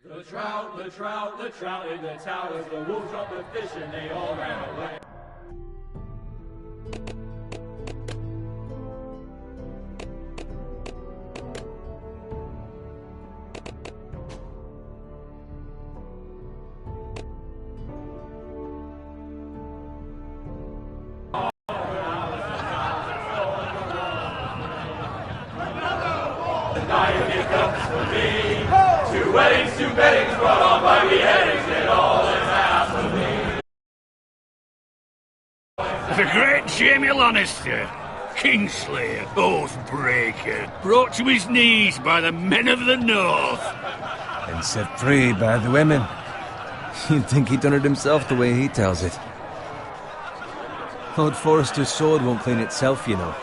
The trout in the towers, the wolves dropped the fish and they all ran away. Two weddings brought on by beheadings, and all that's asked of me. The great Jamie Lannister, Kingslayer, Oathbreaker, brought to his knees by the men of the North. And set free by the women. You'd think he'd done it himself the way he tells it. Lord Forrester's sword won't clean itself, you know.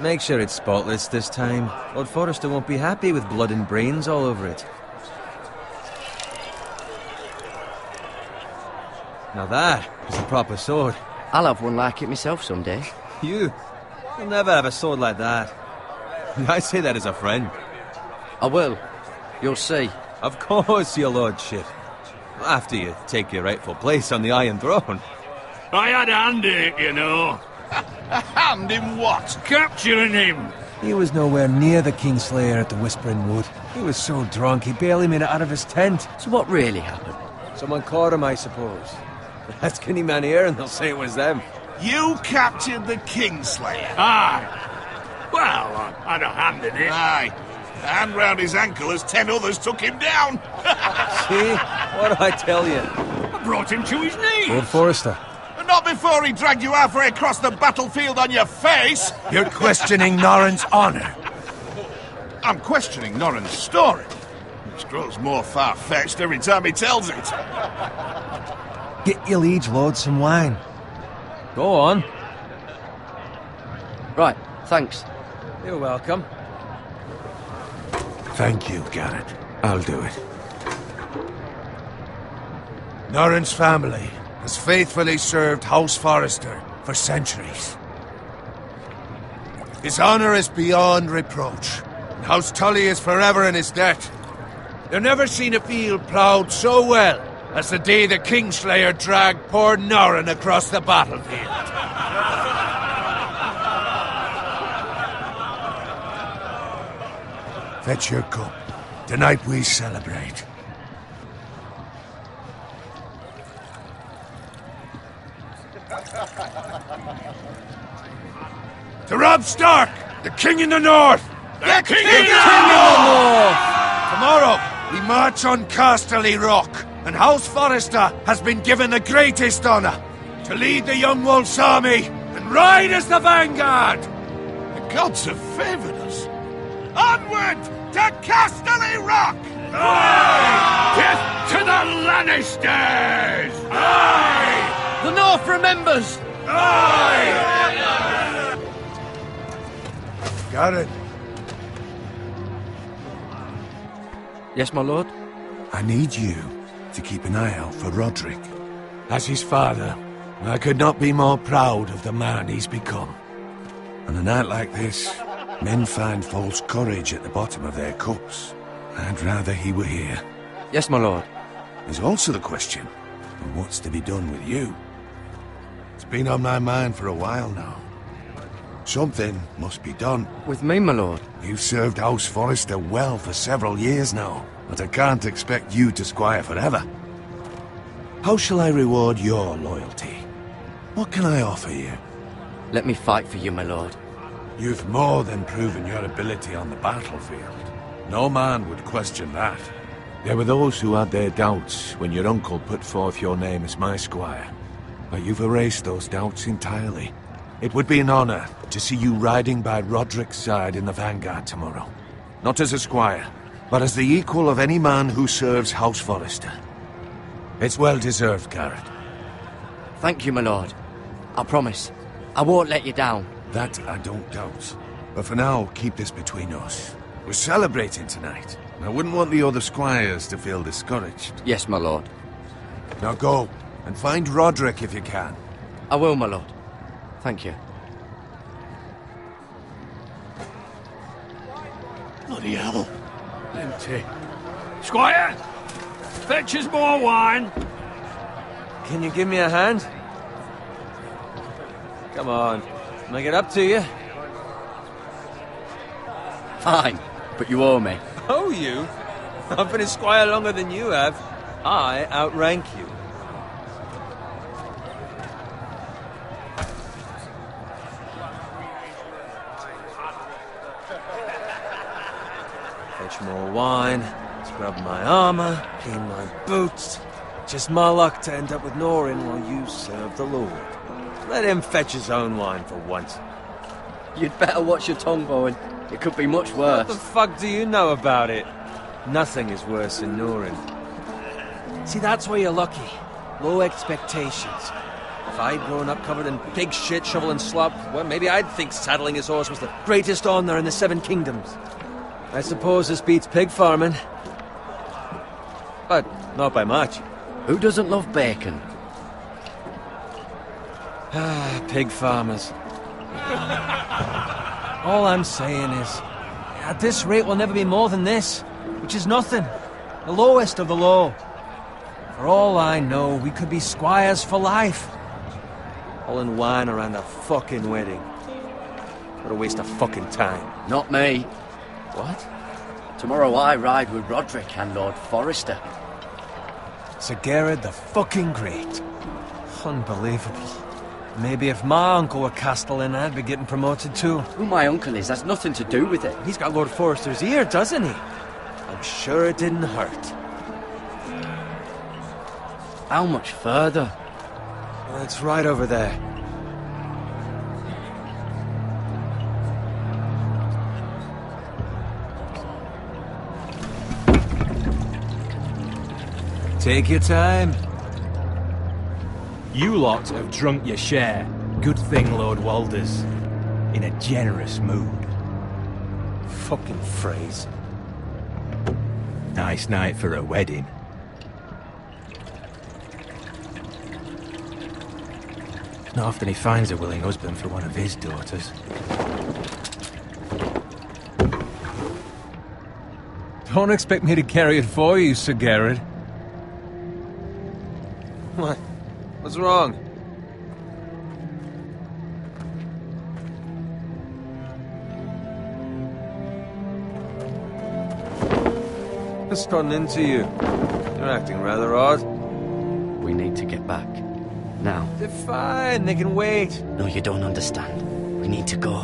Make sure it's spotless this time. Lord Forrester won't be happy with blood and brains all over it. Now that is a proper sword. I'll have one like it myself someday. You'll never have a sword like that. I say that as a friend. I will. You'll see. Of course, your lordship. After you take your rightful place on the Iron Throne. I had a hand in it, you know. A hand in what? Capturing him. He was nowhere near the Kingslayer at the Whispering Wood. He was so drunk he barely made it out of his tent. So what really happened? Someone caught him, I suppose. Ask any man here and they'll say it was them. You captured the Kingslayer? Aye. Well, I had a hand in it. Aye. The hand round his ankle as 10 others took him down. See? What do I tell you? I brought him to his knees. Lord Forrester. Not before he dragged you halfway across the battlefield on your face. You're questioning Norrin's honor. I'm questioning Norrin's story, which grows more far-fetched every time he tells it. Get your liege lord some wine. Go on. Right, thanks. You're welcome. Thank you, Garrett. I'll do it. Norrin's family has faithfully served House Forrester for centuries. His honor is beyond reproach, and House Tully is forever in his debt. They've never seen a field ploughed so well as the day the Kingslayer dragged poor Norrin across the battlefield. Fetch your cup. Tonight we celebrate. To Robb Stark, the King in the North! The King in the North! Tomorrow, we march on Casterly Rock, and House Forrester has been given the greatest honor to lead the Young Wolf's army and ride as the vanguard! The gods have favored us. Onward to Casterly Rock! Aye! Death to the Lannisters! Aye! The North remembers! Aye! Garrett, Yes, my lord? I need you to keep an eye out for Roderick. As his father, I could not be more proud of the man he's become. On a night like this, men find false courage at the bottom of their cups. I'd rather he were here. Yes, my lord. There's also the question of what's to be done with you. It's been on my mind for a while now. Something must be done. With me, my lord? You've served House Forrester well for several years now, but I can't expect you to squire forever. How shall I reward your loyalty? What can I offer you? Let me fight for you, my lord. You've more than proven your ability on the battlefield. No man would question that. There were those who had their doubts when your uncle put forth your name as my squire. But you've erased those doubts entirely. It would be an honor to see you riding by Roderick's side in the vanguard tomorrow. Not as a squire, but as the equal of any man who serves House Forrester. It's well deserved, Garrett. Thank you, my lord. I promise. I won't let you down. That I don't doubt. But for now, keep this between us. We're celebrating tonight. I wouldn't want the other squires to feel discouraged. Yes, my lord. Now go, and find Roderick if you can. I will, my lord. Thank you. Bloody hell. Empty. Squire! Fetch us more wine! Can you give me a hand? Come on. Make it up to you. Fine, but you owe me. Oh, you? I've been a squire longer than you have. I outrank you. Fetch more wine, scrub my armor, clean my boots. Just my luck to end up with Norin while you serve the Lord. Let him fetch his own wine for once. You'd better watch your tongue, Bowen. It could be much What worse. the fuck do you know about it? Nothing is worse than Norin. See, that's why you're lucky. Low expectations. If I'd grown up covered in pig shit, shovel and slop, well, maybe I'd think saddling his horse was the greatest honor in the Seven Kingdoms. I suppose this beats pig farming. But not by much. Who doesn't love bacon? Ah, pig farmers. All I'm saying is, at this rate we'll never be more than this, which is nothing. The lowest of the low. For all I know, we could be squires for life. All in wine around a fucking wedding. What a waste of fucking time. Not me. What? Tomorrow I ride with Roderick and Lord Forrester. Sir Gerard the fucking Great. Unbelievable. Maybe if my uncle were Castellan, I'd be getting promoted too. Who my uncle is has nothing to do with it. He's got Lord Forrester's ear, doesn't he? I'm sure it didn't hurt. How much further? Well, it's right over there. Take your time. You lot have drunk your share. Good thing Lord Walder's in a generous mood. Fucking phrase. Nice night for a wedding. Not often he finds a willing husband for one of his daughters. Don't expect me to carry it for you, Sir Gerard. What? What's wrong? What's gotten into you? You're acting rather odd. We need to get back. Now. They're fine, they can wait. No, you don't understand. We need to go.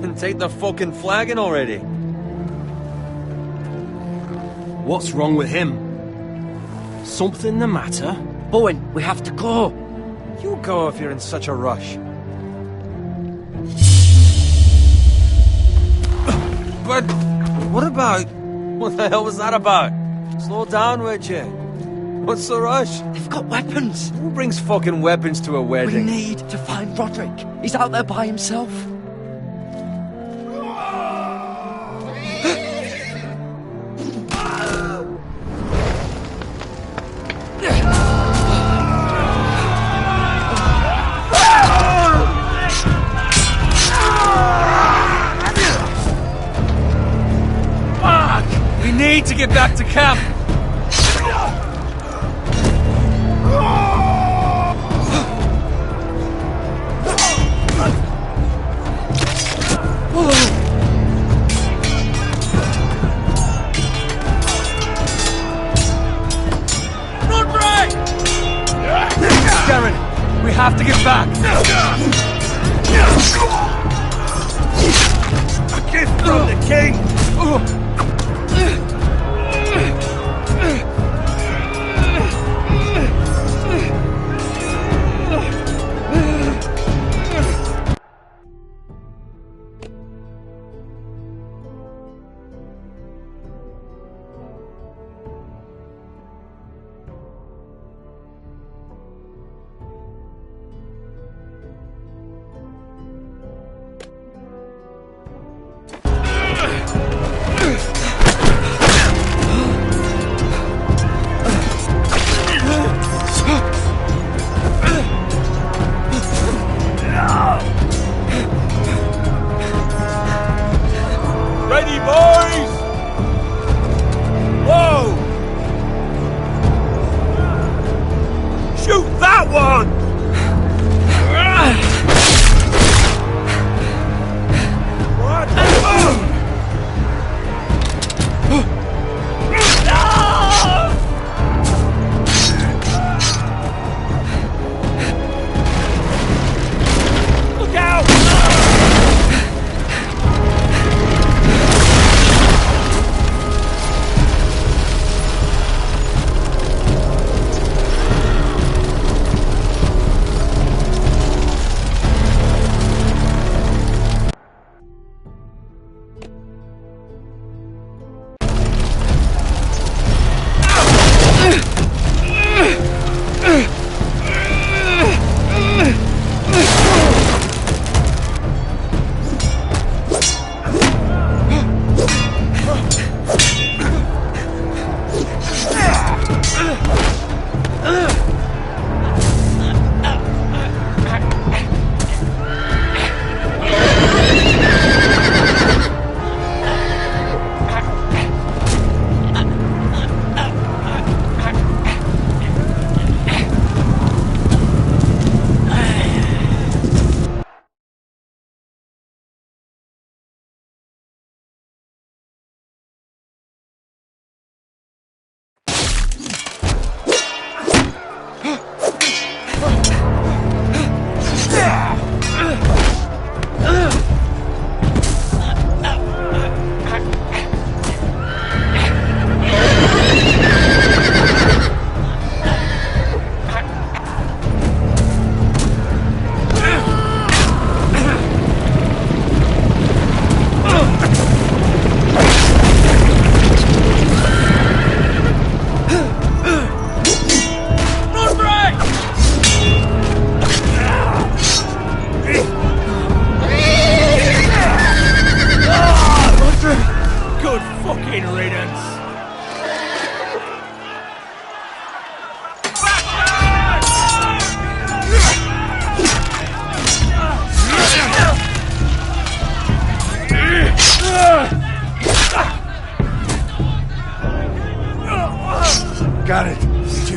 And take the fucking flagon already. What's wrong with him? Something the matter? Bowen, we have to go. You go if you're in such a rush. But what about... What the hell was that about? Slow down, would you? What's the rush? They've got weapons. Who brings fucking weapons to a We wedding? need to find Roderick. He's out there by himself. We need to get back to camp. Darren, we have to get back. A gift from the king.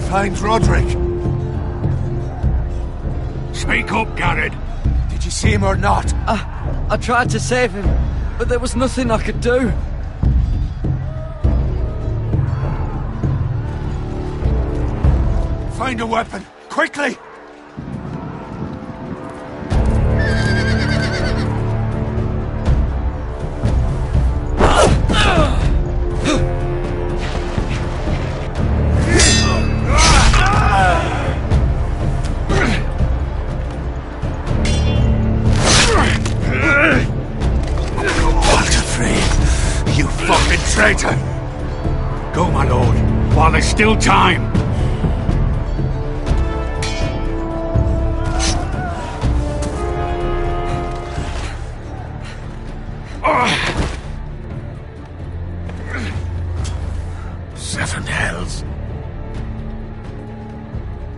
find Roderick? Speak up, Garrett. Did you see him or not? I tried to save him, but there was nothing I could do. Find a weapon, quickly! Traitor! Go, my lord, while there's still time. Seven hells.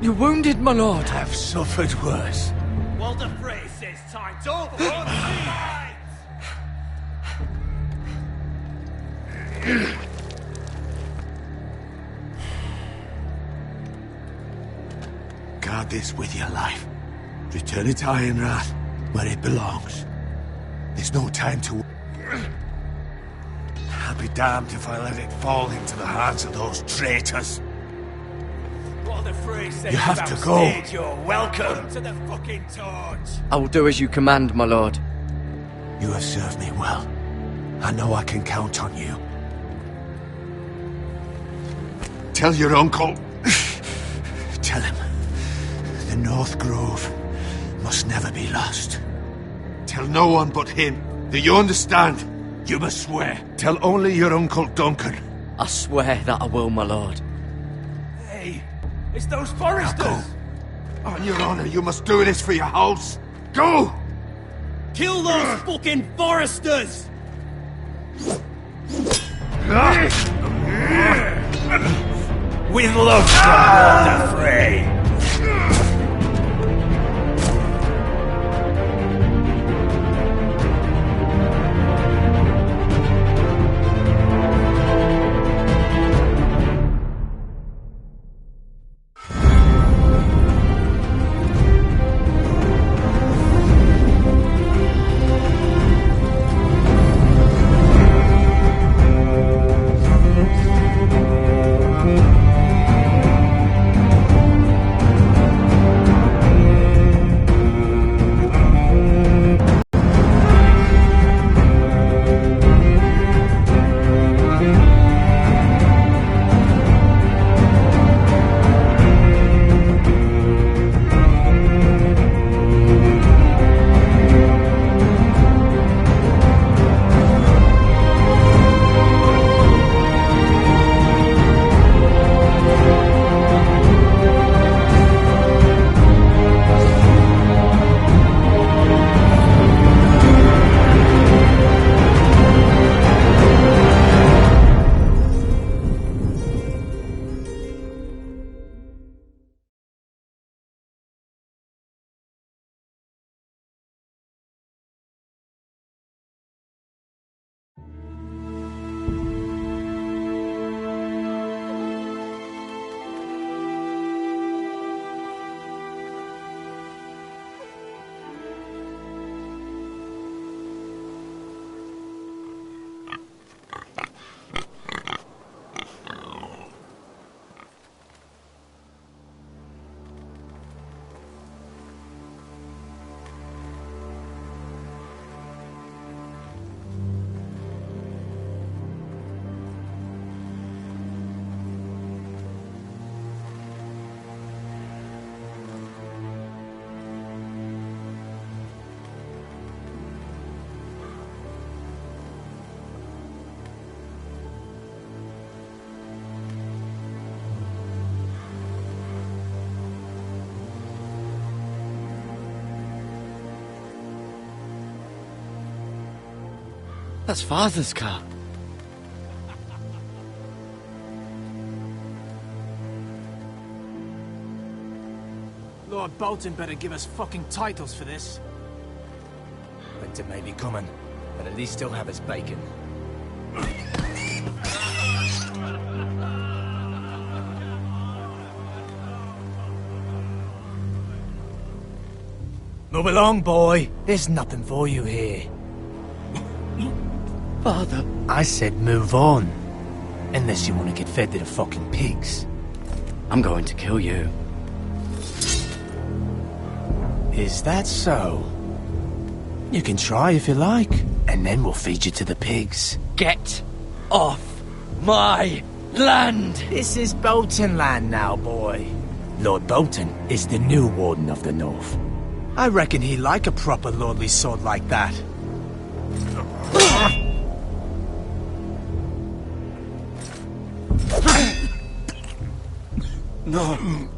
You're wounded, my lord. I've suffered worse. Walder Frey says time's over. Guard this with your life. Return it to Ironrath, where it belongs. There's no time to... I'll be damned if I let it fall into the hands of those traitors. Walder Frey says You have to go. You're welcome to the fucking torch. I will do as you command, my lord. You have served me well. I know I can count on you. Tell your uncle... Tell him. The North Grove must never be lost. Tell no one but him. Do you understand? You must swear. Tell only your Uncle Duncan. I swear that I will, my lord. Hey, it's those foresters. Now go. On your honor, you must do this for your house. Go! Kill those fucking foresters! With love from Walder Frey. That's Father's car. Lord Bolton better give us fucking titles for this. Winter may be coming, but at least he'll have his bacon. Move along, boy. There's nothing for you here. Father. I said move on. Unless you want to get fed to the fucking pigs. I'm going to kill you. Is that so? You can try if you like, and then we'll feed you to the pigs. Get off my land! This is Bolton land now, boy. Lord Bolton is the new Warden of the North. I reckon he like a proper lordly sword like that. No.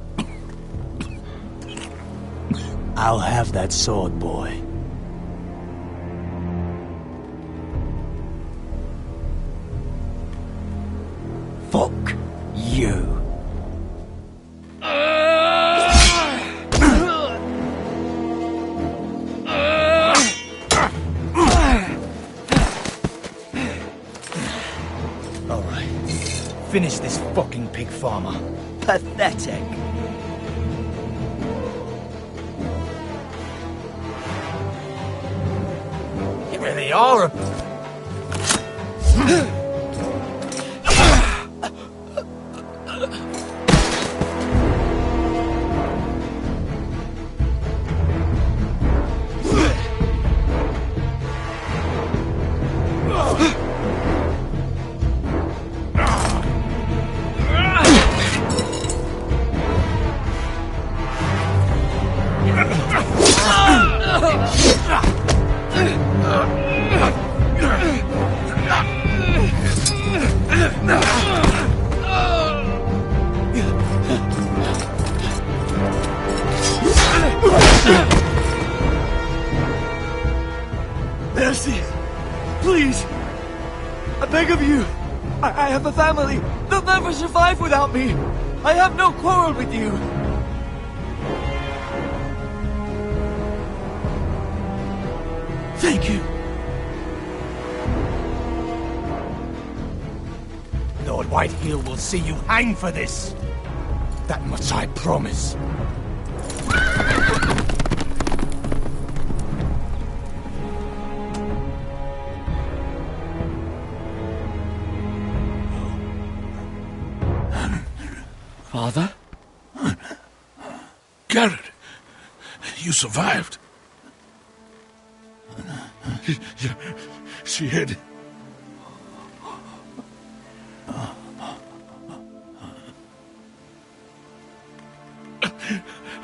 I'll have that sword, boy. Fuck you. Alright. Finish this fucking pig farmer. Pathetic. You really are a... Mercy! Please! I beg of you! I have a family! They'll never survive without me! I have no quarrel with you! Thank you! Lord Whiteheel will see you hang for this. That much I promise. Father? Garrett, you survived. She hid.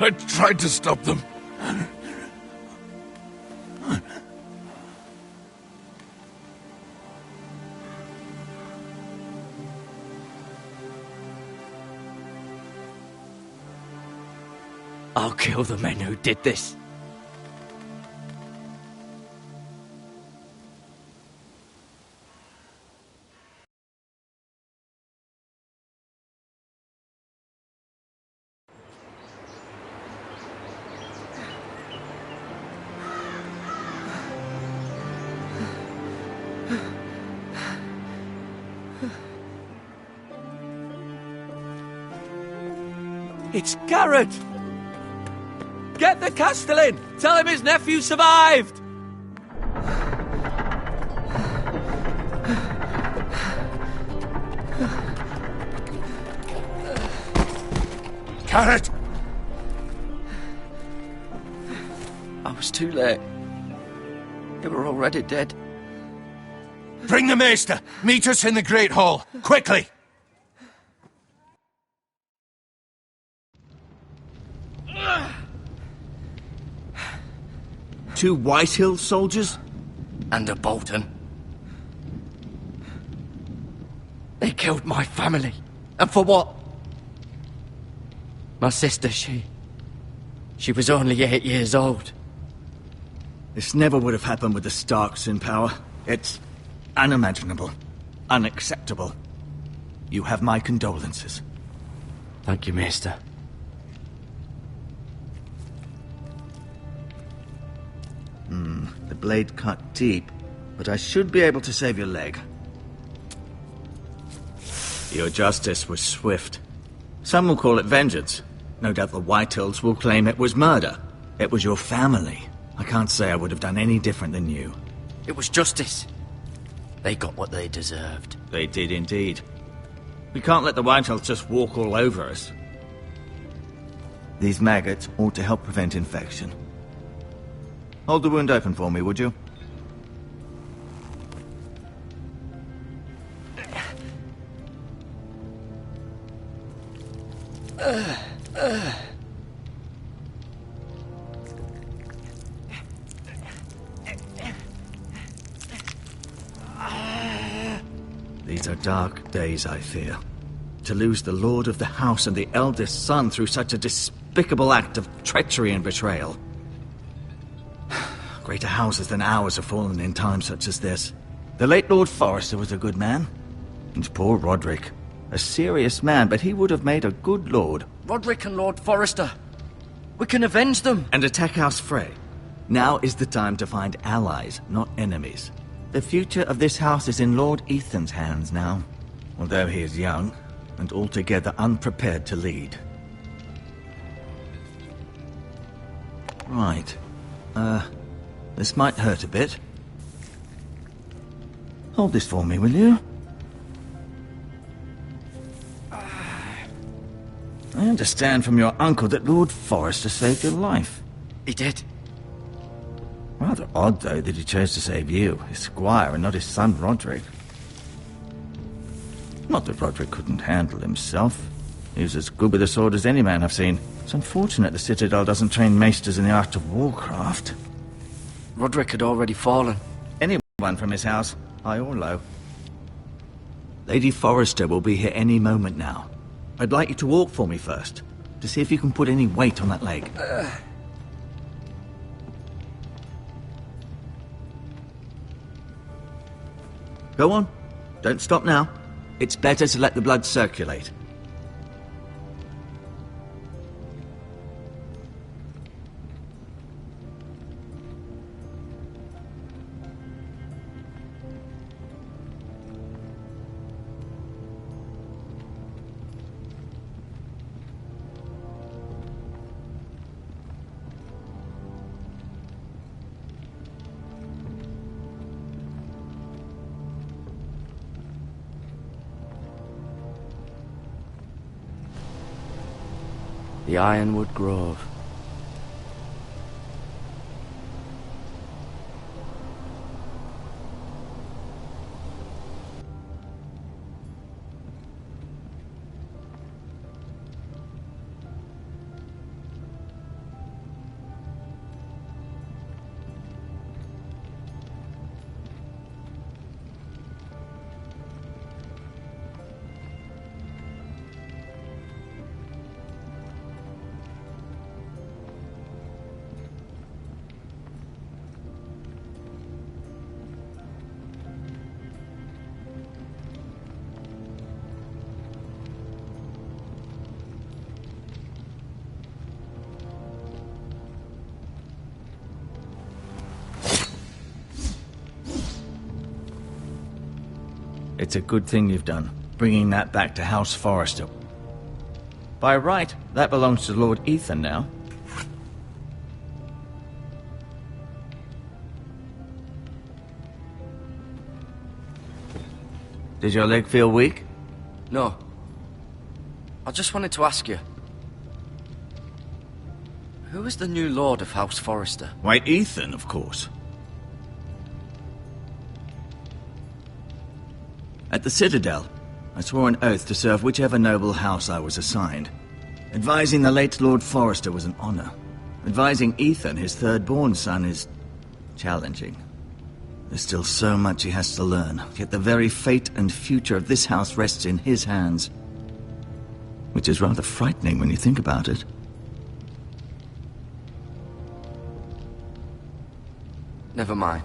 I tried to stop them. I'll kill the men who did this. It's Garrett! Get the Castellan! Tell him his nephew survived! Garrett! I was too late. They were already dead. Bring the maester! Meet us in the Great Hall! Quickly! Two Whitehill soldiers? And a Bolton. They killed my family. And for what? My sister, she was only 8 years old. This never would have happened with the Starks in power. It's unimaginable. Unacceptable. You have my condolences. Thank you, Maester. The blade cut deep, but I should be able to save your leg. Your justice was swift. Some will call it vengeance. No doubt the Whitehills will claim it was murder. It was your family. I can't say I would have done any different than you. It was justice. They got what they deserved. They did indeed. We can't let the Whitehills just walk all over us. These maggots ought to help prevent infection. Hold the wound open for me, would you? These are dark days, I fear. To lose the lord of the house and the eldest son through such a despicable act of treachery and betrayal. Greater houses than ours have fallen in times such as this. The late Lord Forrester was a good man. And poor Roderick. A serious man, but he would have made a good lord. Roderick and Lord Forrester. We can avenge them. And attack House Frey. Now is the time to find allies, not enemies. The future of this house is in Lord Ethan's hands now. Although he is young, and altogether unprepared to lead. Right. This might hurt a bit. Hold this for me, will you? I understand from your uncle that Lord Forrester saved your life. He did. Rather odd, though, that he chose to save you, his squire, and not his son Roderick. Not that Roderick couldn't handle himself. He was as good with a sword as any man I've seen. It's unfortunate the Citadel doesn't train maesters in the art of warcraft. Roderick had already fallen. Anyone from his house, high or low. Lady Forrester will be here any moment now. I'd like you to walk for me first, to see if you can put any weight on that leg. Go on. Don't stop now. It's better to let the blood circulate. The Ironwood Grove. It's a good thing you've done, bringing that back to House Forrester. By right, that belongs to Lord Ethan now. Did your leg feel weak? No. I just wanted to ask you. Who is the new Lord of House Forrester? Why, Ethan, of course. At the Citadel, I swore an oath to serve whichever noble house I was assigned. Advising the late Lord Forrester was an honor. Advising Ethan, his third-born son, is challenging. There's still so much he has to learn, yet the very fate and future of this house rests in his hands. Which is rather frightening when you think about it. Never mind.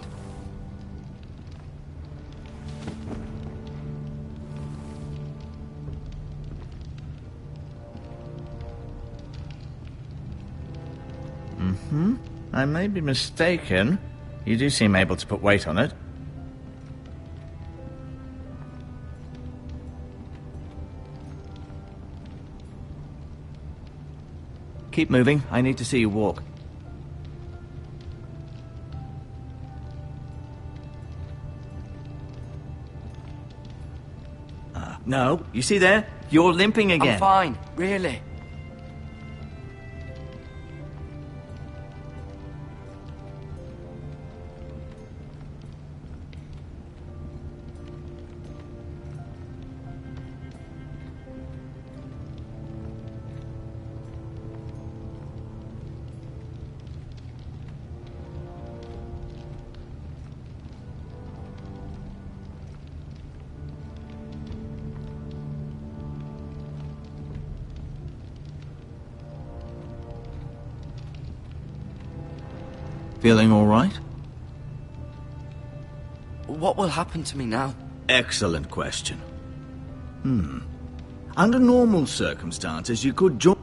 I may be mistaken. You do seem able to put weight on it. Keep moving. I need to see you walk. No, you see there? You're limping again. I'm fine, really. Feeling all right? What will happen to me now? Excellent question. Under normal circumstances, you could join...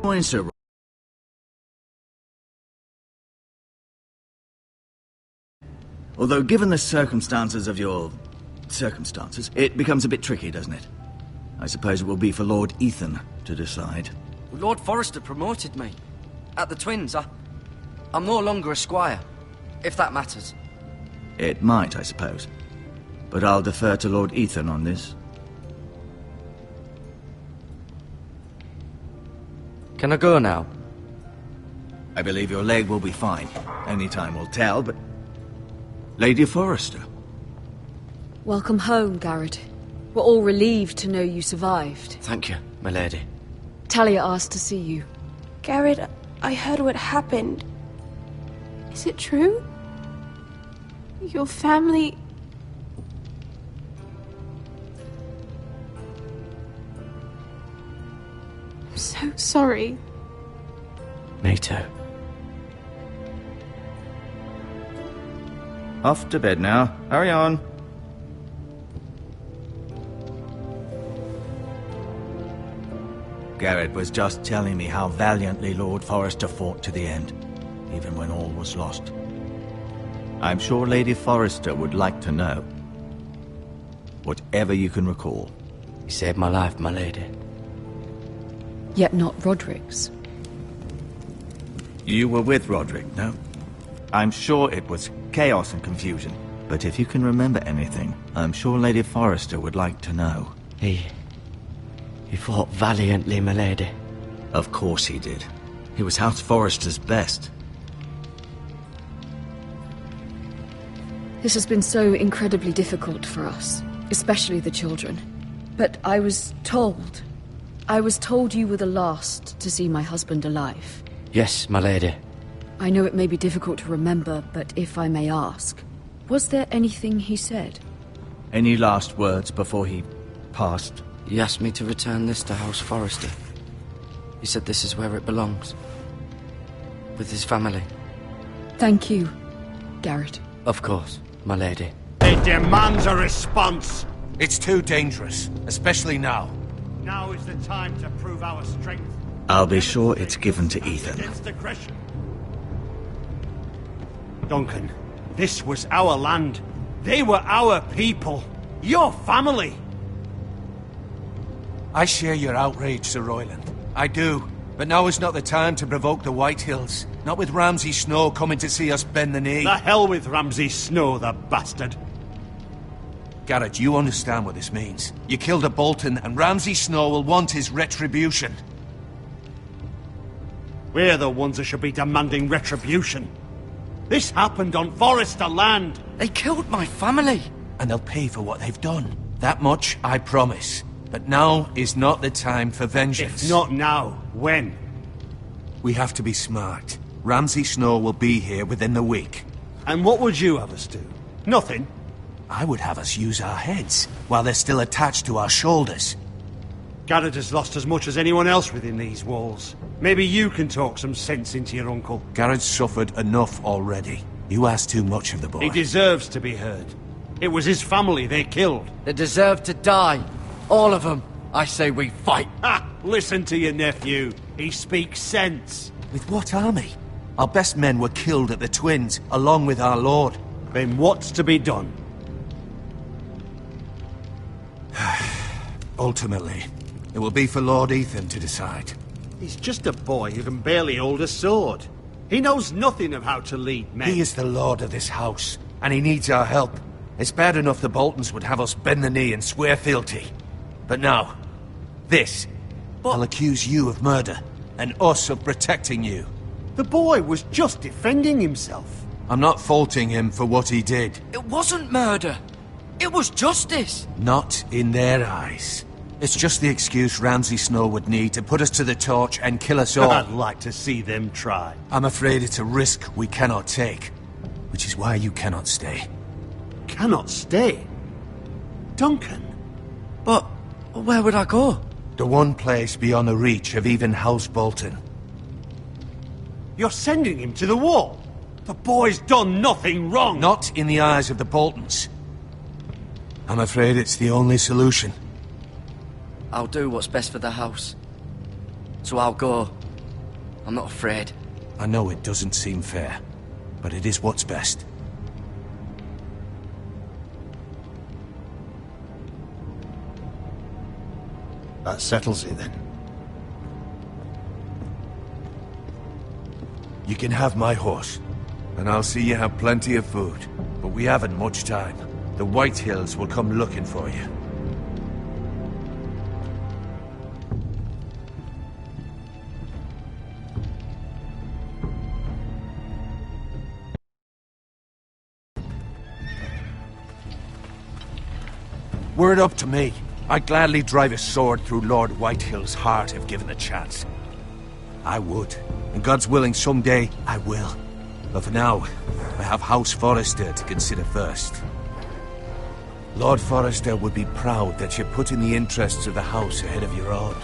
morning, Sir. Although, given the circumstances of your circumstances, it becomes a bit tricky, doesn't it? I suppose it will be for Lord Ethan to decide. Lord Forrester promoted me. At the Twins, I'm no longer a squire, if that matters. It might, I suppose. But I'll defer to Lord Ethan on this. Can I go now? I believe your leg will be fine. Only time will tell, but... Lady Forrester. Welcome home, Garrett. We're all relieved to know you survived. Thank you, my lady. Talia asked to see you. Garrett, I heard what happened. Is it true? Your family... I'm so sorry. Me too. Off to bed now. Hurry on. Garrett was just telling me how valiantly Lord Forrester fought to the end, even when all was lost. I'm sure Lady Forrester would like to know. Whatever you can recall. You saved my life, my lady. Yet not Roderick's. You were with Roderick, no? I'm sure it was chaos and confusion. But if you can remember anything, I'm sure Lady Forrester would like to know. He fought valiantly, my lady. Of course he did. He was House Forrester's best. This has been so incredibly difficult for us, especially the children. But I was told you were the last to see my husband alive. Yes, my lady. I know it may be difficult to remember, but if I may ask, was there anything he said? Any last words before he passed? He asked me to return this to House Forrester. He said this is where it belongs. With his family. Thank you, Garrett. Of course, my lady. It demands a response. It's too dangerous, especially now. Now is the time to prove our strength. I'll be sure it's given to Ethan. Duncan, this was our land. They were our people. Your family. I share your outrage, Sir Royland. I do. But now is not the time to provoke the Whitehills. Not with Ramsay Snow coming to see us bend the knee. The hell with Ramsay Snow, the bastard. Garrett, you understand what this means. You killed a Bolton, and Ramsay Snow will want his retribution. We're the ones that should be demanding retribution. This happened on Forrester land. They killed my family. And they'll pay for what they've done. That much, I promise. But now is not the time for vengeance. If not now, when? We have to be smart. Ramsay Snow will be here within the week. And what would you have us do? Nothing. I would have us use our heads, while they're still attached to our shoulders. Garrett has lost as much as anyone else within these walls. Maybe you can talk some sense into your uncle. Garrett's suffered enough already. You ask too much of the boy. He deserves to be heard. It was his family they killed. They deserve to die. All of them. I say we fight. Ha! Listen to your nephew. He speaks sense. With what army? Our best men were killed at the Twins, along with our lord. Then what's to be done? Ultimately, it will be for Lord Ethan to decide. He's just a boy who can barely hold a sword. He knows nothing of how to lead men. He is the lord of this house, and he needs our help. It's bad enough the Boltons would have us bend the knee and swear fealty. But now, this. I'll accuse you of murder, and us of protecting you. The boy was just defending himself. I'm not faulting him for what he did. It wasn't murder. It was justice. Not in their eyes. It's just the excuse Ramsay Snow would need to put us to the torch and kill us all. I'd like to see them try. I'm afraid it's a risk we cannot take, which is why you cannot stay. Cannot stay? Duncan? But where would I go? The one place beyond the reach of even House Bolton. You're sending him to the wall? The boy's done nothing wrong! Not in the eyes of the Boltons. I'm afraid it's the only solution. I'll do what's best for the house. So I'll go I'm not afraid. I know it doesn't seem fair, but it is what's best. That settles it then. You can have my horse, and I'll see you have plenty of food. But we haven't much time. The White Hills will come looking for you. Were it up to me, I'd gladly drive a sword through Lord Whitehill's heart if given the chance. I would, and God's willing someday I will. But for now, I have House Forrester to consider first. Lord Forrester would be proud that you're putting the interests of the house ahead of your own.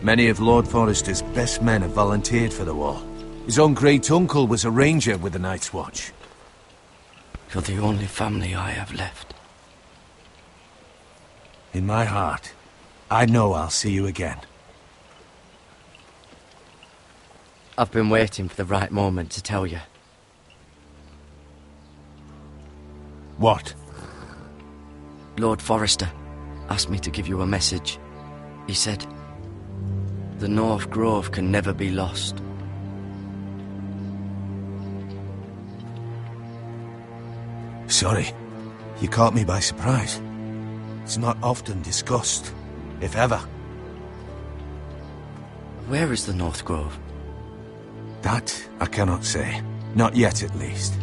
Many of Lord Forrester's best men have volunteered for the war. His own great-uncle was a ranger with the Night's Watch. You're the only family I have left. In my heart, I know I'll see you again. I've been waiting for the right moment to tell you. What? Lord Forrester asked me to give you a message. He said, the North Grove can never be lost. Sorry, you caught me by surprise. It's not often discussed, if ever. Where is the North Grove? That I cannot say. Not yet, at least.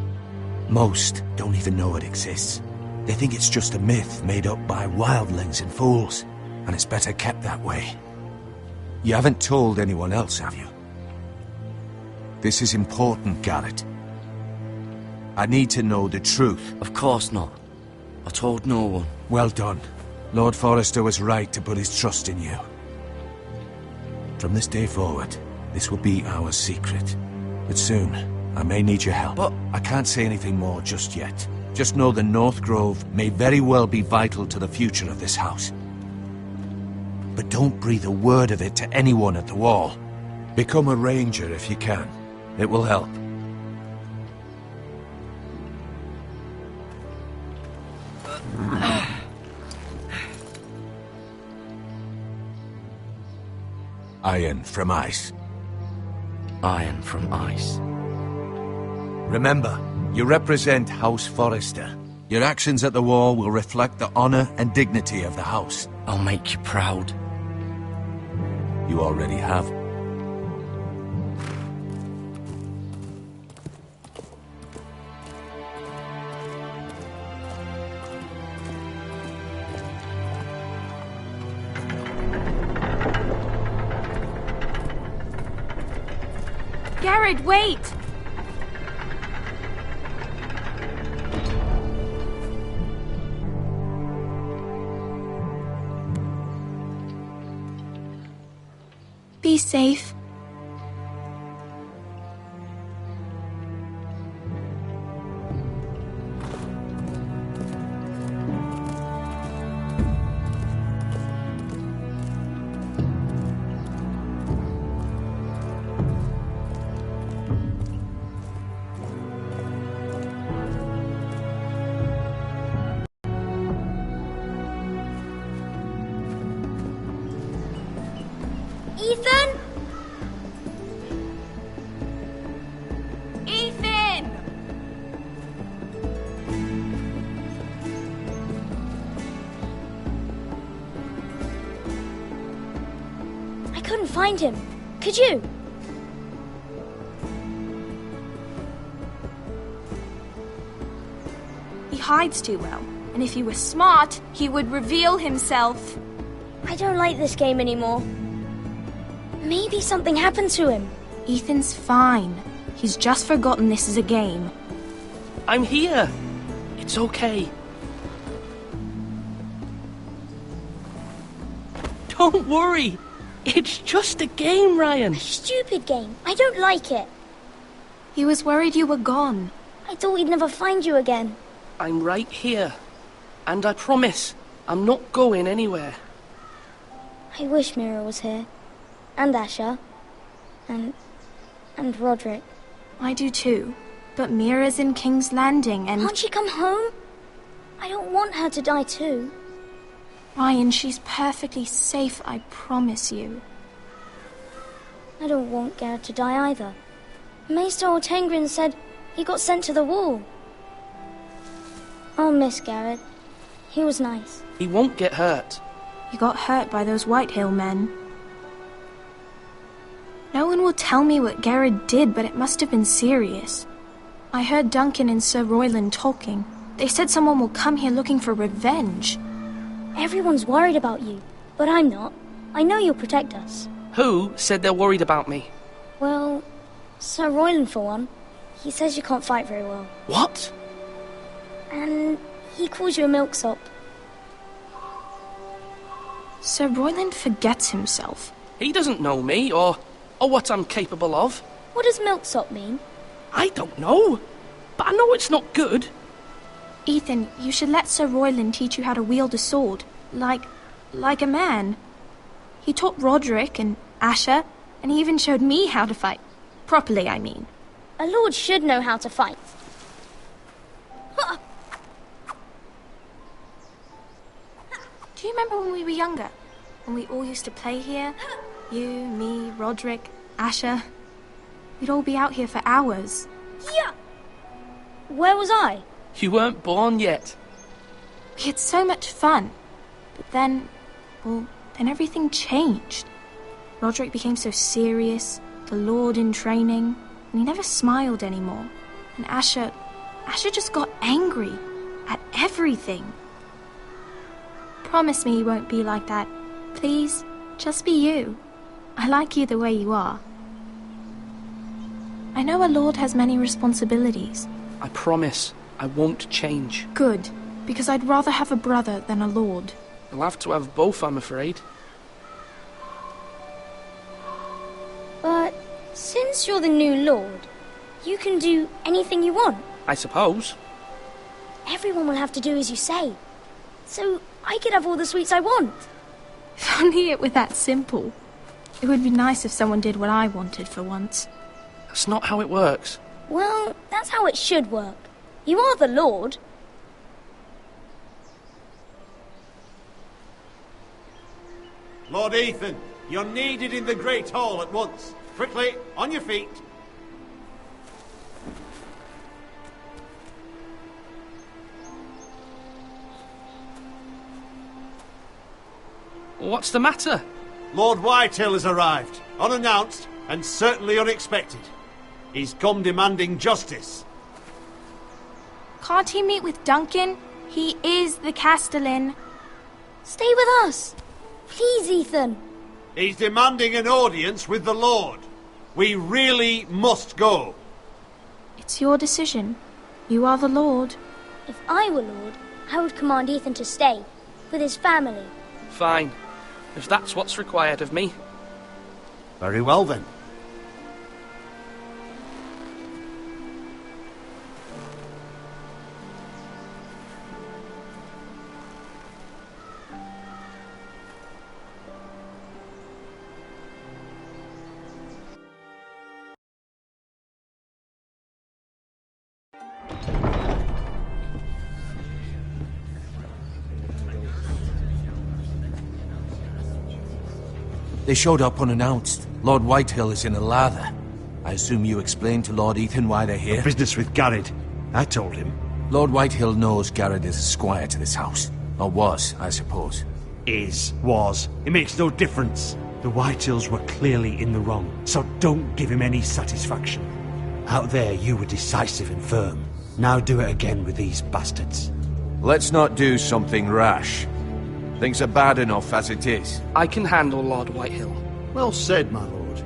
Most don't even know it exists. They think it's just a myth made up by wildlings and fools, and it's better kept that way. You haven't told anyone else, have you? This is important, Garrett. I need to know the truth. Of course not. I told no one. Well done. Lord Forrester was right to put his trust in you. From this day forward, this will be our secret. But soon, I may need your help. But I can't say anything more just yet. Just know the North Grove may very well be vital to the future of this house. But don't breathe a word of it to anyone at the Wall. Become a ranger if you can. It will help. Iron from ice. Iron from ice. Remember, you represent House Forrester. Your actions at the Wall will reflect the honor and dignity of the house. I'll make you proud. You already have. Garrett, wait! Be safe. Ethan? Ethan! I couldn't find him. Could you? He hides too well, and if he were smart, he would reveal himself. I don't like this game anymore. Maybe something happened to him. Ethan's fine. He's just forgotten this is a game. I'm here. It's okay. Don't worry. It's just a game, Ryan. A stupid game. I don't like it. He was worried you were gone. I thought we'd never find you again. I'm right here. And I promise, I'm not going anywhere. I wish Mira was here. And Asher. And Roderick. I do too. But Mira's in King's Landing and... Can't she come home? I don't want her to die too. Ryan, she's perfectly safe, I promise you. I don't want Garrett to die either. Maester Ortengrin said he got sent to the wall. I'll miss Garrett. He was nice. He won't get hurt. He got hurt by those Whitehill men. No one will tell me what Garrett did, but it must have been serious. I heard Duncan and Sir Royland talking. They said someone will come here looking for revenge. Everyone's worried about you, but I'm not. I know you'll protect us. Who said they're worried about me? Well, Sir Royland for one. He says you can't fight very well. What? And he calls you a milksop. Sir Royland forgets himself. He doesn't know me, or what I'm capable of. What does milksop mean? I don't know, but I know it's not good. Ethan, you should let Sir Royland teach you how to wield a sword, like a man. He taught Roderick and Asher, and he even showed me how to fight. Properly, I mean. A lord should know how to fight. Do you remember when we were younger? When we all used to play here? You, me, Roderick, Asher. We'd all be out here for hours. Yeah! Where was I? You weren't born yet. We had so much fun. But then everything changed. Roderick became so serious, the Lord in training, and he never smiled anymore. And Asher just got angry at everything. Promise me you won't be like that. Please, just be you. I like you the way you are. I know a lord has many responsibilities. I promise I won't change. Good, because I'd rather have a brother than a lord. I'll have to have both, I'm afraid. But since you're the new lord, you can do anything you want. I suppose. Everyone will have to do as you say. So I could have all the sweets I want. If only it were that simple. It would be nice if someone did what I wanted for once. That's not how it works. Well, that's how it should work. You are the Lord. Lord Ethan, you're needed in the Great Hall at once. Quickly, on your feet. What's the matter? Lord Whitehill has arrived, unannounced and certainly unexpected. He's come demanding justice. Can't he meet with Duncan? He is the Castellan. Stay with us. Please, Ethan. He's demanding an audience with the Lord. We really must go. It's your decision. You are the Lord. If I were Lord, I would command Ethan to stay, with his family. Fine, if that's what's required of me. Very well, then. They showed up unannounced. Lord Whitehill is in a lather. I assume you explained to Lord Ethan why they're here? Business with Garrett. I told him. Lord Whitehill knows Garrett is a squire to this house. Or was, I suppose. Was. It makes no difference. The Whitehills were clearly in the wrong, so don't give him any satisfaction. Out there, you were decisive and firm. Now do it again with these bastards. Let's not do something rash. Things are bad enough as it is. I can handle Lord Whitehill. Well said, my lord.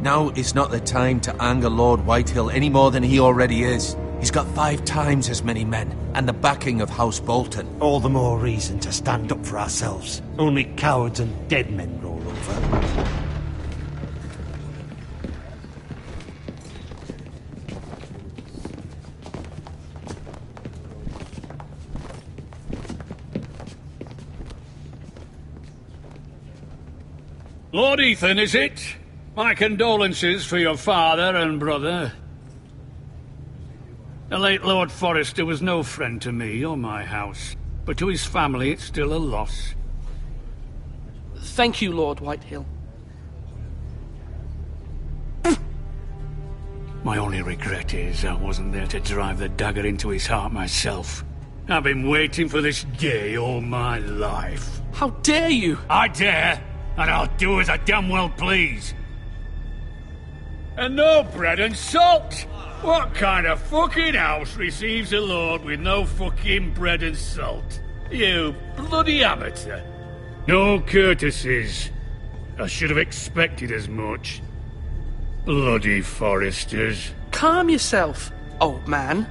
Now is not the time to anger Lord Whitehill any more than he already is. He's got 5 times as many men, and the backing of House Bolton. All the more reason to stand up for ourselves. Only cowards and dead men roll over. Lord Ethan, is it? My condolences for your father and brother. The late Lord Forrester was no friend to me or my house, but to his family it's still a loss. Thank you, Lord Whitehill. My only regret is I wasn't there to drive the dagger into his heart myself. I've been waiting for this day all my life. How dare you? I dare, and I'll do as I damn well please. And no bread and salt! What kind of fucking house receives a lord with no fucking bread and salt? You bloody amateur. No courtesies. I should have expected as much. Bloody Forresters. Calm yourself, old man.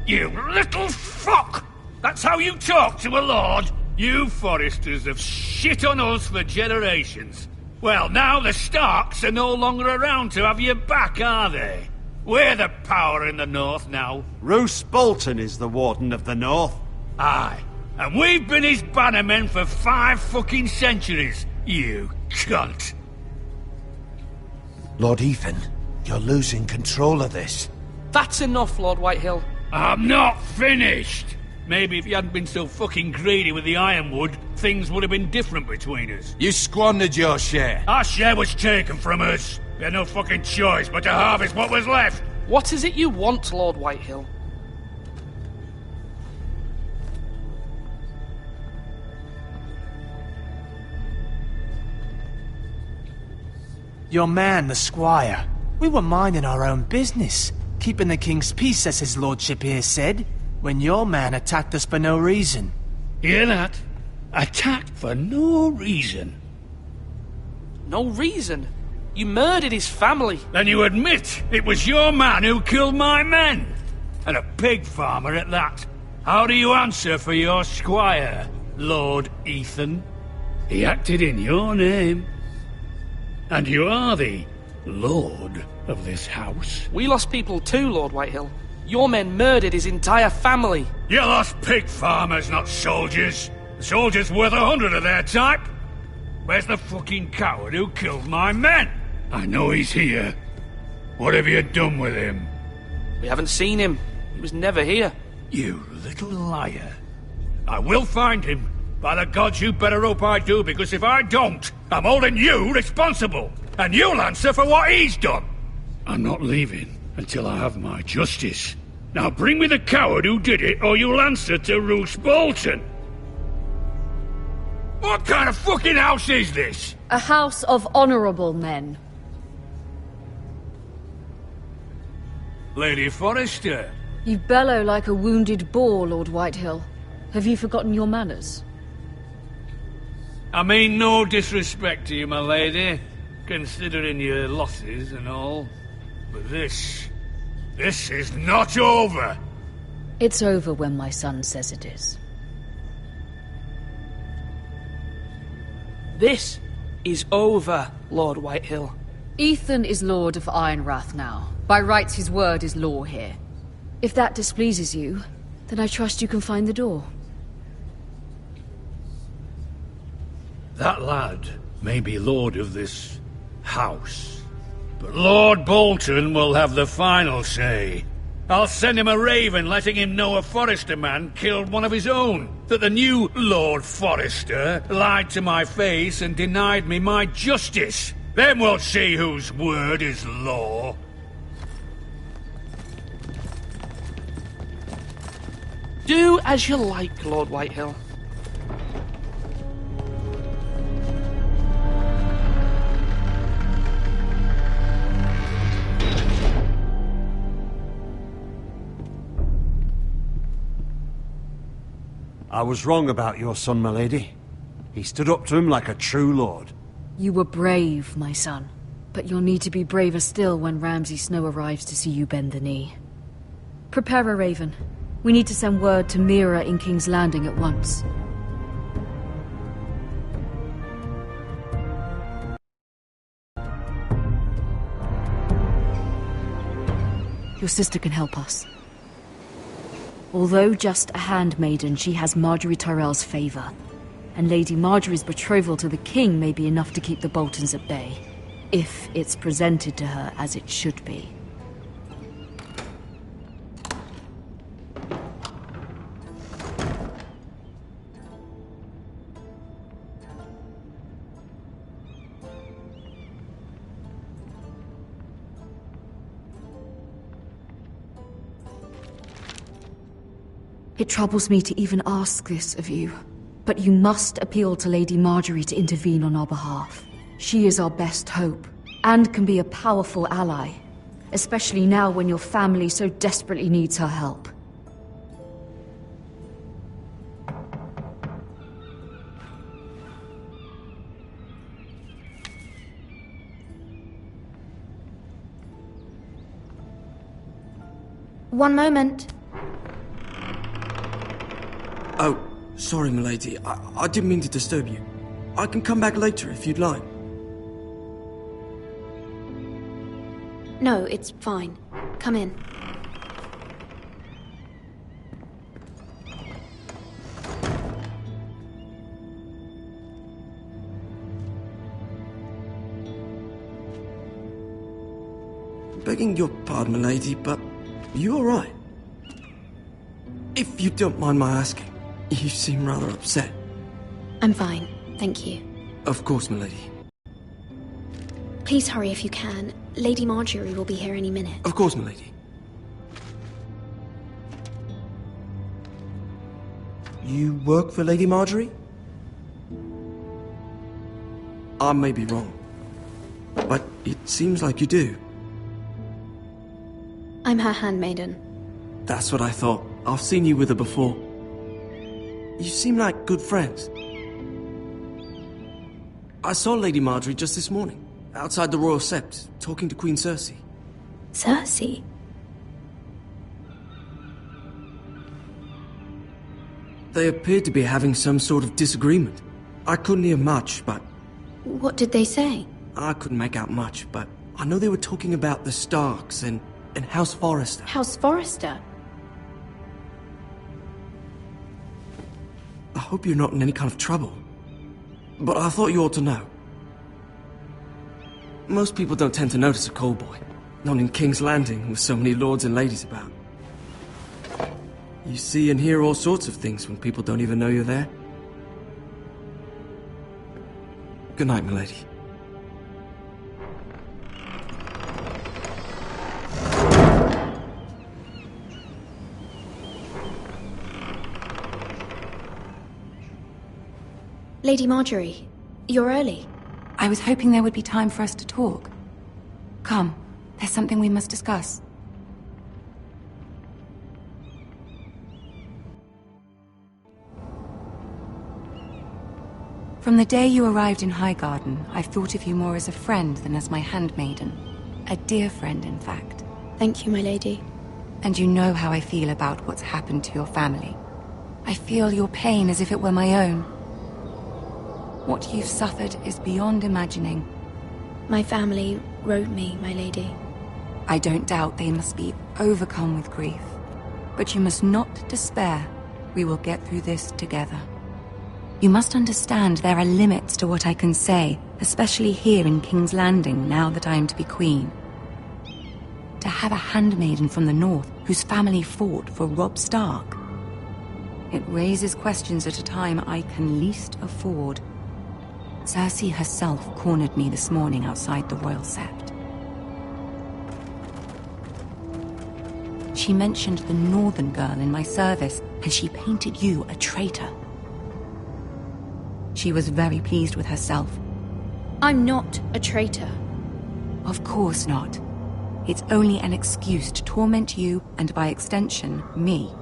You little fuck! That's how you talk to a lord? You Forresters have shit on us for generations. Well, now the Starks are no longer around to have your back, are they? We're the power in the north now. Roose Bolton is the Warden of the North. Aye. And we've been his bannermen for 5 fucking centuries, you cunt. Lord Ethan, you're losing control of this. That's enough, Lord Whitehill. I'm not finished! Maybe if you hadn't been so fucking greedy with the ironwood, things would have been different between us. You squandered your share. Our share was taken from us. We had no fucking choice but to harvest what was left. What is it you want, Lord Whitehill? Your man, the squire. We were minding our own business, keeping the king's peace, as his lordship here said, when your man attacked us for no reason. Hear that? Attacked for no reason. No reason? You murdered his family. Then you admit it was your man who killed my men. And a pig farmer at that. How do you answer for your squire, Lord Ethan? He acted in your name. And you are the lord of this house. We lost people too, Lord Whitehill. Your men murdered his entire family. You lost pig farmers, not soldiers. The soldiers worth 100 of their type. Where's the fucking coward who killed my men? I know he's here. What have you done with him? We haven't seen him. He was never here. You little liar. I will find him. By the gods, you better hope I do, because if I don't, I'm holding you responsible. And you'll answer for what he's done. I'm not leaving until I have my justice. Now bring me the coward who did it, or you'll answer to Roose Bolton. What kind of fucking house is this? A house of honorable men. Lady Forrester. You bellow like a wounded boar, Lord Whitehill. Have you forgotten your manners? I mean no disrespect to you, my lady, considering your losses and all. But this is not over. It's over when my son says it is. This is over, Lord Whitehill. Ethan is Lord of Ironrath now. By rights, his word is law here. If that displeases you, then I trust you can find the door. That lad may be lord of this house, but Lord Bolton will have the final say. I'll send him a raven letting him know a Forrester man killed one of his own, that the new Lord Forrester lied to my face and denied me my justice. Then we'll see whose word is law. Do as you like, Lord Whitehill. I was wrong about your son, my lady. He stood up to him like a true lord. You were brave, my son. But you'll need to be braver still when Ramsay Snow arrives to see you bend the knee. Prepare a raven. We need to send word to Mira in King's Landing at once. Your sister can help us. Although just a handmaiden, she has Marjorie Tyrell's favor. And Lady Marjorie's betrothal to the king may be enough to keep the Boltons at bay. if it's presented to her as it should be. It troubles me to even ask this of you, but you must appeal to Lady Marjorie to intervene on our behalf. She is our best hope, and can be a powerful ally, especially now when your family so desperately needs her help. One moment. Oh, sorry, milady. I didn't mean to disturb you. I can come back later if you'd like. No, it's fine. Come in. Begging your pardon, milady, but you all right? If you don't mind my asking, you seem rather upset. I'm fine, thank you. Of course, milady. Please hurry if you can. Lady Marjorie will be here any minute. Of course, milady. You work for Lady Marjorie? I may be wrong, but it seems like you do. I'm her handmaiden. That's what I thought. I've seen you with her before. You seem like good friends. I saw Lady Marjorie just this morning, outside the Royal Sept, talking to Queen Cersei. Cersei? They appeared to be having some sort of disagreement. I couldn't hear much, but... What did they say? I couldn't make out much, but I know they were talking about the Starks and House Forrester. House Forrester? I hope you're not in any kind of trouble. But I thought you ought to know. Most people don't tend to notice a call boy. Not in King's Landing, with so many lords and ladies about. You see and hear all sorts of things when people don't even know you're there. Good night, milady. Lady Marjorie, you're early. I was hoping there would be time for us to talk. Come, there's something we must discuss. From the day you arrived in Highgarden, I've thought of you more as a friend than as my handmaiden. A dear friend, in fact. Thank you, my lady. And you know how I feel about what's happened to your family. I feel your pain as if it were my own. What you've suffered is beyond imagining. My family wrote me, my lady. I don't doubt they must be overcome with grief. But you must not despair. We will get through this together. You must understand there are limits to what I can say, especially here in King's Landing, now that I am to be queen. To have a handmaiden from the north whose family fought for Robb Stark. It raises questions at a time I can least afford. Cersei herself cornered me this morning outside the Royal Sept. She mentioned the northern girl in my service, and she painted you a traitor. She was very pleased with herself. I'm not a traitor. Of course not. It's only an excuse to torment you, and by extension, me.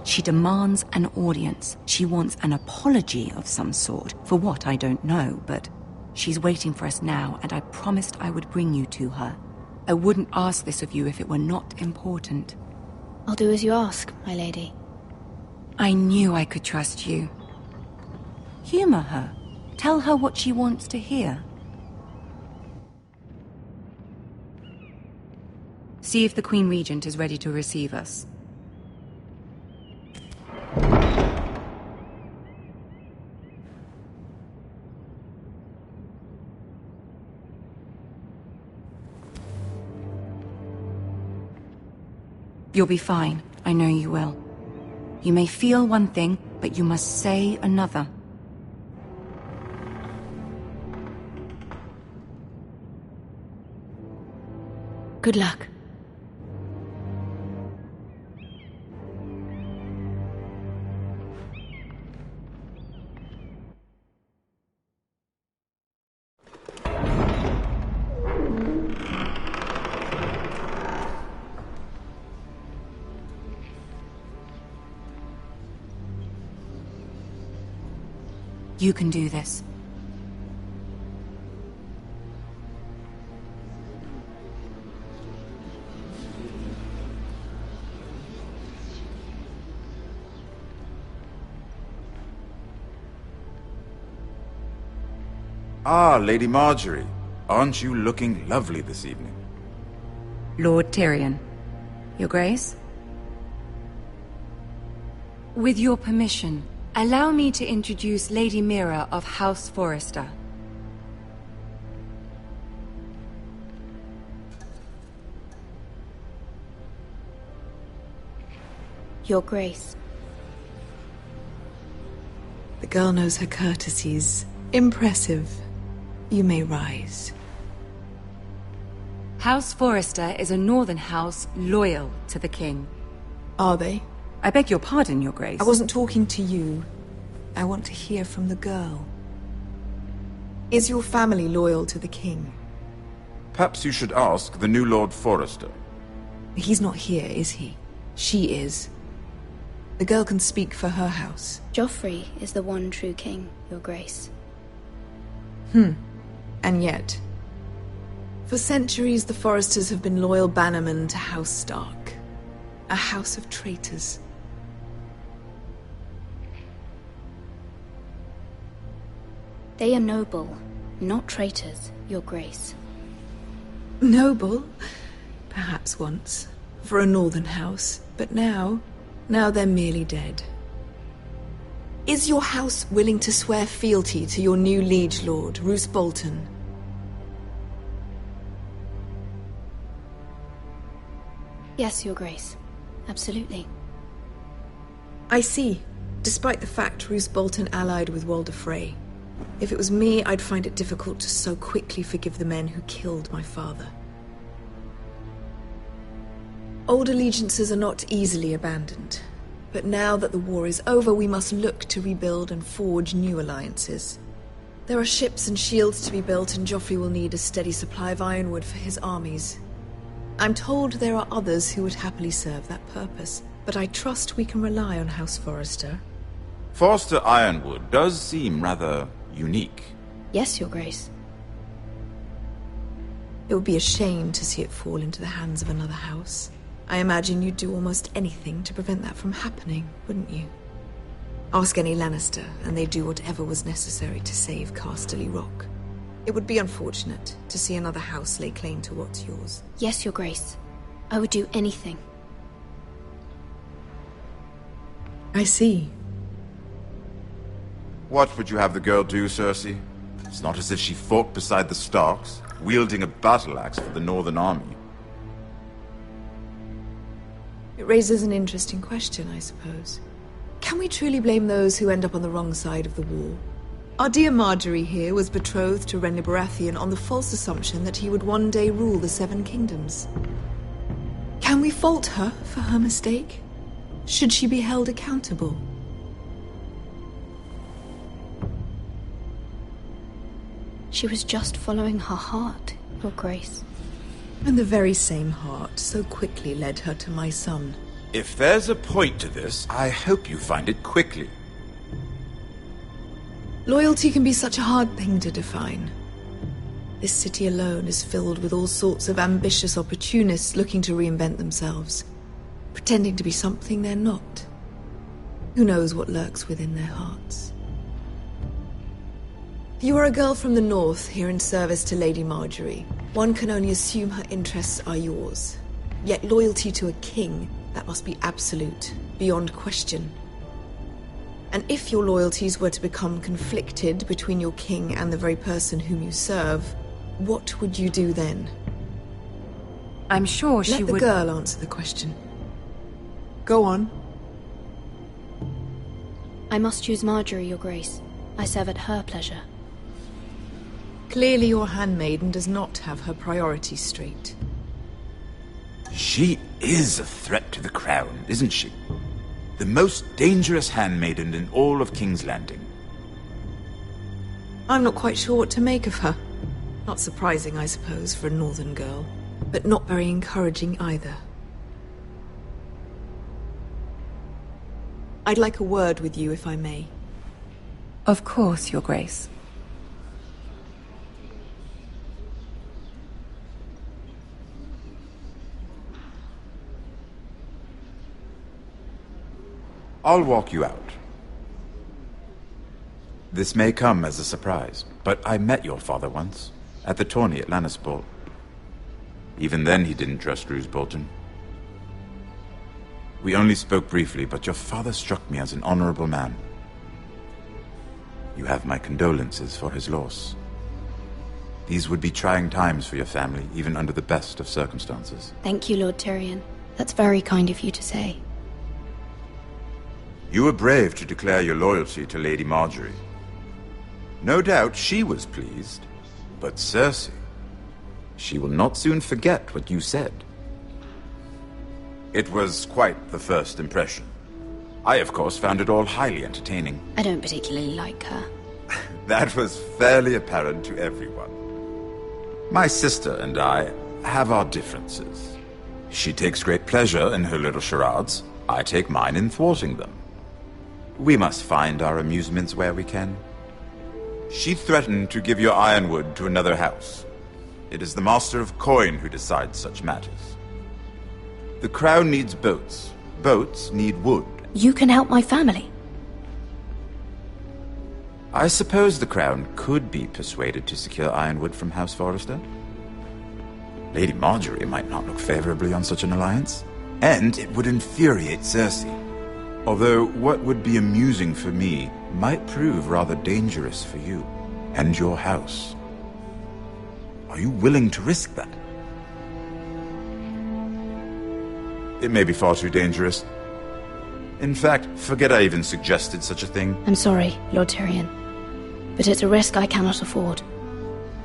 She demands an audience. She wants an apology of some sort. For what, I don't know, but she's waiting for us now, and I promised I would bring you to her. I wouldn't ask this of you if it were not important. I'll do as you ask, my lady. I knew I could trust you. Humor her. Tell her what she wants to hear. See if the Queen Regent is ready to receive us. You'll be fine. I know you will. You may feel one thing, but you must say another. Good luck. You can do this. Ah, Lady Marjorie. Aren't you looking lovely this evening? Lord Tyrion. Your Grace? With your permission, allow me to introduce Lady Mira of House Forrester. Your Grace. The girl knows her courtesies. Impressive. You may rise. House Forrester is a northern house loyal to the king. Are they? I beg your pardon, Your Grace. I wasn't talking to you. I want to hear from the girl. Is your family loyal to the king? Perhaps you should ask the new Lord Forrester. He's not here, is he? She is. The girl can speak for her house. Joffrey is the one true king, Your Grace. And yet, for centuries the Forresters have been loyal bannermen to House Stark. A house of traitors. They are noble, not traitors, Your Grace. Noble? Perhaps once. For a northern house. But now they're merely dead. Is your house willing to swear fealty to your new liege lord, Roose Bolton? Yes, Your Grace. Absolutely. I see. Despite the fact Roose Bolton allied with Walder Frey. If it was me, I'd find it difficult to so quickly forgive the men who killed my father. Old allegiances are not easily abandoned. But now that the war is over, we must look to rebuild and forge new alliances. There are ships and shields to be built, and Joffrey will need a steady supply of ironwood for his armies. I'm told there are others who would happily serve that purpose, but I trust we can rely on House Forrester. Forrester Ironwood does seem rather unique. Yes, Your Grace. It would be a shame to see it fall into the hands of another house. I imagine you'd do almost anything to prevent that from happening, wouldn't you? Ask any Lannister, and they'd do whatever was necessary to save Casterly Rock. It would be unfortunate to see another house lay claim to what's yours. Yes, Your Grace. I would do anything. I see. What would you have the girl do, Cersei? It's not as if she fought beside the Starks, wielding a battle axe for the Northern Army. It raises an interesting question, I suppose. Can we truly blame those who end up on the wrong side of the war? Our dear Marjorie here was betrothed to Renly Baratheon on the false assumption that he would one day rule the Seven Kingdoms. Can we fault her for her mistake? Should she be held accountable? She was just following her heart, Your Grace. And the very same heart so quickly led her to my son. If there's a point to this, I hope you find it quickly. Loyalty can be such a hard thing to define. This city alone is filled with all sorts of ambitious opportunists looking to reinvent themselves, pretending to be something they're not. Who knows what lurks within their hearts? You are a girl from the north, here in service to Lady Marjorie. One can only assume her interests are yours. Yet loyalty to a king, that must be absolute, beyond question. And if your loyalties were to become conflicted between your king and the very person whom you serve, what would you do then? I'm sure she would... Let the girl answer the question. Go on. I must choose Marjorie, Your Grace. I serve at her pleasure. Clearly your handmaiden does not have her priorities straight. She is a threat to the crown, isn't she? The most dangerous handmaiden in all of King's Landing. I'm not quite sure what to make of her. Not surprising, I suppose, for a northern girl, but not very encouraging either. I'd like a word with you, if I may. Of course, Your Grace. I'll walk you out. This may come as a surprise, but I met your father once, at the tourney at Lannisport. Even then he didn't trust Roose Bolton. We only spoke briefly, but your father struck me as an honorable man. You have my condolences for his loss. These would be trying times for your family, even under the best of circumstances. Thank you, Lord Tyrion. That's very kind of you to say. You were brave to declare your loyalty to Lady Marjorie. No doubt she was pleased, but Cersei, she will not soon forget what you said. It was quite the first impression. I, of course, found it all highly entertaining. I don't particularly like her. That was fairly apparent to everyone. My sister and I have our differences. She takes great pleasure in her little charades. I take mine in thwarting them. We must find our amusements where we can. She threatened to give your ironwood to another house. It is the Master of Coin who decides such matters. The crown needs boats. Boats need wood. You can help my family. I suppose the crown could be persuaded to secure ironwood from House Forrester. Lady Marjorie might not look favorably on such an alliance, and it would infuriate Cersei. Although what would be amusing for me might prove rather dangerous for you and your house. Are you willing to risk that? It may be far too dangerous. In fact, forget I even suggested such a thing. I'm sorry, Lord Tyrion, but it's a risk I cannot afford.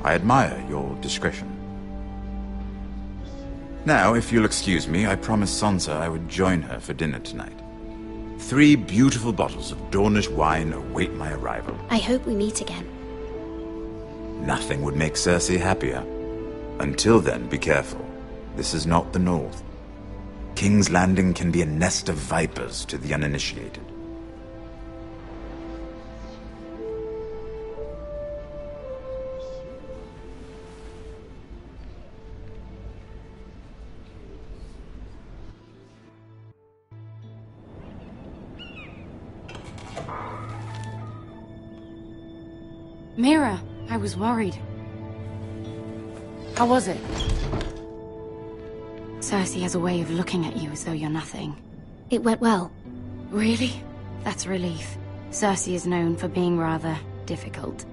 I admire your discretion. Now, if you'll excuse me, I promised Sansa I would join her for dinner tonight. 3 beautiful bottles of Dornish wine await my arrival. I hope we meet again. Nothing would make Cersei happier. Until then, be careful. This is not the North. King's Landing can be a nest of vipers to the uninitiated. Mira, I was worried. How was it? Cersei has a way of looking at you as though you're nothing. It went well. Really? That's a relief. Cersei is known for being rather difficult.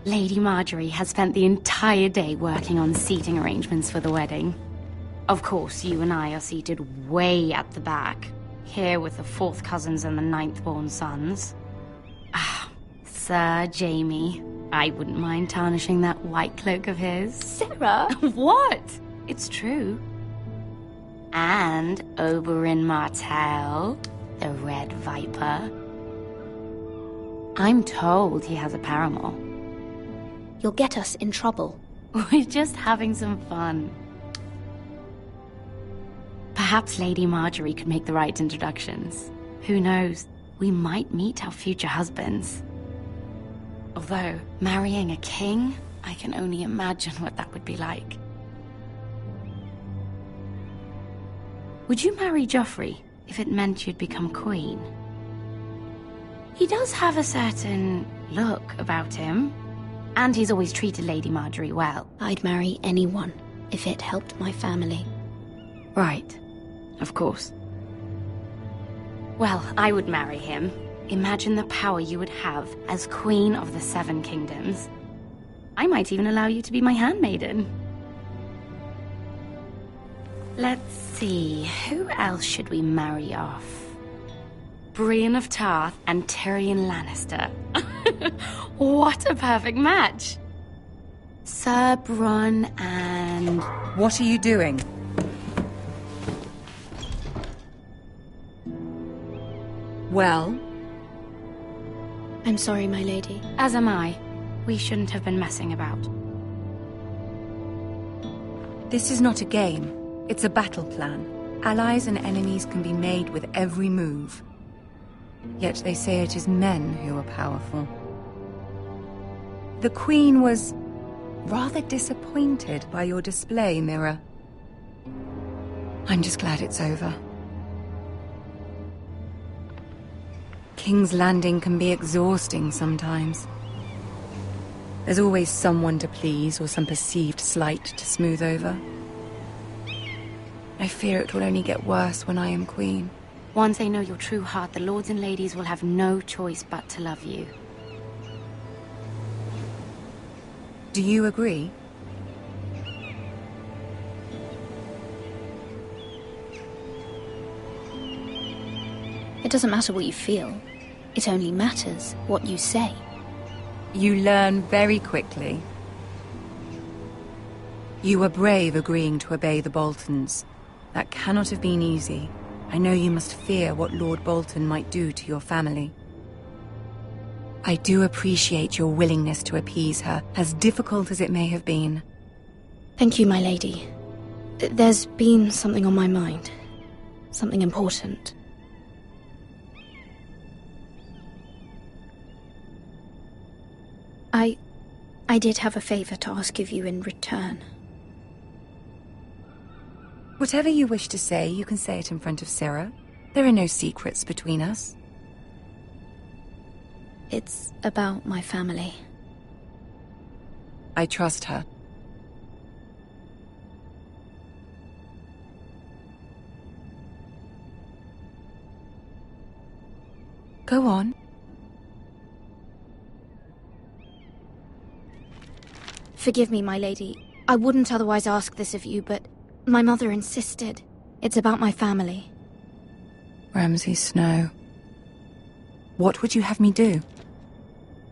Lady Marjorie has spent the entire day working on seating arrangements for the wedding. Of course, you and I are seated way at the back, here with the 4th cousins and the 9th-born sons. Sir Jaime. I wouldn't mind tarnishing that white cloak of his. Sarah! What? It's true. And Oberyn Martell, the Red Viper. I'm told he has a paramour. You'll get us in trouble. We're just having some fun. Perhaps Lady Marjorie could make the right introductions. Who knows? We might meet our future husbands. Although, marrying a king, I can only imagine what that would be like. Would you marry Joffrey if it meant you'd become queen? He does have a certain look about him, and he's always treated Lady Marjorie well. I'd marry anyone if it helped my family. Right, of course. Well, I would marry him. Imagine the power you would have as Queen of the 7 Kingdoms. I might even allow you to be my handmaiden. Let's see, who else should we marry off? Brienne of Tarth and Tyrion Lannister. What a perfect match! Sir Bronn and... What are you doing? Well? I'm sorry, my lady. As am I. We shouldn't have been messing about. This is not a game. It's a battle plan. Allies and enemies can be made with every move. Yet they say it is men who are powerful. The Queen was rather disappointed by your display, Mira. I'm just glad it's over. King's Landing can be exhausting sometimes. There's always someone to please or some perceived slight to smooth over. I fear it will only get worse when I am queen. Once they know your true heart, the lords and ladies will have no choice but to love you. Do you agree? It doesn't matter what you feel. It only matters what you say. You learn very quickly. You were brave agreeing to obey the Boltons. That cannot have been easy. I know you must fear what Lord Bolton might do to your family. I do appreciate your willingness to appease her, as difficult as it may have been. Thank you, my lady. There's been something on my mind. Something important. I did have a favor to ask of you in return. Whatever you wish to say, you can say it in front of Sarah. There are no secrets between us. It's about my family. I trust her. Go on. Forgive me, my lady. I wouldn't otherwise ask this of you, but my mother insisted. It's about my family. Ramsay Snow. What would you have me do?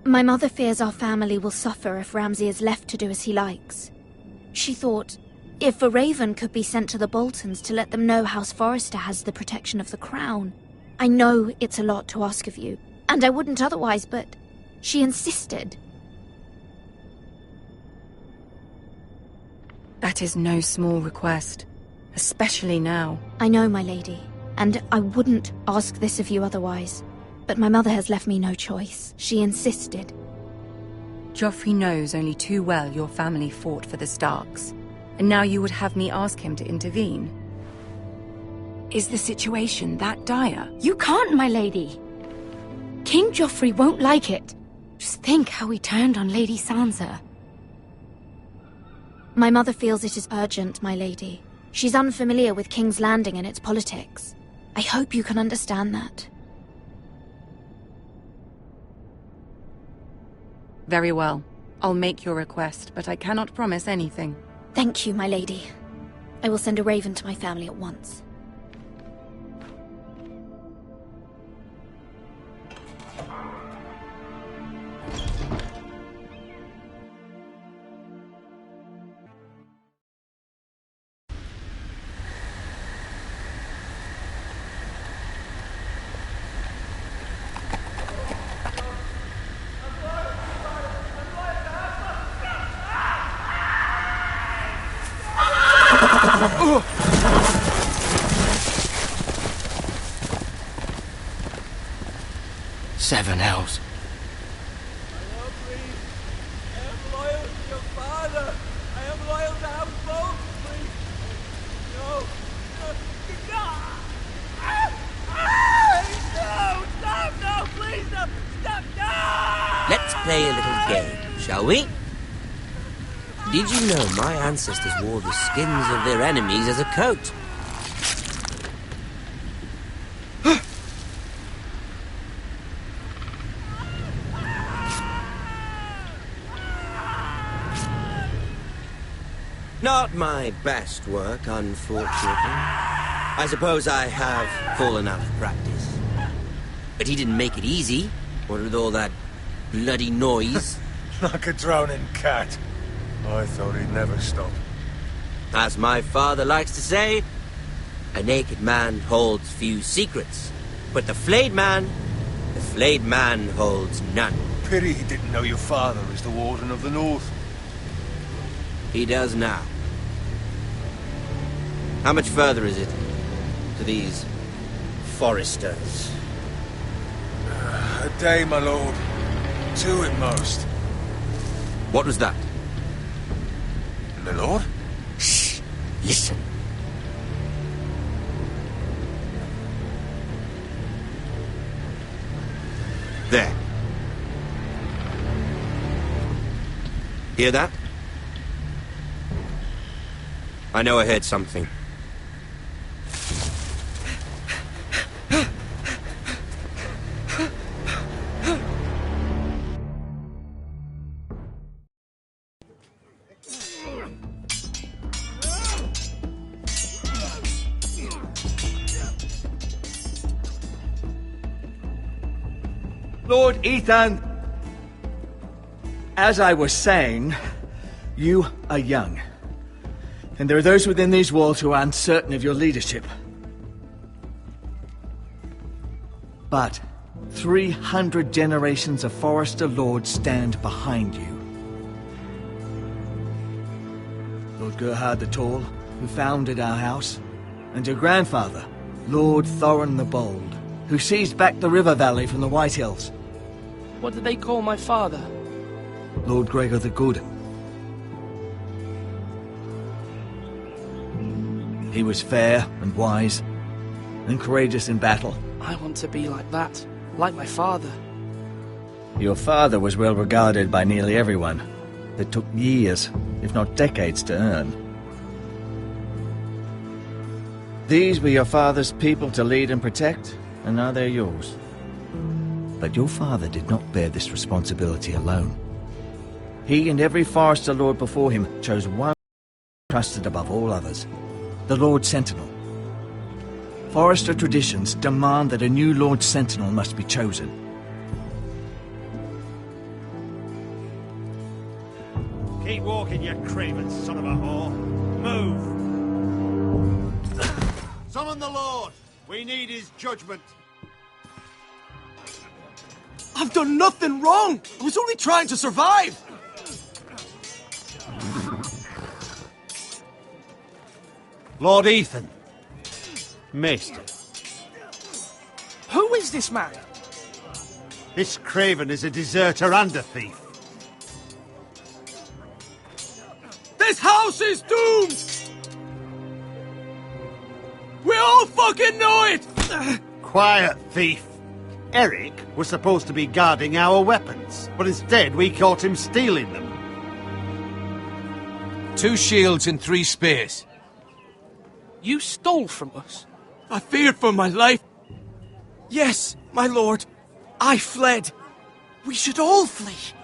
My mother fears our family will suffer if Ramsay is left to do as he likes. She thought, if a raven could be sent to the Boltons to let them know House Forrester has the protection of the crown. I know it's a lot to ask of you, and I wouldn't otherwise, but she insisted. That is no small request, especially now. I know, my lady, and I wouldn't ask this of you otherwise. But my mother has left me no choice. She insisted. Joffrey knows only too well your family fought for the Starks, and now you would have me ask him to intervene. Is the situation that dire? You can't, my lady. King Joffrey won't like it. Just think how he turned on Lady Sansa. My mother feels it is urgent, my lady. She's unfamiliar with King's Landing and its politics. I hope you can understand that. Very well. I'll make your request, but I cannot promise anything. Thank you, my lady. I will send a raven to my family at once. Seven hells. Let's play a little game, shall we? Did you know my ancestors wore the skins of their enemies as a coat? Not my best work, unfortunately. I suppose I have fallen out of practice. But he didn't make it easy, what with all that bloody noise. Like a drowning cat. I thought he'd never stop. As my father likes to say, a naked man holds few secrets. But the flayed man holds none. Pity he didn't know your father was the Warden of the North. He does now. How much further is it to these Forresters? A day, my lord. 2 at most. What was that? My lord? Shh! Listen. There. Hear that? I know I heard something. Lord Ethan, as I was saying, you are young. And there are those within these walls who are uncertain of your leadership. But 300 generations of Forrester lords stand behind you. Lord Gerhard the Tall, who founded our house, and your grandfather, Lord Thorin the Bold, who seized back the river valley from the White Hills. What did they call my father? Lord Gregor the Good. He was fair and wise, and courageous in battle. I want to be like that, like my father. Your father was well regarded by nearly everyone. It took years, if not decades, to earn. These were your father's people to lead and protect, and now they're yours. But your father did not bear this responsibility alone. He and every Forrester lord before him chose one trusted above all others, the Lord Sentinel. Forrester traditions demand that a new Lord Sentinel must be chosen. Keep walking, you craven son of a whore. Move! Summon the Lord! We need his judgment. I've done nothing wrong! I was only trying to survive! Lord Ethan. Maester. Who is this man? This craven is a deserter and a thief. This house is doomed! We all fucking know it! Quiet, thief. Eric was supposed to be guarding our weapons, but instead we caught him stealing them. 2 shields and 3 spears. You stole from us? I feared for my life. Yes, my lord. I fled. We should all flee.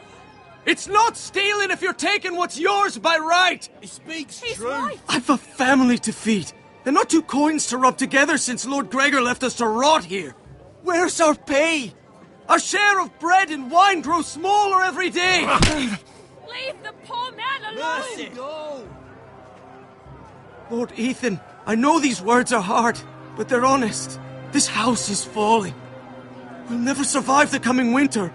It's not stealing if you're taking what's yours by right. He speaks true. I've a family to feed. And not 2 coins to rub together since Lord Gregor left us to rot here. Where's our pay? Our share of bread and wine grows smaller every day. Leave the poor man alone! Mercy, no! Lord Ethan, I know these words are hard, but they're honest. This house is falling. We'll never survive the coming winter.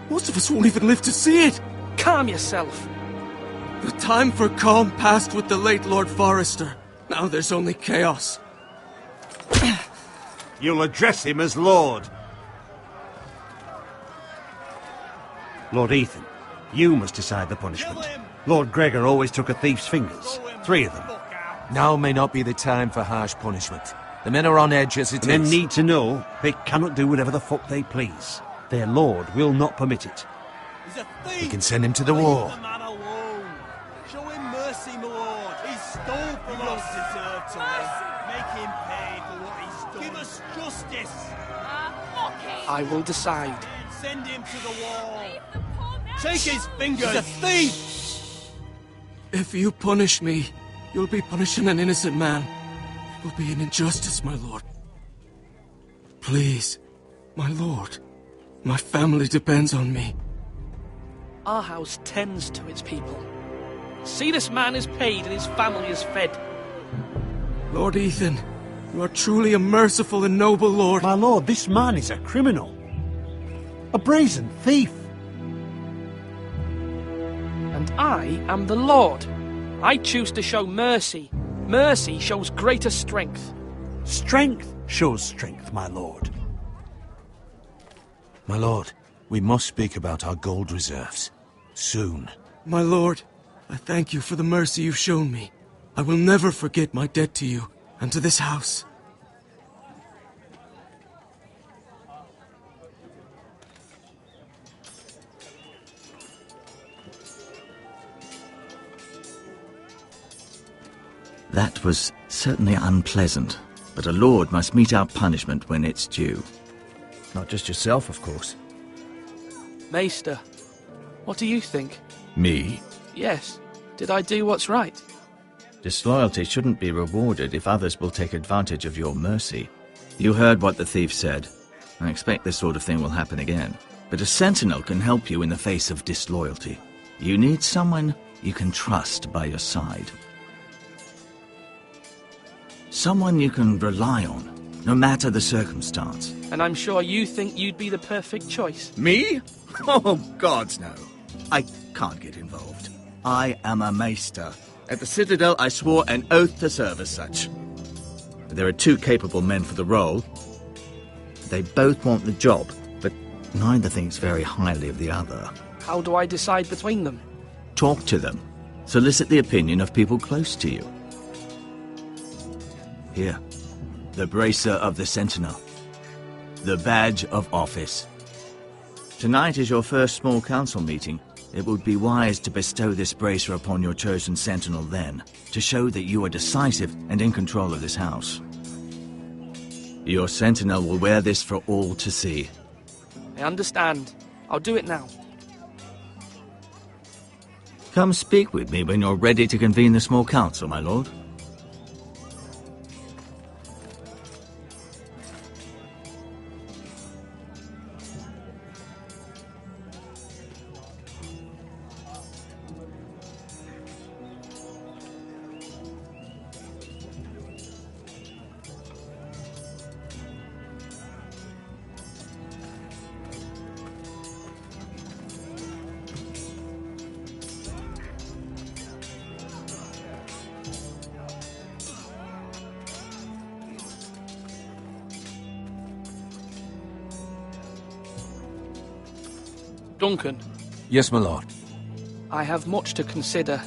Most of us won't even live to see it. Calm yourself. The time for calm passed with the late Lord Forrester. Now there's only chaos. You'll address him as Lord. Lord Ethan, you must decide the punishment. Lord Gregor always took a thief's fingers. 3 of them. Now may not be the time for harsh punishment. The men are on edge as it is. Men need to know they cannot do whatever the fuck they please. Their lord will not permit it. He's a thief! We can send him to the war. Leave the man alone. Show him mercy, my lord. He stole from us. Deserve to make him pay for what he's done. Give us justice. I will decide. Send him to the wall. Take his fingers. He's a thief. If you punish me, you'll be punishing an innocent man. It will be an injustice, my lord. Please, my lord. My family depends on me. Our house tends to its people. See, this man is paid and his family is fed. Lord Ethan, you are truly a merciful and noble lord. My lord, this man is a criminal. A brazen thief. And I am the Lord. I choose to show mercy. Mercy shows greater strength. Strength shows strength, my lord. My lord, we must speak about our gold reserves. Soon. My lord, I thank you for the mercy you've shown me. I will never forget my debt to you and to this house. That was certainly unpleasant, but a lord must mete out punishment when it's due. Not just yourself, of course. Maester, what do you think? Me? Yes. Did I do what's right? Disloyalty shouldn't be rewarded if others will take advantage of your mercy. You heard what the thief said. I expect this sort of thing will happen again. But a sentinel can help you in the face of disloyalty. You need someone you can trust by your side. Someone you can rely on, no matter the circumstance. And I'm sure you think you'd be the perfect choice. Me? Oh, gods no. I can't get involved. I am a maester. At the Citadel, I swore an oath to serve as such. There are two capable men for the role. They both want the job, but neither thinks very highly of the other. How do I decide between them? Talk to them. Solicit the opinion of people close to you. Here, the bracer of the Sentinel. The badge of office. Tonight is your first small council meeting. It would be wise to bestow this bracer upon your chosen Sentinel then, to show that you are decisive and in control of this house. Your Sentinel will wear this for all to see. I understand. I'll do it now. Come speak with me when you're ready to convene the small council, my lord. Duncan. Yes, my lord. I have much to consider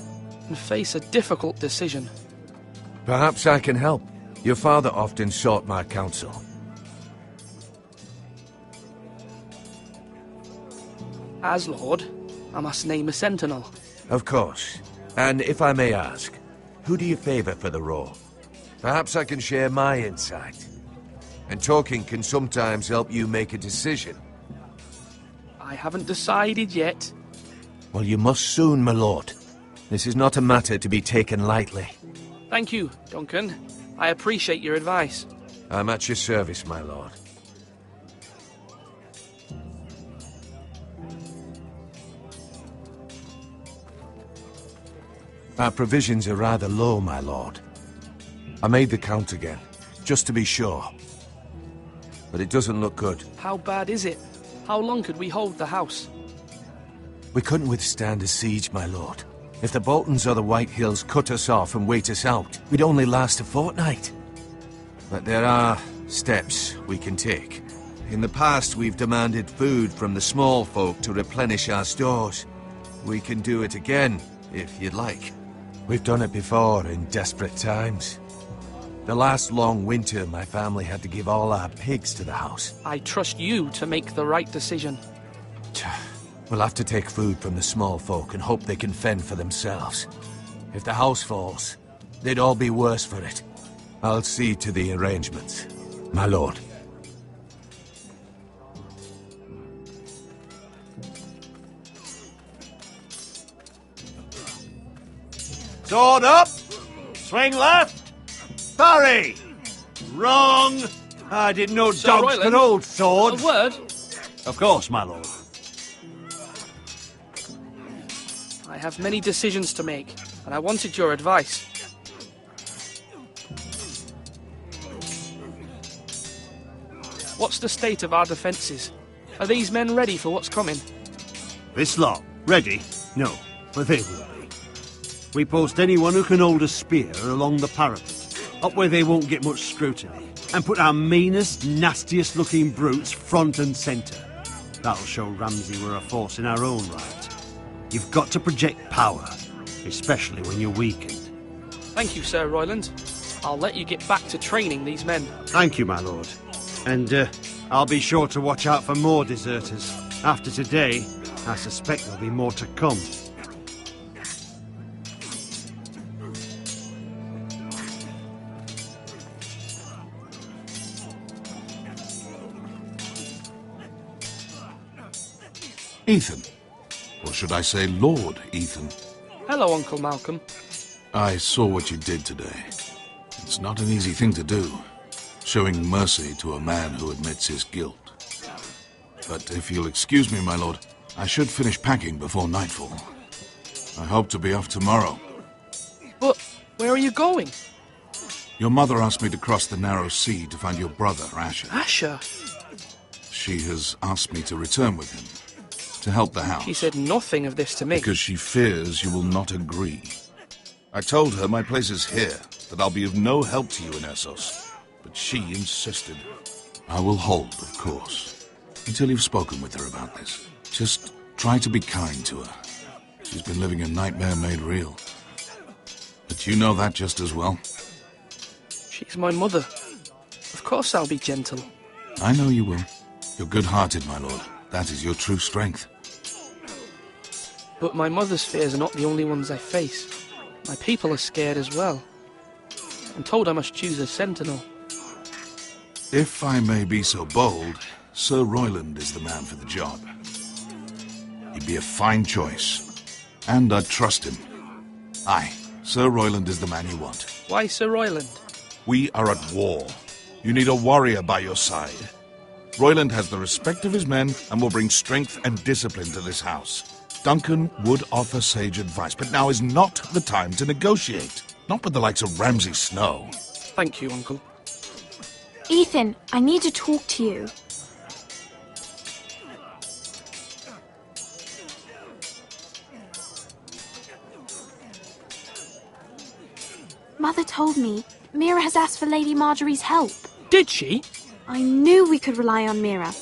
and face a difficult decision. Perhaps I can help. Your father often sought my counsel. As Lord, I must name a sentinel. Of course. And if I may ask, who do you favor for the role? Perhaps I can share my insight. And talking can sometimes help you make a decision. I haven't decided yet. Well, you must soon, my lord. This is not a matter to be taken lightly. Thank you, Duncan. I appreciate your advice. I'm at your service, my lord. Our provisions are rather low, my lord. I made the count again, just to be sure. But it doesn't look good. How bad is it? How long could we hold the house? We couldn't withstand a siege, my lord. If the Boltons or the White Hills cut us off and wait us out, we'd only last a fortnight. But there are steps we can take. In the past, we've demanded food from the small folk to replenish our stores. We can do it again, if you'd like. We've done it before in desperate times. The last long winter, my family had to give all our pigs to the house. I trust you to make the right decision. We'll have to take food from the small folk and hope they can fend for themselves. If the house falls, they'd all be worse for it. I'll see to the arrangements, my lord. Sword up! Swing left! Parry! Wrong! I didn't know Sir dogs Royland, could hold swords. A word? Of course, my lord. I have many decisions to make, and I wanted your advice. What's the state of our defences? Are these men ready for what's coming? This lot, ready? No, but they will be. We post anyone who can hold a spear along the parapet, up where they won't get much scrutiny, and put our meanest, nastiest looking brutes front and centre. That'll show Ramsay we're a force in our own right. You've got to project power, especially when you're weakened. Thank you, Sir Royland. I'll let you get back to training these men. Thank you, my lord. And I'll be sure to watch out for more deserters. After today, I suspect there'll be more to come. Ethan. Or should I say Lord Ethan? Hello, Uncle Malcolm. I saw what you did today. It's not an easy thing to do, showing mercy to a man who admits his guilt. But if you'll excuse me, my lord, I should finish packing before nightfall. I hope to be off tomorrow. But where are you going? Your mother asked me to cross the narrow sea to find your brother, Asher. Asher? She has asked me to return with him, to help the house. She said nothing of this to me. Because she fears you will not agree. I told her my place is here, that I'll be of no help to you in Essos. But she insisted. I will hold, of course, until you've spoken with her about this. Just try to be kind to her. She's been living a nightmare made real. But you know that just as well. She's my mother. Of course I'll be gentle. I know you will. You're good-hearted, my lord. That is your true strength. But my mother's fears are not the only ones I face. My people are scared as well. I'm told I must choose a sentinel. If I may be so bold, Sir Royland is the man for the job. He'd be a fine choice. And I'd trust him. Aye, Sir Royland is the man you want. Why Sir Royland? We are at war. You need a warrior by your side. Royland has the respect of his men and will bring strength and discipline to this house. Duncan would offer sage advice, but now is not the time to negotiate. Not with the likes of Ramsay Snow. Thank you, Uncle. Ethan, I need to talk to you. Mother told me Mira has asked for Lady Marjorie's help. Did she? I knew we could rely on Mira.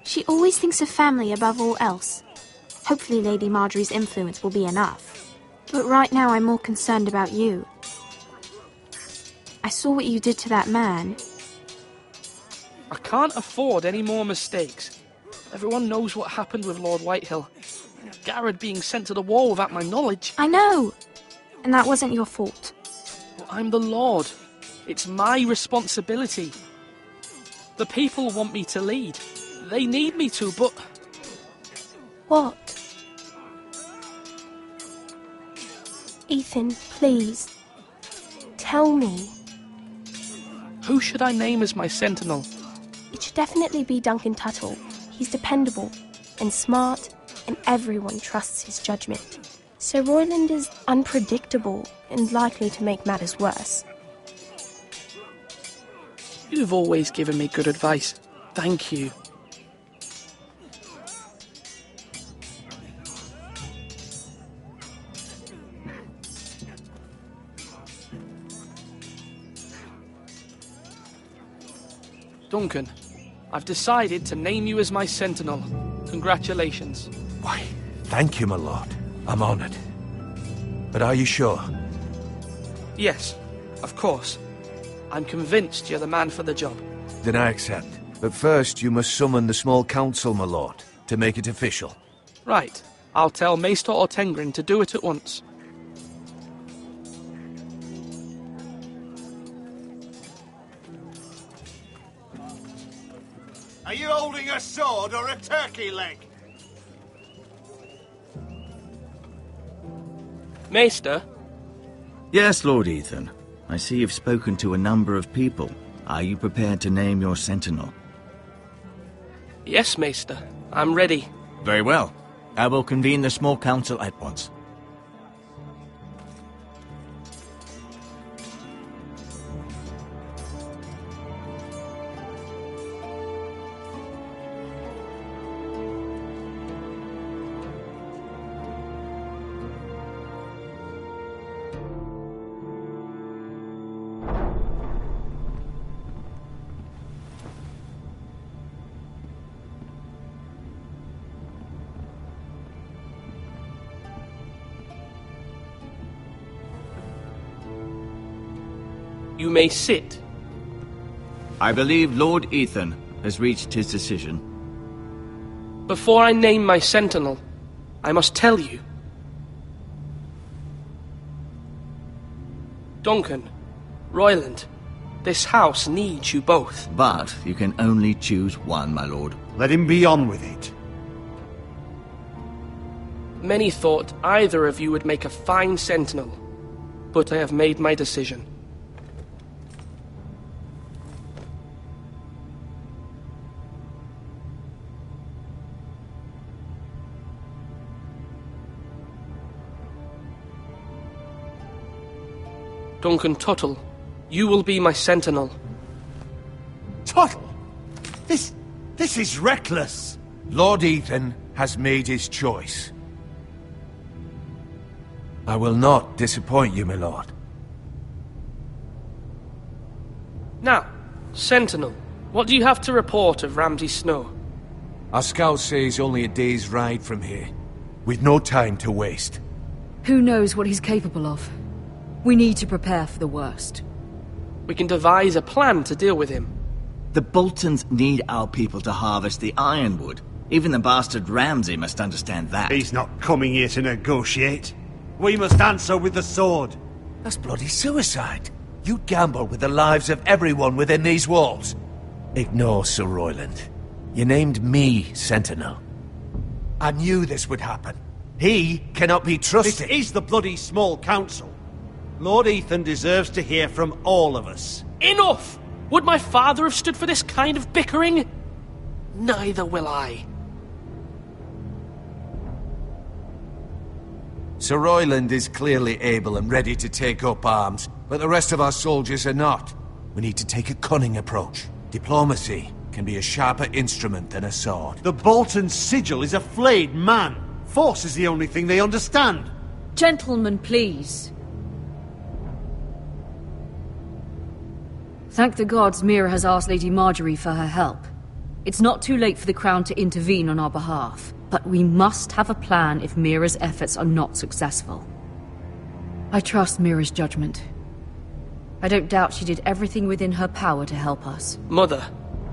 She always thinks of family above all else. Hopefully Lady Marjorie's influence will be enough. But right now I'm more concerned about you. I saw what you did to that man. I can't afford any more mistakes. Everyone knows what happened with Lord Whitehill. Garrett being sent to the war without my knowledge. I know! And that wasn't your fault. But I'm the Lord. It's my responsibility. The people want me to lead. They need me to, but... What? Ethan, please. Tell me. Who should I name as my sentinel? It should definitely be Duncan Tuttle. He's dependable and smart, and everyone trusts his judgment. Sir Royland is unpredictable and likely to make matters worse. You've always given me good advice. Thank you. Duncan, I've decided to name you as my sentinel. Congratulations. Why, thank you, my lord. I'm honored. But are you sure? Yes, of course. I'm convinced you're the man for the job. Then I accept. But first you must summon the small council, my lord, to make it official. Right. I'll tell Maester Ortengrin to do it at once. Are you holding a sword or a turkey leg? Maester, Yes, Lord Ethan. I see you've spoken to a number of people. Are you prepared to name your sentinel? Yes, Maester. I'm ready. Very well. I will convene the small council at once. You may sit. I believe Lord Ethan has reached his decision. Before I name my sentinel, I must tell you. Duncan, Royland, this house needs you both. But you can only choose one, my lord. Let him be on with it. Many thought either of you would make a fine sentinel, but I have made my decision. Duncan Tuttle, you will be my sentinel. Tuttle? This is reckless. Lord Ethan has made his choice. I will not disappoint you, my lord. Now, Sentinel, what do you have to report of Ramsay Snow? Our scouts say he's only a day's ride from here, with no time to waste. Who knows what he's capable of? We need to prepare for the worst. We can devise a plan to deal with him. The Boltons need our people to harvest the ironwood. Even the bastard Ramsay must understand that. He's not coming here to negotiate. We must answer with the sword. That's bloody suicide. You gamble with the lives of everyone within these walls. Ignore Sir Royland. You named me Sentinel. I knew this would happen. He cannot be trusted. This is the bloody small council. Lord Ethan deserves to hear from all of us. Enough! Would my father have stood for this kind of bickering? Neither will I. Sir Royland is clearly able and ready to take up arms, but the rest of our soldiers are not. We need to take a cunning approach. Diplomacy can be a sharper instrument than a sword. The Bolton sigil is a flayed man. Force is the only thing they understand. Gentlemen, please. Thank the gods Mira has asked Lady Marjorie for her help. It's not too late for the Crown to intervene on our behalf, but we must have a plan if Mira's efforts are not successful. I trust Mira's judgment. I don't doubt she did everything within her power to help us. Mother,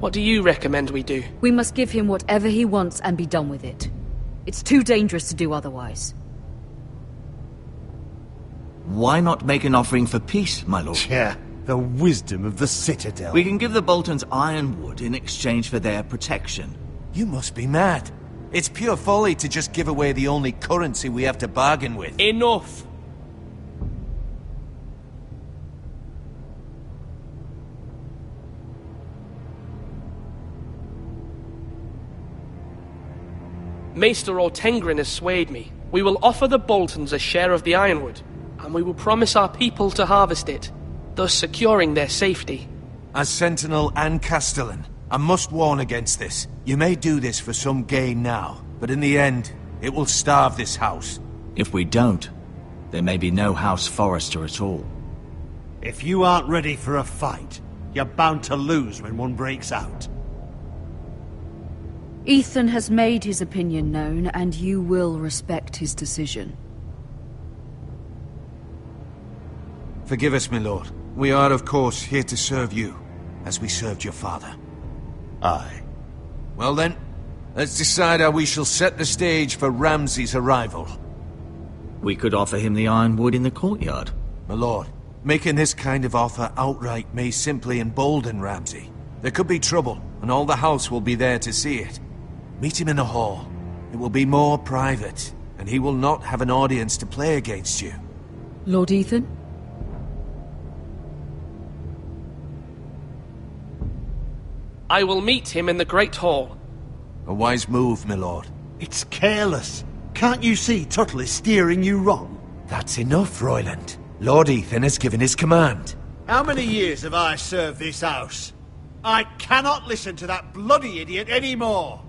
what do you recommend we do? We must give him whatever he wants and be done with it. It's too dangerous to do otherwise. Why not make an offering for peace, my lord? Yeah. The wisdom of the Citadel. We can give the Boltons ironwood in exchange for their protection. You must be mad. It's pure folly to just give away the only currency we have to bargain with. Enough! Maester Ortengrin has swayed me. We will offer the Boltons a share of the ironwood, and we will promise our people to harvest it, thus securing their safety. As Sentinel and Castellan, I must warn against this. You may do this for some gain now, but in the end, it will starve this house. If we don't, there may be no House Forrester at all. If you aren't ready for a fight, you're bound to lose when one breaks out. Ethan has made his opinion known, and you will respect his decision. Forgive us, my lord. We are, of course, here to serve you, as we served your father. Aye. Well then, let's decide how we shall set the stage for Ramsay's arrival. We could offer him the ironwood in the courtyard. My lord, making this kind of offer outright may simply embolden Ramsay. There could be trouble, and all the house will be there to see it. Meet him in the hall. It will be more private, and he will not have an audience to play against you. Lord Ethan? I will meet him in the Great Hall. A wise move, my lord. It's careless. Can't you see Tuttle is steering you wrong? That's enough, Royland. Lord Ethan has given his command. How many years have I served this house? I cannot listen to that bloody idiot anymore.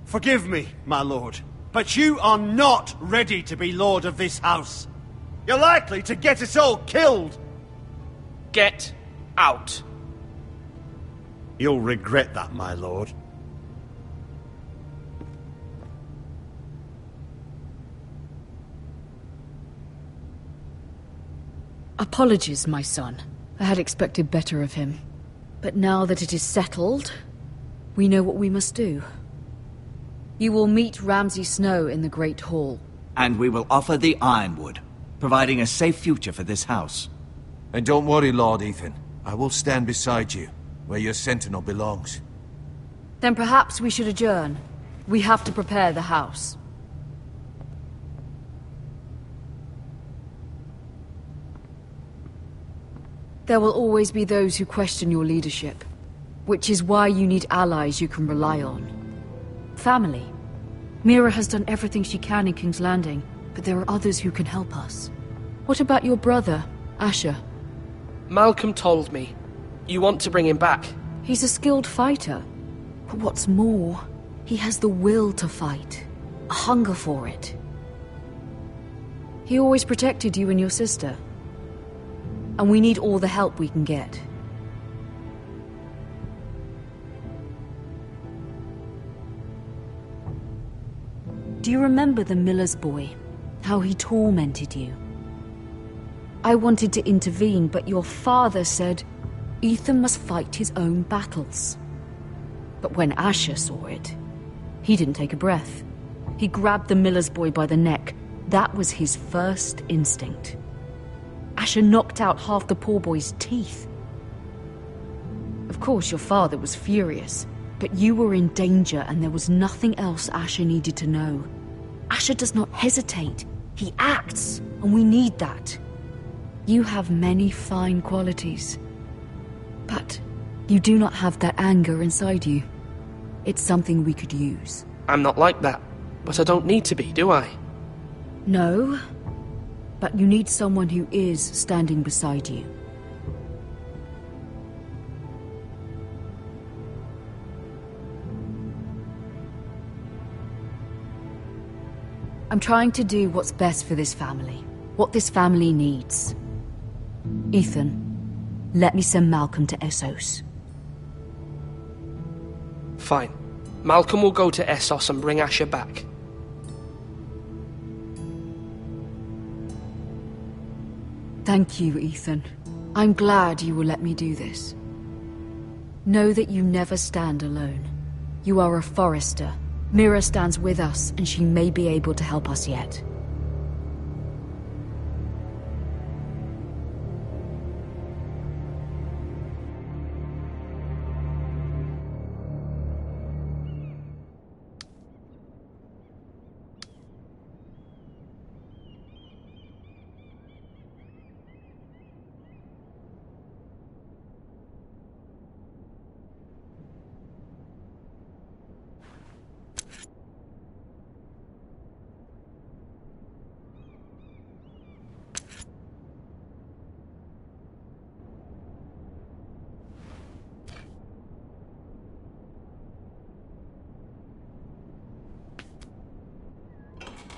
Forgive me, my lord, but you are not ready to be lord of this house. You're likely to get us all killed. Get out. You'll regret that, my lord. Apologies, my son. I had expected better of him. But now that it is settled, we know what we must do. You will meet Ramsay Snow in the Great Hall. And we will offer the Ironwood, providing a safe future for this house. And don't worry, Lord Ethan. I will stand beside you, where your sentinel belongs. Then perhaps we should adjourn. We have to prepare the house. There will always be those who question your leadership, which is why you need allies you can rely on. Family. Mira has done everything she can in King's Landing, but there are others who can help us. What about your brother, Asher? Malcolm told me. You want to bring him back? He's a skilled fighter. But what's more, he has the will to fight. A hunger for it. He always protected you and your sister. And we need all the help we can get. Do you remember the miller's boy? How he tormented you? I wanted to intervene, but your father said Ethan must fight his own battles. But when Asher saw it, he didn't take a breath. He grabbed the miller's boy by the neck. That was his first instinct. Asher knocked out half the poor boy's teeth. Of course, your father was furious, but you were in danger and there was nothing else Asher needed to know. Asher does not hesitate. He acts, and we need that. You have many fine qualities, but you do not have that anger inside you. It's something we could use. I'm not like that, but I don't need to be, do I? No. But you need someone who is standing beside you. I'm trying to do what's best for this family. What this family needs. Ethan, let me send Malcolm to Essos. Fine. Malcolm will go to Essos and bring Asher back. Thank you, Ethan. I'm glad you will let me do this. Know that you never stand alone. You are a Forrester. Mira stands with us, and she may be able to help us yet.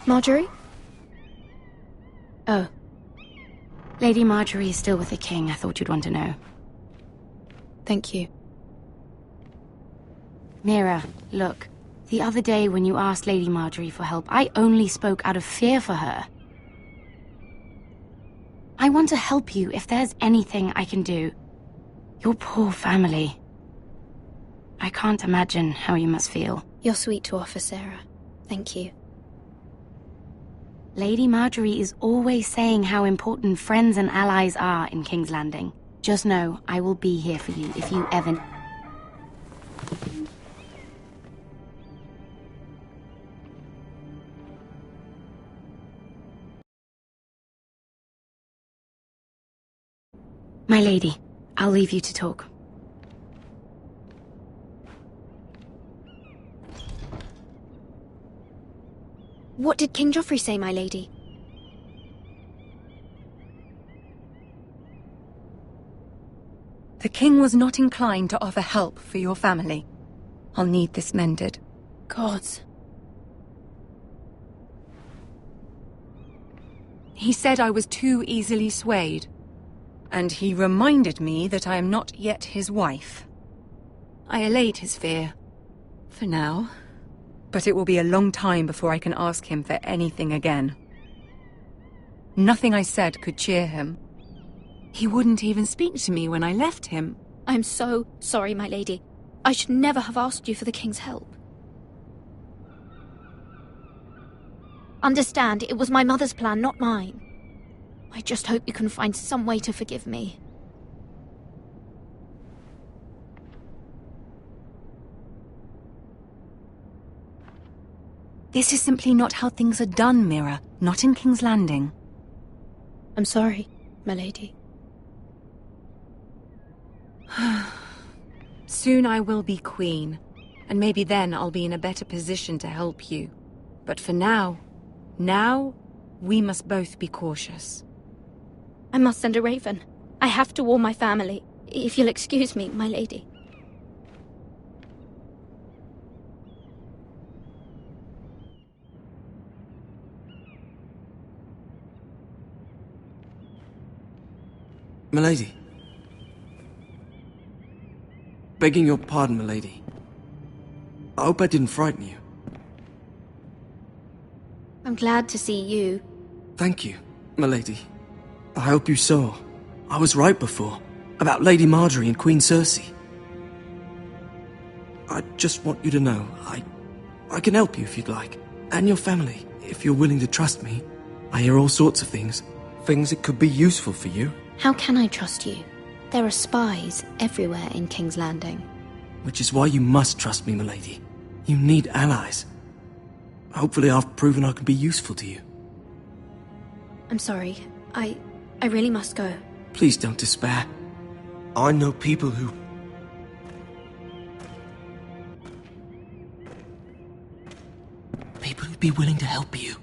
Marjorie? Oh. Lady Marjorie is still with the king. I thought you'd want to know. Thank you. Mira, look. The other day when you asked Lady Marjorie for help, I only spoke out of fear for her. I want to help you if there's anything I can do. Your poor family. I can't imagine how you must feel. You're sweet to offer, Sarah. Thank you. Lady Marjorie is always saying how important friends and allies are in King's Landing. Just know, I will be here for you if you ever... My lady, I'll leave you to talk. What did King Joffrey say, my lady? The king was not inclined to offer help for your family. I'll need this mended. Gods. He said I was too easily swayed. And he reminded me that I am not yet his wife. I allayed his fear. For now. But it will be a long time before I can ask him for anything again. Nothing I said could cheer him. He wouldn't even speak to me when I left him. I'm so sorry, my lady. I should never have asked you for the king's help. Understand, it was my mother's plan, not mine. I just hope you can find some way to forgive me. This is simply not how things are done, Mira. Not in King's Landing. I'm sorry, my lady. Soon I will be queen, and maybe then I'll be in a better position to help you. But for now, we must both be cautious. I must send a raven. I have to warn my family. If you'll excuse me, my lady. Milady. Begging your pardon, milady. I hope I didn't frighten you. I'm glad to see you. Thank you, milady. I hope you saw. I was right before. About Lady Margaery and Queen Cersei. I just want you to know, I can help you if you'd like. And your family, if you're willing to trust me. I hear all sorts of things. Things that could be useful for you. How can I trust you? There are spies everywhere in King's Landing. Which is why you must trust me, milady. You need allies. Hopefully I've proven I can be useful to you. I'm sorry. I really must go. Please don't despair. I know people who... People who'd be willing to help you.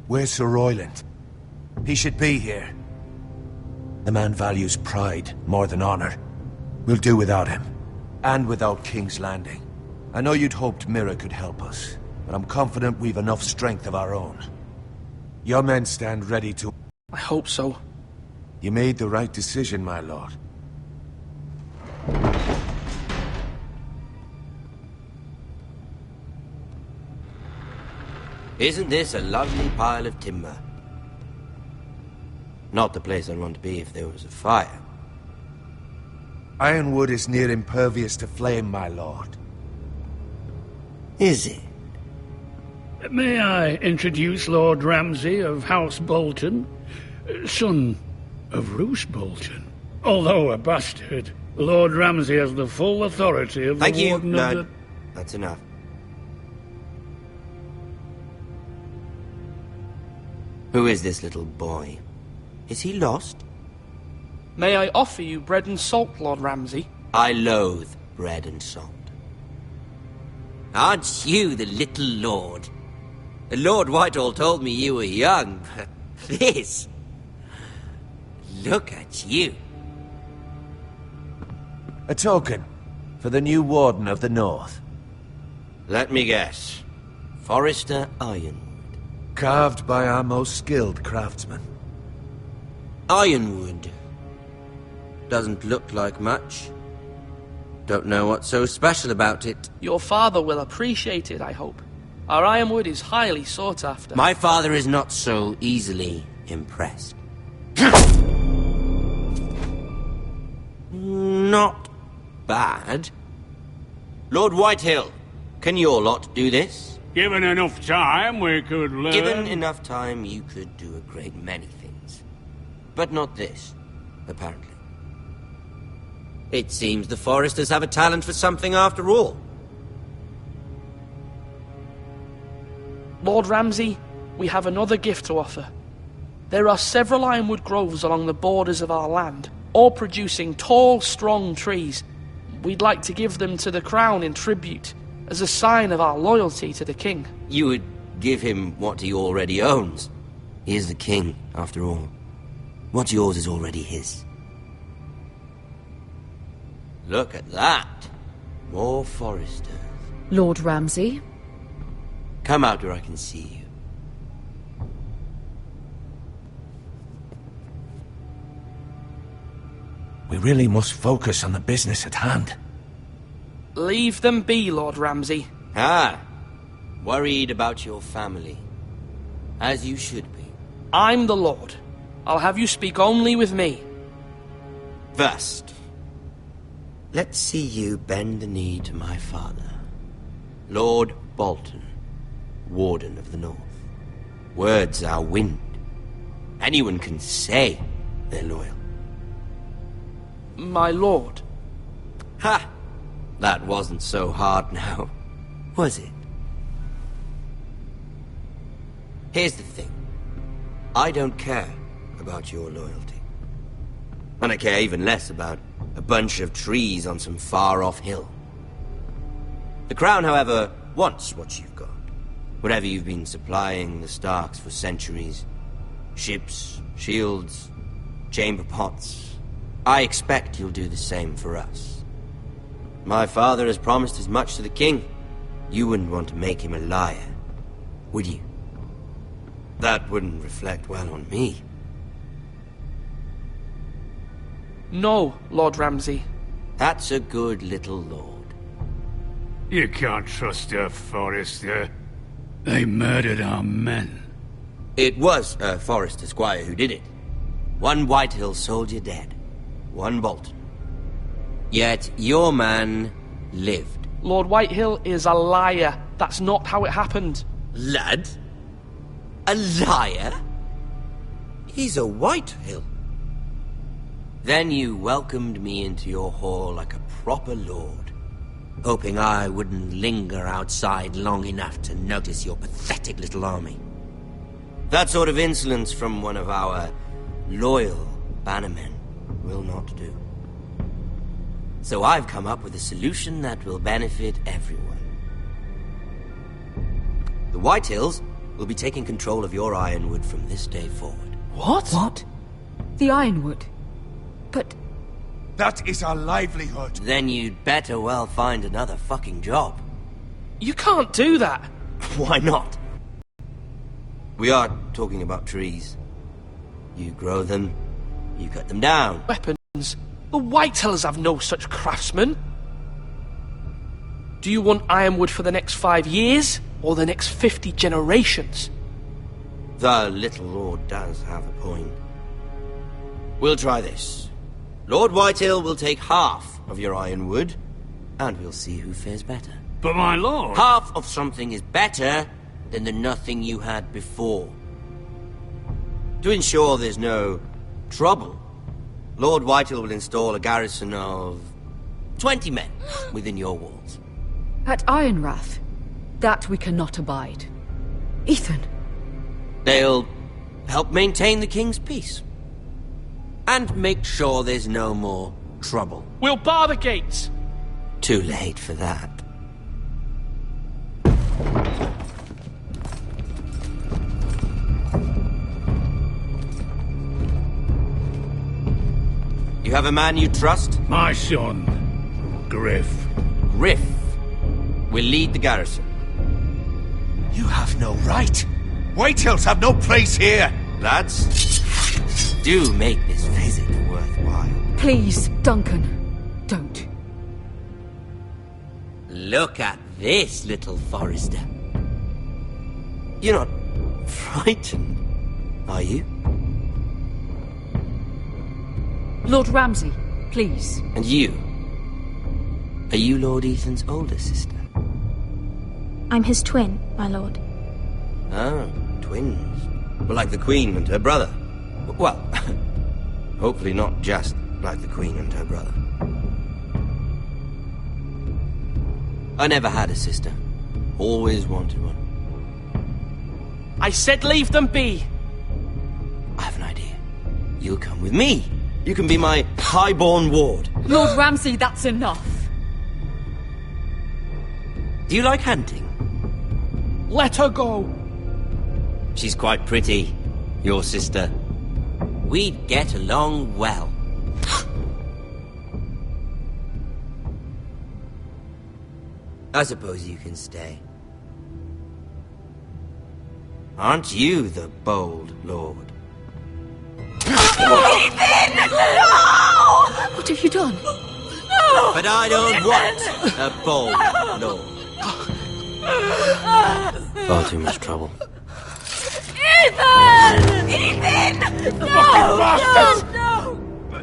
Where's Sir Royland? He should be here. The man values pride more than honor. We'll do without him. And without King's Landing. I know you'd hoped Mira could help us, but I'm confident we've enough strength of our own. Your men stand ready to... I hope so. You made the right decision, my lord. Isn't this a lovely pile of timber? Not the place I'd want to be if there was a fire. Ironwood is near impervious to flame, my lord. Is it? May I introduce Lord Ramsay of House Bolton, son of Roose Bolton. Although a bastard, Lord Ramsay has the full authority of the Warden of the... That's enough. Who is this little boy? Is he lost? May I offer you bread and salt, Lord Ramsay? I loathe bread and salt. Aren't you the little lord? Lord Whitehall told me you were young, but this... Look at you. A token for the new Warden of the North. Let me guess. Forrester Ironwood. Carved by our most skilled craftsmen. Ironwood. Doesn't look like much. Don't know what's so special about it. Your father will appreciate it, I hope. Our ironwood is highly sought after. My father is not so easily impressed. Not bad. Lord Whitehill, can your lot do this? Given enough time, we could learn... Given enough time, you could do a great many things. But not this, apparently. It seems the Foresters have a talent for something after all. Lord Ramsay, we have another gift to offer. There are several ironwood groves along the borders of our land, all producing tall, strong trees. We'd like to give them to the crown in tribute, as a sign of our loyalty to the king. You would give him what he already owns. He is the king, after all. What's yours is already his. Look at that. More Foresters. Lord Ramsay? Come out where I can see you. We really must focus on the business at hand. Leave them be, Lord Ramsay. Ah, worried about your family. As you should be. I'm the Lord. I'll have you speak only with me. First, let's see you bend the knee to my father, Lord Bolton, Warden of the North. Words are wind. Anyone can say they're loyal. My lord. Ha! That wasn't so hard now, was it? Here's the thing. I don't care about your loyalty. And I care even less about a bunch of trees on some far-off hill. The Crown, however, wants what you've got. Whatever you've been supplying the Starks for centuries. Ships, shields, chamber pots. I expect you'll do the same for us. My father has promised as much to the king. You wouldn't want to make him a liar, would you? That wouldn't reflect well on me. No, Lord Ramsay. That's a good little lord. You can't trust a Forester. They murdered our men. It was a Forester squire who did it. One Whitehill soldier dead. One Bolton. Yet your man lived. Lord Whitehill is a liar. That's not how it happened. Lad? A liar? He's a Whitehill. Then you welcomed me into your hall like a proper lord, hoping I wouldn't linger outside long enough to notice your pathetic little army. That sort of insolence from one of our loyal bannermen will not do. So I've come up with a solution that will benefit everyone. The Whitehills will be taking control of your ironwood from this day forward. What? What? The ironwood? But... That is our livelihood. Then you'd better well find another fucking job. You can't do that. Why not? We are talking about trees. You grow them, you cut them down. Weapons? The Whitehills have no such craftsmen. Do you want ironwood for the next 5 years, or the next 50 generations? The little lord does have a point. We'll try this. Lord Whitehill will take half of your ironwood, and we'll see who fares better. But my lord... Half of something is better than the nothing you had before. To ensure there's no trouble, Lord Whitehill will install a garrison of 20 men within your walls. At Ironrath? That we cannot abide. Ethan! They'll help maintain the king's peace. And make sure there's no more trouble. We'll bar the gates! Too late for that. You have a man you trust? My son, Griff. Griff will lead the garrison. You have no right. Whitehills have no place here. Lads, do make this visit worthwhile. Please, Duncan, don't. Look at this, little Forester. You're not frightened, are you? Lord Ramsay, please. And you? Are you Lord Ethan's older sister? I'm his twin, my lord. Oh, twins. Well, like the Queen and her brother. Well, hopefully not just like the Queen and her brother. I never had a sister. Always wanted one. I said leave them be! I have an idea. You'll come with me. You can be my highborn ward. Lord Ramsay, that's enough. Do you like hunting? Let her go! She's quite pretty, your sister. We'd get along well. I suppose you can stay. Aren't you the bold lord? Ethan! No! What have you done? No! But I don't want a bold lord. Far too much trouble. Ethan! Ethan! No!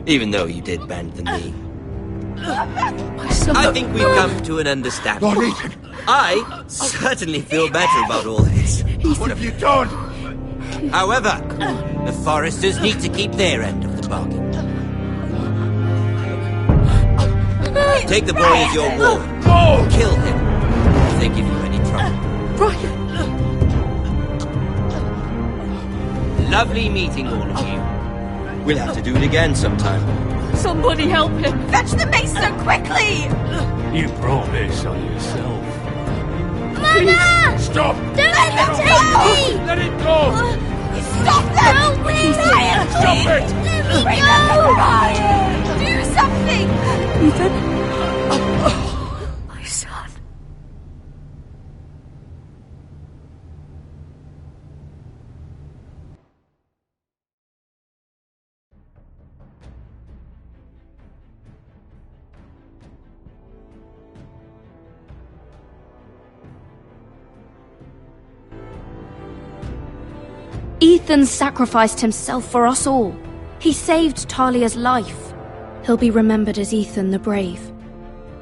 Even though you did bend the knee. My son. I think we've come to an understanding. Lord Ethan! I certainly feel better about all this. What have you done? However, the Foresters need to keep their end of the bargain. Take the boy as your ward. No! Kill him if they give you any trouble. Brian! Lovely meeting all of you. We'll have to do it again sometime. Somebody help him! Fetch the mason quickly! You brought this on yourself. Mama! Stop! Don't let them take me! Let it go! Stop them! Help me! Ryan, Stop it! Let me go! Ryan! Do something! Ethan? My son. Ethan sacrificed himself for us all. He saved Talia's life. He'll be remembered as Ethan the Brave.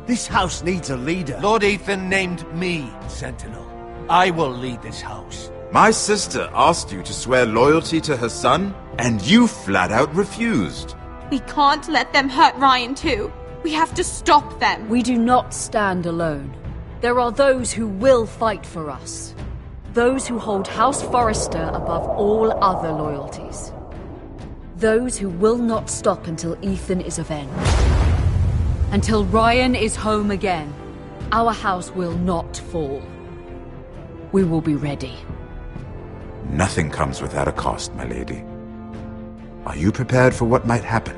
This house needs a leader. Lord Ethan named me Sentinel. I will lead this house. My sister asked you to swear loyalty to her son, and you flat out refused. We can't let them hurt Ryan too. We have to stop them. We do not stand alone. There are those who will fight for us. Those who hold House Forrester above all other loyalties. Those who will not stop until Ethan is avenged. Until Ryan is home again, our house will not fall. We will be ready. Nothing comes without a cost, my lady. Are you prepared for what might happen?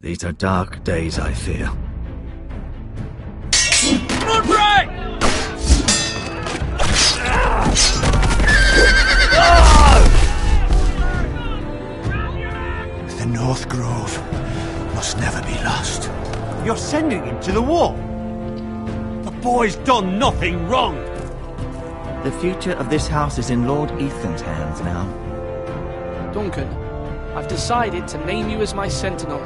These are dark days, I fear. Run right! The North Grove must never be lost. You're sending him to the war. The boy's done nothing wrong. The future of this house is in Lord Ethan's hands now. Duncan, I've decided to name you as my sentinel.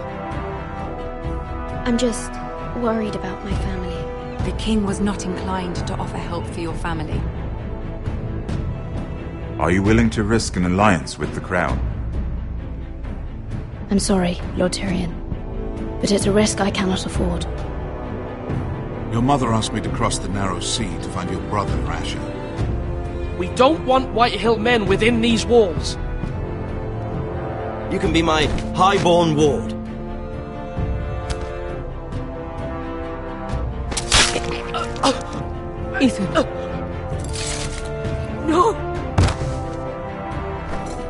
I'm just worried about my family. The king was not inclined to offer help for your family. Are you willing to risk an alliance with the crown? I'm sorry, Lord Tyrion, but it's a risk I cannot afford. Your mother asked me to cross the narrow sea to find your brother, Rasha. We don't want Whitehill men within these walls. You can be my highborn ward. Ethan. No!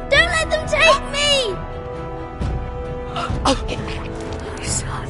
Don't let them take me! My son.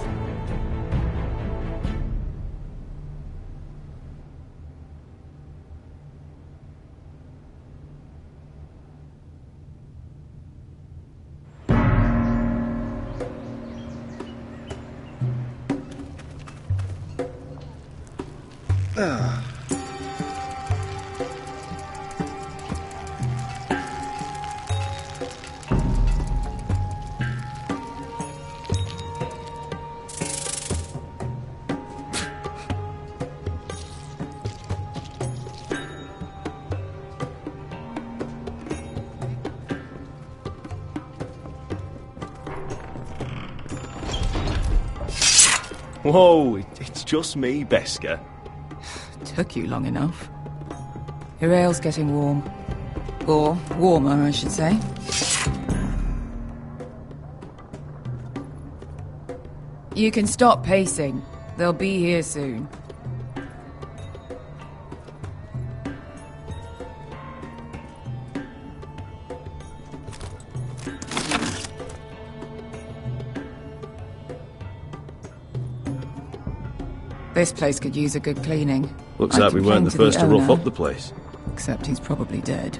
Whoa, it's just me, Beskha. Took you long enough. Your ale's getting warm. Or warmer, I should say. You can stop pacing. They'll be here soon. This place could use a good cleaning. Looks like we weren't the first to rough up the place. Except he's probably dead.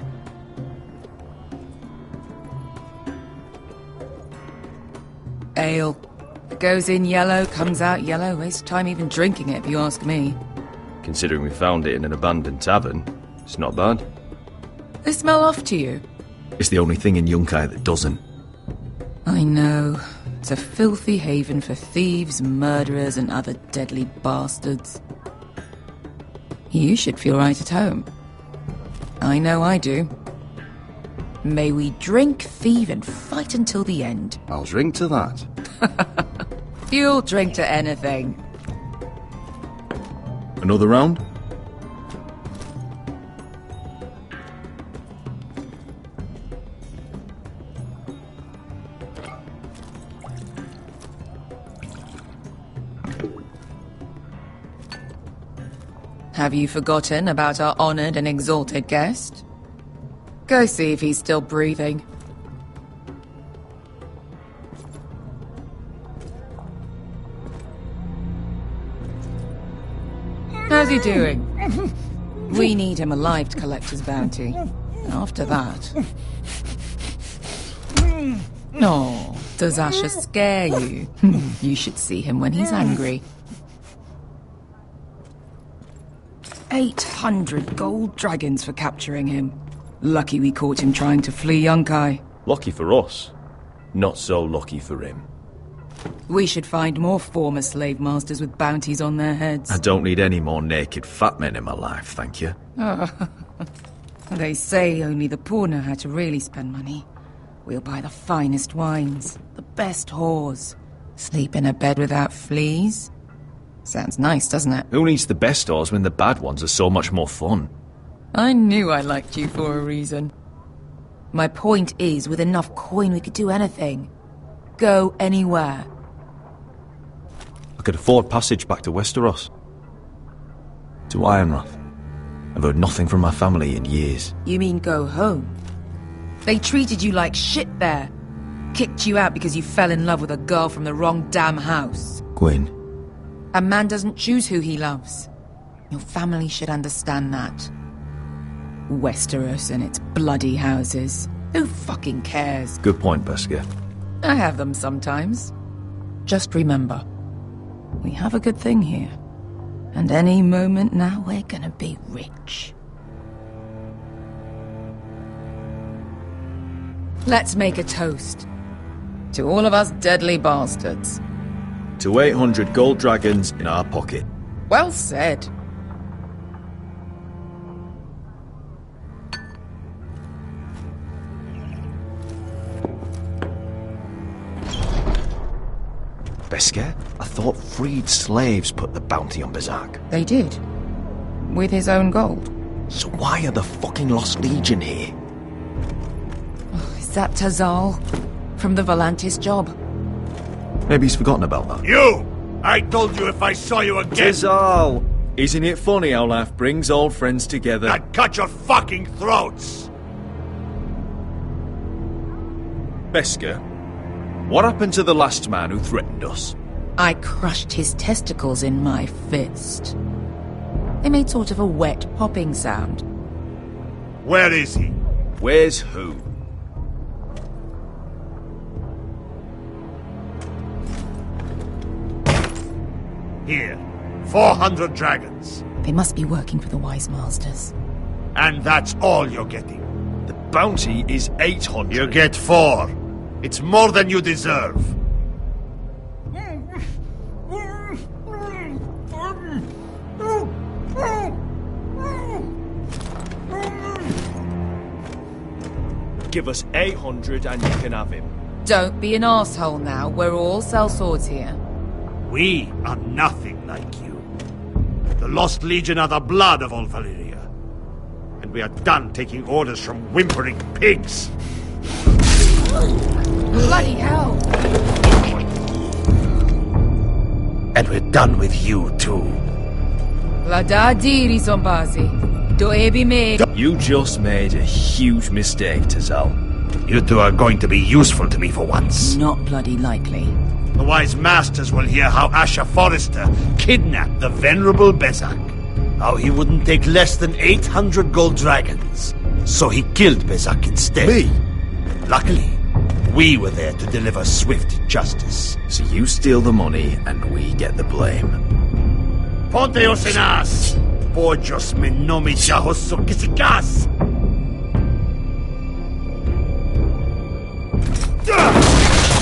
Ale. It goes in yellow, comes out yellow. Waste time even drinking it, if you ask me. Considering we found it in an abandoned tavern, it's not bad. They smell off to you? It's the only thing in Yunkai that doesn't. I know. It's a filthy haven for thieves, murderers, and other deadly bastards. You should feel right at home. I know I do. May we drink, thieve, and fight until the end. I'll drink to that. You'll drink to anything. Another round? Have you forgotten about our honored and exalted guest? Go see if he's still breathing. How's he doing? We need him alive to collect his bounty. After that... No, does Asher scare you? You should see him when he's angry. 800 gold dragons for capturing him. Lucky we caught him trying to flee Yunkai. Lucky for us. Not so lucky for him. We should find more former slave masters with bounties on their heads. I don't need any more naked fat men in my life, thank you. They say only the poor know how to really spend money. We'll buy the finest wines, the best whores, sleep in a bed without fleas. Sounds nice, doesn't it? Who needs the best whores when the bad ones are so much more fun? I knew I liked you for a reason. My point is, with enough coin we could do anything. Go anywhere. I could afford passage back to Westeros. To Ironrath. I've heard nothing from my family in years. You mean go home? They treated you like shit there. Kicked you out because you fell in love with a girl from the wrong damn house. Gwyn. A man doesn't choose who he loves. Your family should understand that. Westeros and its bloody houses. Who fucking cares? Good point, Beskha. I have them sometimes. Just remember, we have a good thing here. And any moment now, we're gonna be rich. Let's make a toast. To all of us deadly bastards. To 800 gold dragons in our pocket. Well said. Beskar? I thought freed slaves put the bounty on Berserk. They did. With his own gold. So why are the fucking Lost Legion here? Is that Tazal? From the Volantis job? Maybe he's forgotten about that. You! I told you if I saw you again... Tazal! Isn't it funny how life brings old friends together? I'd cut your fucking throats! Beskar, what happened to the last man who threatened us? I crushed his testicles in my fist. They made sort of a wet popping sound. Where is he? Where's who? Here. 400 dragons. They must be working for the Wise Masters. And that's all you're getting. The bounty is 800. You get 4. It's more than you deserve. Give us 800 and you can have him. Don't be an arsehole now. We're all sellswords here. We are nothing like you. The Lost Legion are the blood of all Valyria. And we are done taking orders from whimpering pigs. Bloody hell! And we're done with you, too. Ladadiri Zombazi. You just made a huge mistake, Tazal. You two are going to be useful to me for once. Not bloody likely. The Wise Masters will hear how Asher Forrester kidnapped the venerable Bezzak. How he wouldn't take less than 800 gold dragons. So he killed Bezzak instead. Me? Luckily, we were there to deliver swift justice. So you steal the money and we get the blame. Ponteos en as! Pojos me nomi chahoso kisikas!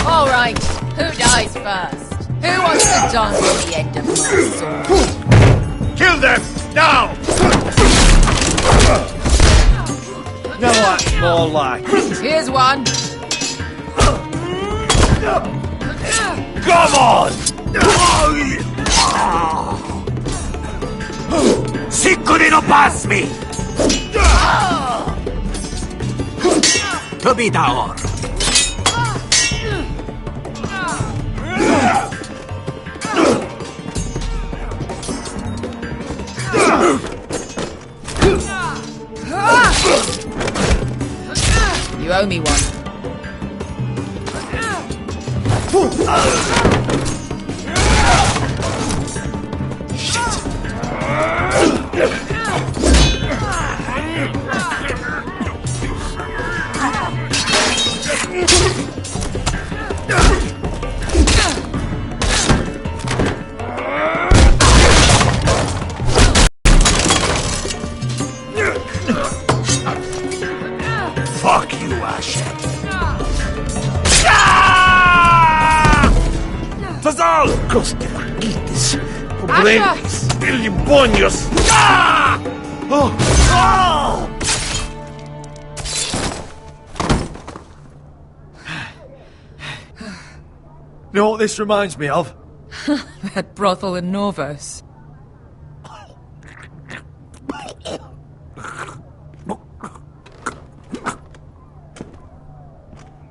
All right, who dies first? Who wants to dance at the end of my sword? Kill them! Now! No, that's more like it. Here's one. Come on! Sicuri no pasmi! Tobidaor! You owe me one. Fuck you, Asher. Tazal! Coste raquites, pobrenis, ilibonios! Oh! You know what this reminds me of? That brothel in Norvos.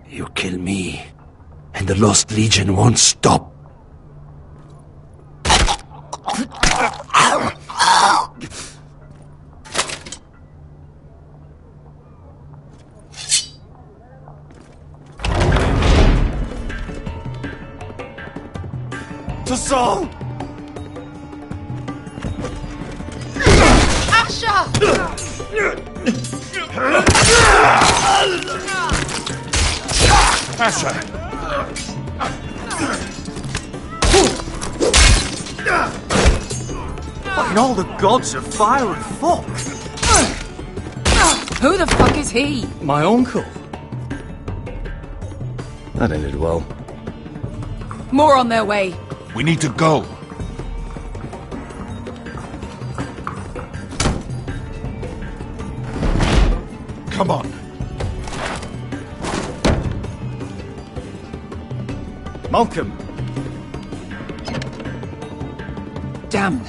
You kill me, and the Lost Legion won't stop. Tazal! Asher! Asher! Fucking all the gods of fire and fuck! Who the fuck is he? My uncle. That ended well. More on their way. We need to go. Come on. Malcolm, Damn.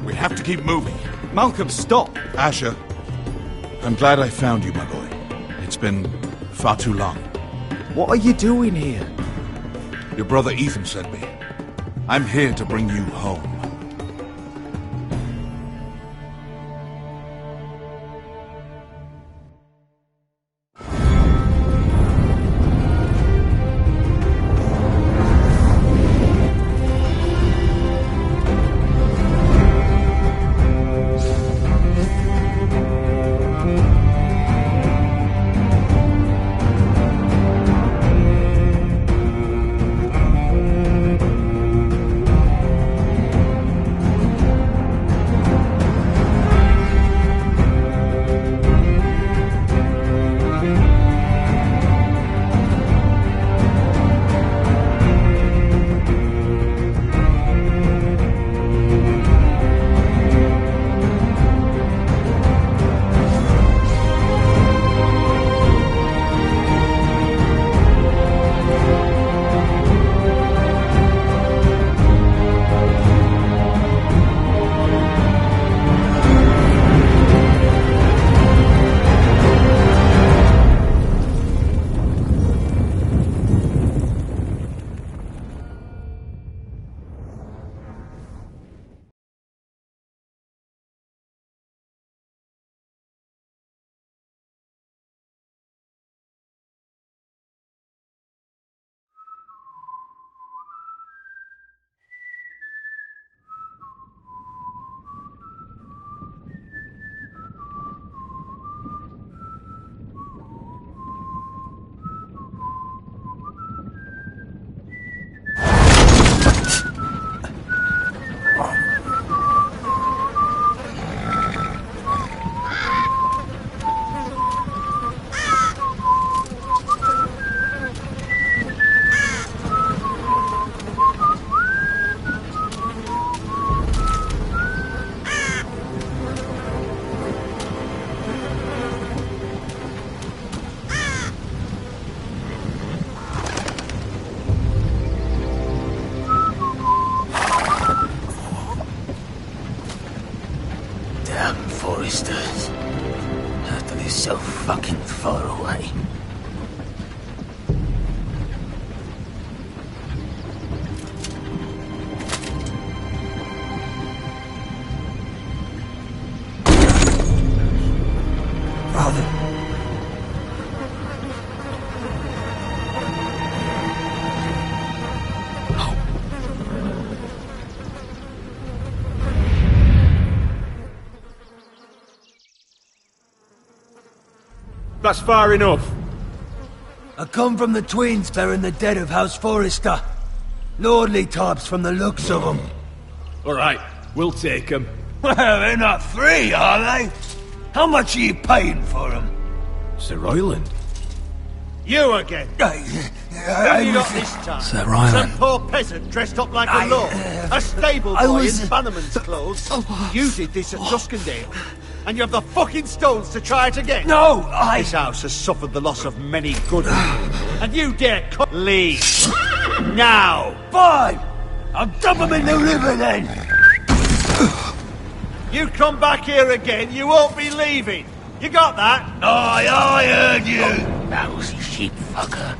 We have to keep moving. Malcolm, stop! Asher, I'm glad I found you, my boy. It's been far too long. What are you doing here? Your brother Ethan sent me. I'm here to bring you home. Foresters. After they're so fucking far away. Father. That's far enough. I come from the twins bearing the dead of House Forrester. Lordly types from the looks of them. Alright, we'll take them. Well, they're not free, are they? How much are you paying for them? Sir Royland. You again? Who have you got this time? Sir Ryland. Some poor peasant dressed up like a lord. A stable boy in Bannerman's clothes. You did this at Duskendale. And you have the fucking stones to try it again? No, This house has suffered the loss of many good people. And you dare leave. Now! Fine! I'll dump them in the river then! You come back here again, you won't be leaving. You got that? Aye, I heard you! Lousy sheep fucker.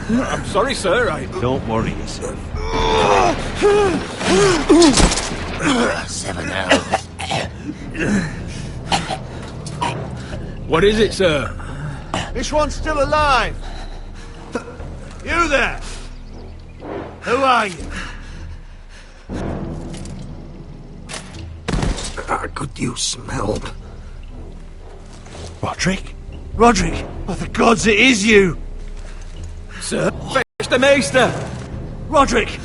I'm sorry, sir, Don't worry yourself. 7 hours. What is it, sir? This one's still alive. You there? Who are you? Could you smell? Roderick? Roderick! Oh, the gods, it is you! Sir? Fetch the Maester! Roderick!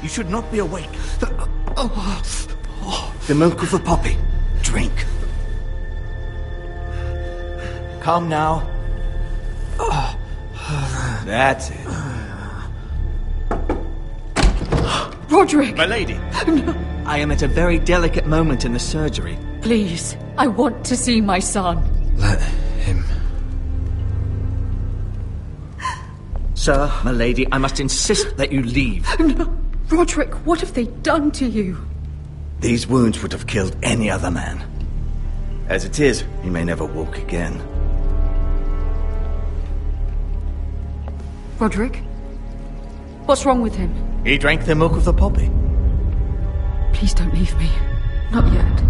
You should not be awake. The milk of the poppy. Drink. Come now. That's it. Roderick! My lady. No. I am at a very delicate moment in the surgery. Please, I want to see my son. Let him. Sir, my lady, I must insist that you leave. No. Roderick, what have they done to you? These wounds would have killed any other man. As it is, he may never walk again. Roderick? What's wrong with him? He drank the milk of the poppy. Please don't leave me. Not yet.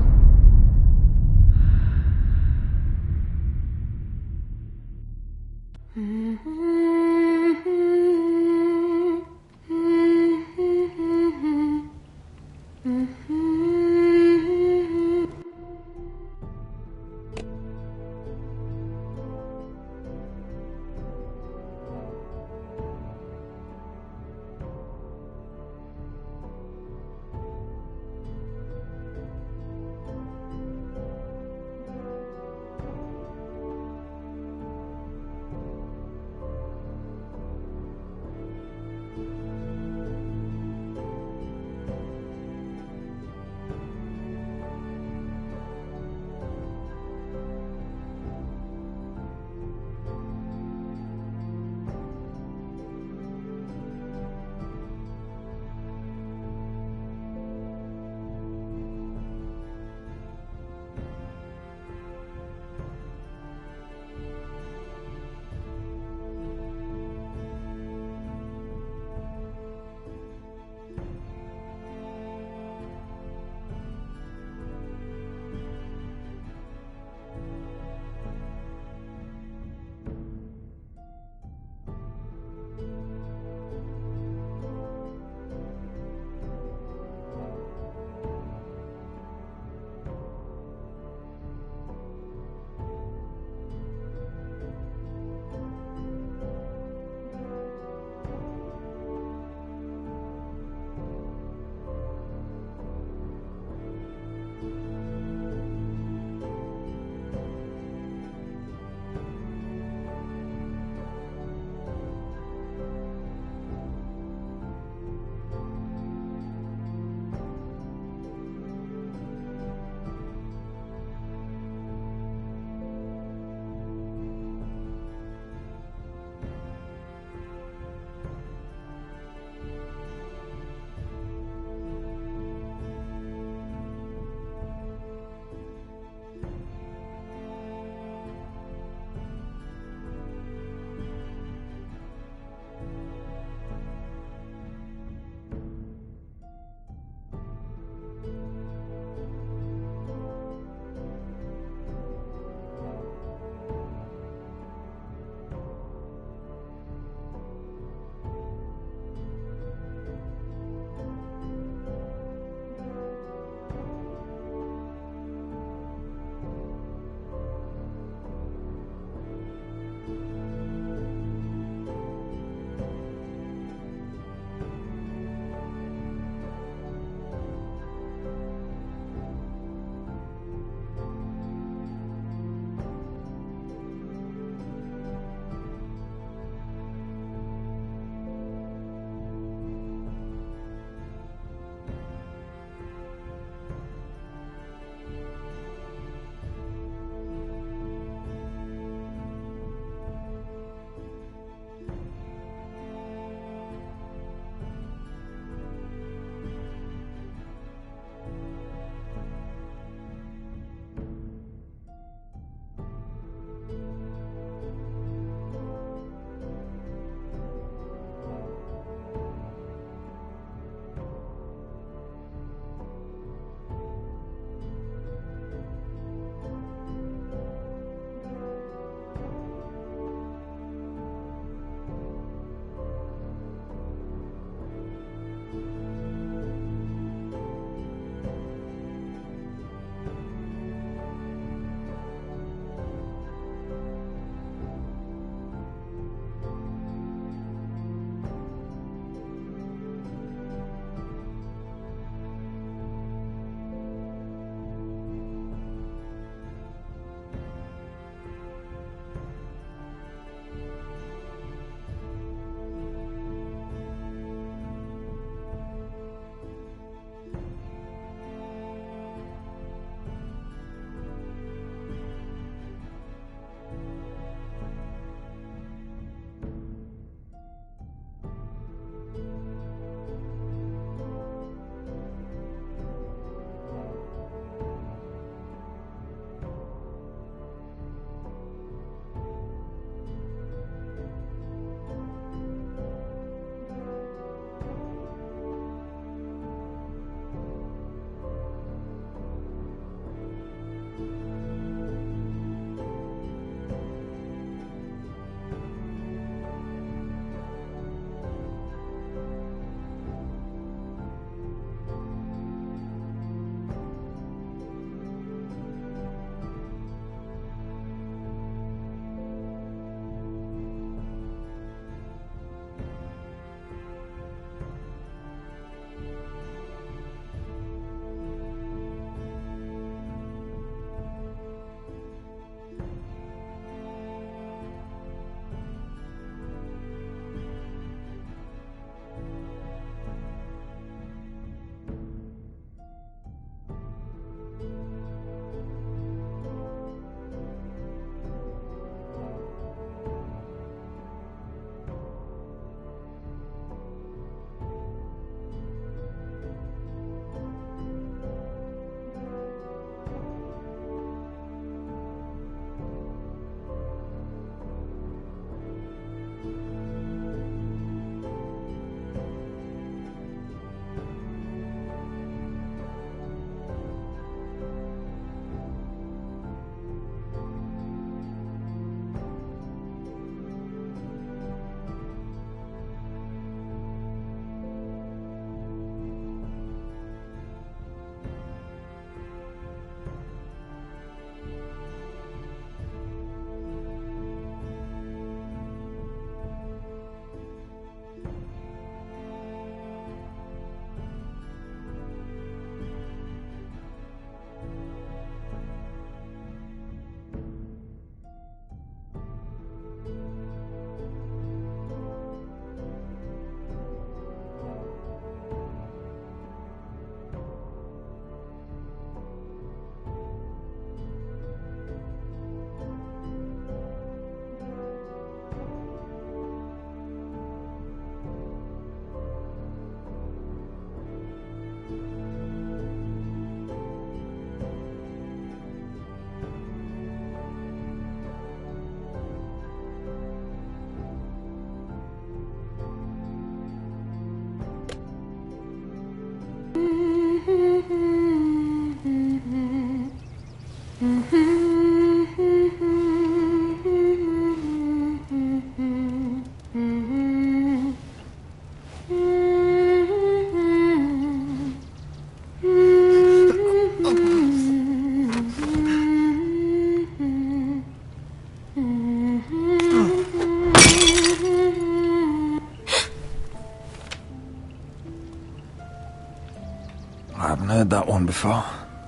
heard that one before.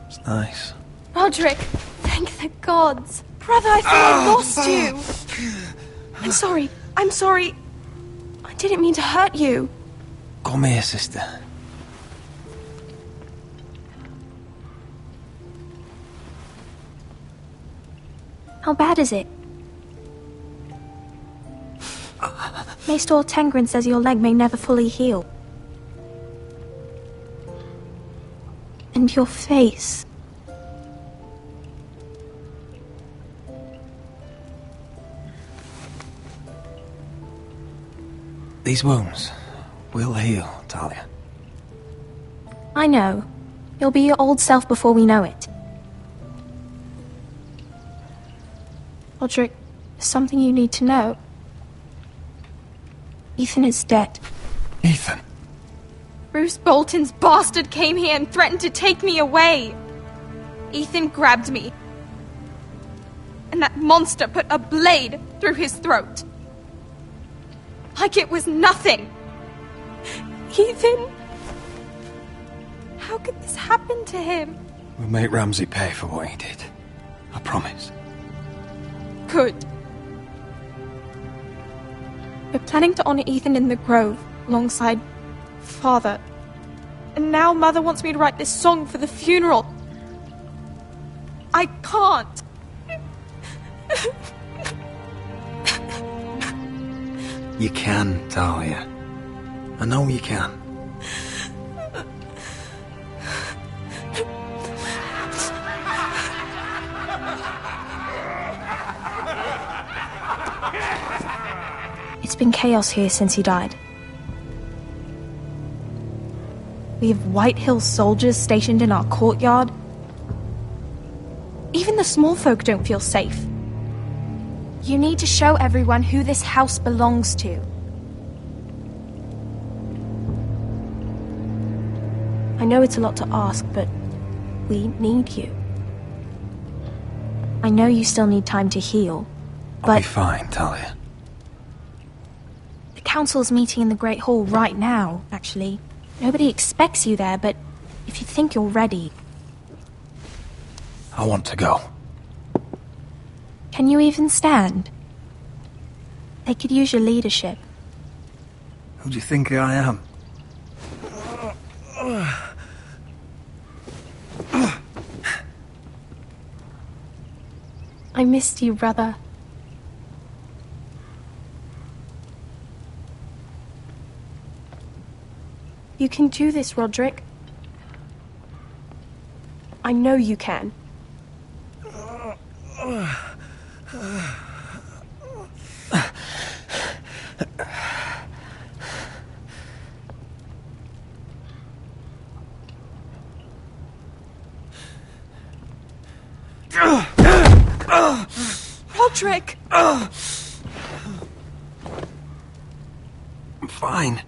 It's nice. Roderick, thank the gods. Brother, I thought I lost you. I'm sorry. I didn't mean to hurt you. Come here, sister. How bad is it? Maester Tengrin says your leg may never fully heal. And your face. These wounds will heal, Talia. I know. You'll be your old self before we know it. Roderick, there's something you need to know. Ethan is dead. Ethan? Bruce Bolton's bastard came here and threatened to take me away. Ethan grabbed me. And that monster put a blade through his throat. Like it was nothing. Ethan? How could this happen to him? We'll make Ramsay pay for what he did. I promise. Good. We're planning to honor Ethan in the Grove, alongside Father. And now Mother wants me to write this song for the funeral. I can't. You can, Talia. I know you can. It's been chaos here since he died. We have White Hill soldiers stationed in our courtyard. Even the small folk don't feel safe. You need to show everyone who this house belongs to. I know it's a lot to ask, but we need you. I know you still need time to heal, but... I'll be fine, Talia. The council's meeting in the Great Hall right now, actually. Nobody expects you there, but if you think you're ready... I want to go. Can you even stand? They could use your leadership. Who do you think I am? I missed you, brother. You can do this, Roderick. I know you can. Roderick! I'm fine.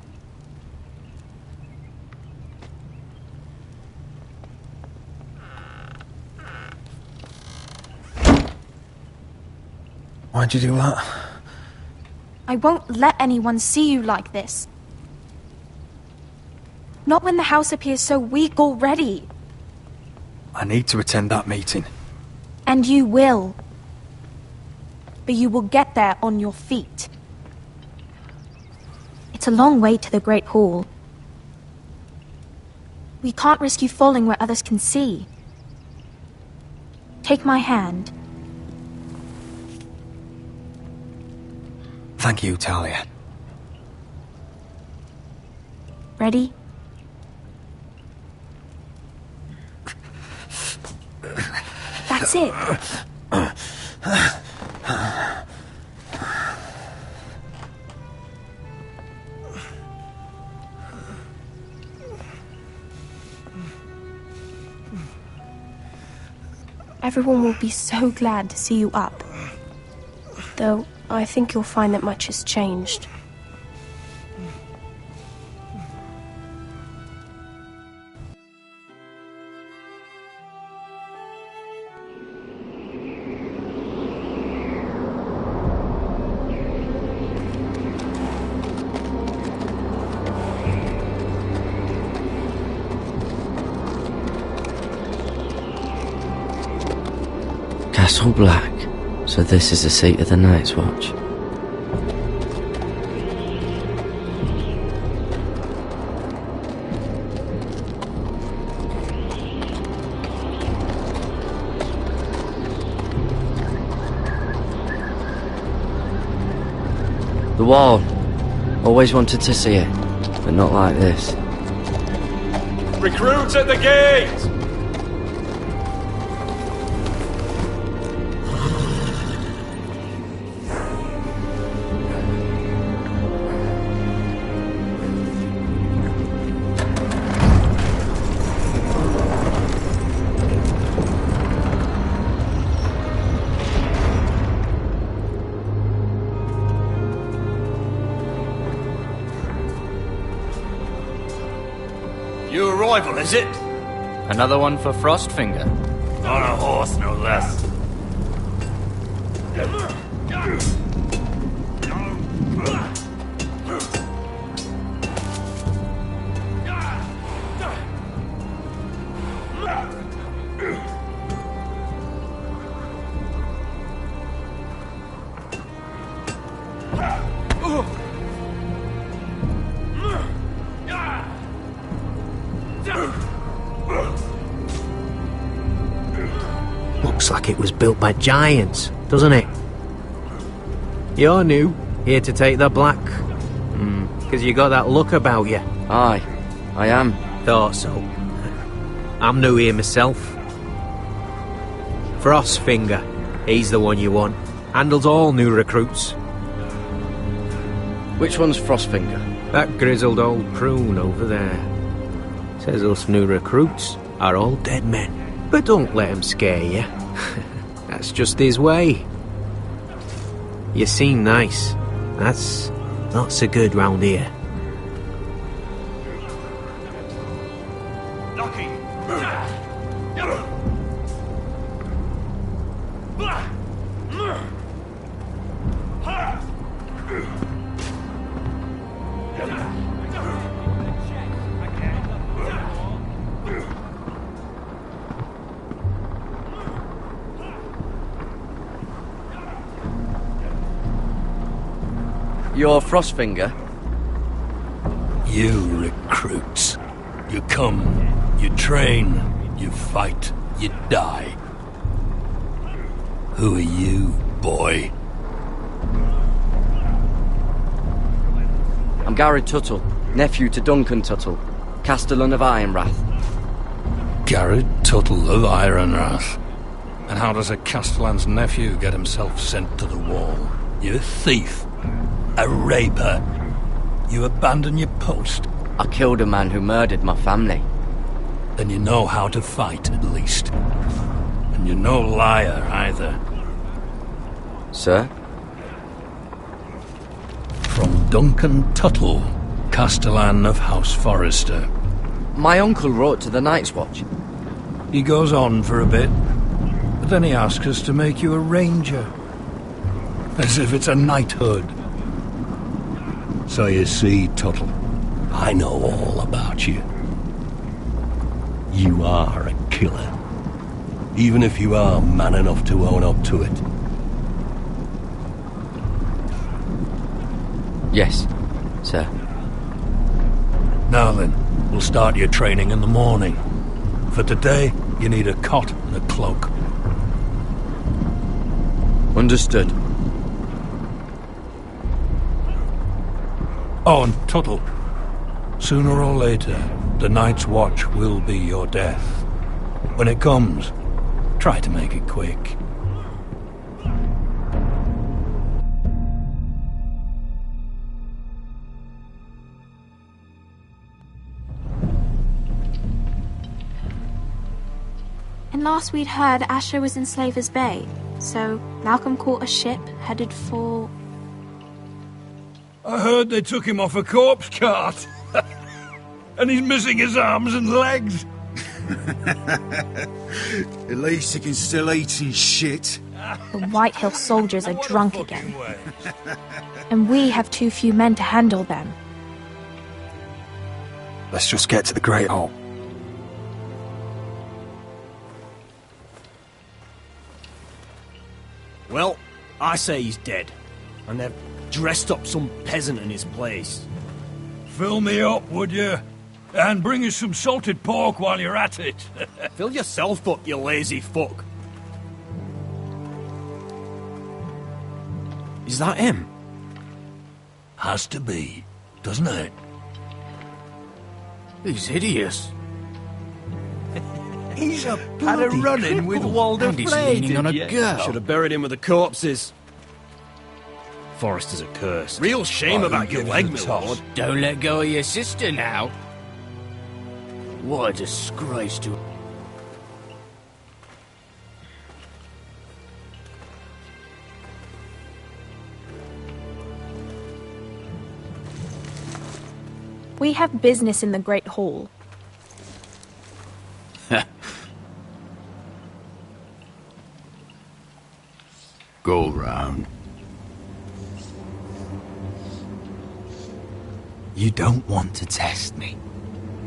Why'd you do that? I won't let anyone see you like this. Not when the house appears so weak already. I need to attend that meeting. And you will. But you will get there on your feet. It's a long way to the Great Hall. We can't risk you falling where others can see. Take my hand. Thank you, Talia. Ready? That's it. Everyone will be so glad to see you up. Though, I think you'll find that much has changed. Castle Black. So this is the seat of the Night's Watch. The wall. Always wanted to see it, but not like this. Recruits at the gate! New arrival, is it? Another one for Frostfinger. On a horse, no less. Looks like it was built by giants, doesn't it? You're new, here to take the Black. Because you got that look about you. Aye, I am. Thought so. I'm new here myself. Frostfinger, he's the one you want. Handles all new recruits. Which one's Frostfinger? That grizzled old prune over there. Says us new recruits are all dead men. But don't let him scare you. That's just his way. You seem nice. That's not so good round here. You're Frostfinger? You recruits. You come, you train, you fight, you die. Who are you, boy? I'm Garrett Tuttle, nephew to Duncan Tuttle, Castellan of Ironrath. Garrett Tuttle of Ironrath. And how does a Castellan's nephew get himself sent to the wall? You thief. A raper. You abandon your post. I killed a man who murdered my family. Then you know how to fight, at least. And you're no liar, either. Sir? From Duncan Tuttle, Castellan of House Forrester. My uncle wrote to the Night's Watch. He goes on for a bit, but then he asks us to make you a ranger. As if it's a knighthood. So you see, Tuttle, I know all about you. You are a killer. Even if you are man enough to own up to it. Yes, sir. Now then, we'll start your training in the morning. For today, you need a cot and a cloak. Understood. Oh, and Tuttle, sooner or later, the Night's Watch will be your death. When it comes, try to make it quick. And last we'd heard Asher was in Slaver's Bay, so Malcolm caught a ship headed for... I heard they took him off a corpse cart. And he's missing his arms and legs. At least he can still eat his shit. The Whitehill soldiers are drunk again. And we have too few men to handle them. Let's just get to the Great Hall. Well, I say he's dead. And they've dressed up some peasant in his place. Fill me up, would you? And bring us some salted pork while you're at it. Fill yourself up, you lazy fuck. Is that him? Has to be, doesn't it? He's hideous. He's a Had a bloody run-in with cripple. Walder And he's Frey, leaning on a did ya? girl. Should have buried him with the corpses. Forrester's accursed. Real shame about your leg, my lord. Don't let go of your sister now. What a disgrace to... We have business in the Great Hall. Go round. You don't want to test me.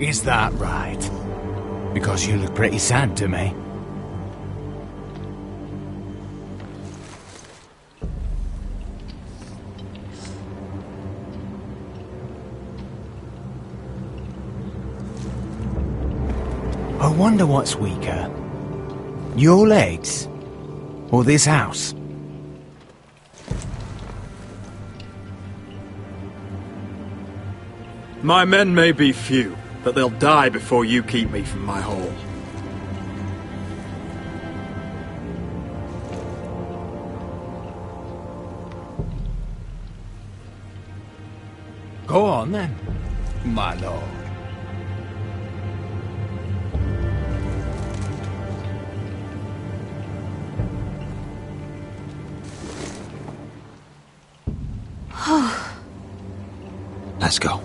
Is that right? Because you look pretty sad to me. I wonder what's weaker. Your legs? Or this house? My men may be few, but they'll die before you keep me from my hall. Go on then, my lord. Let's go.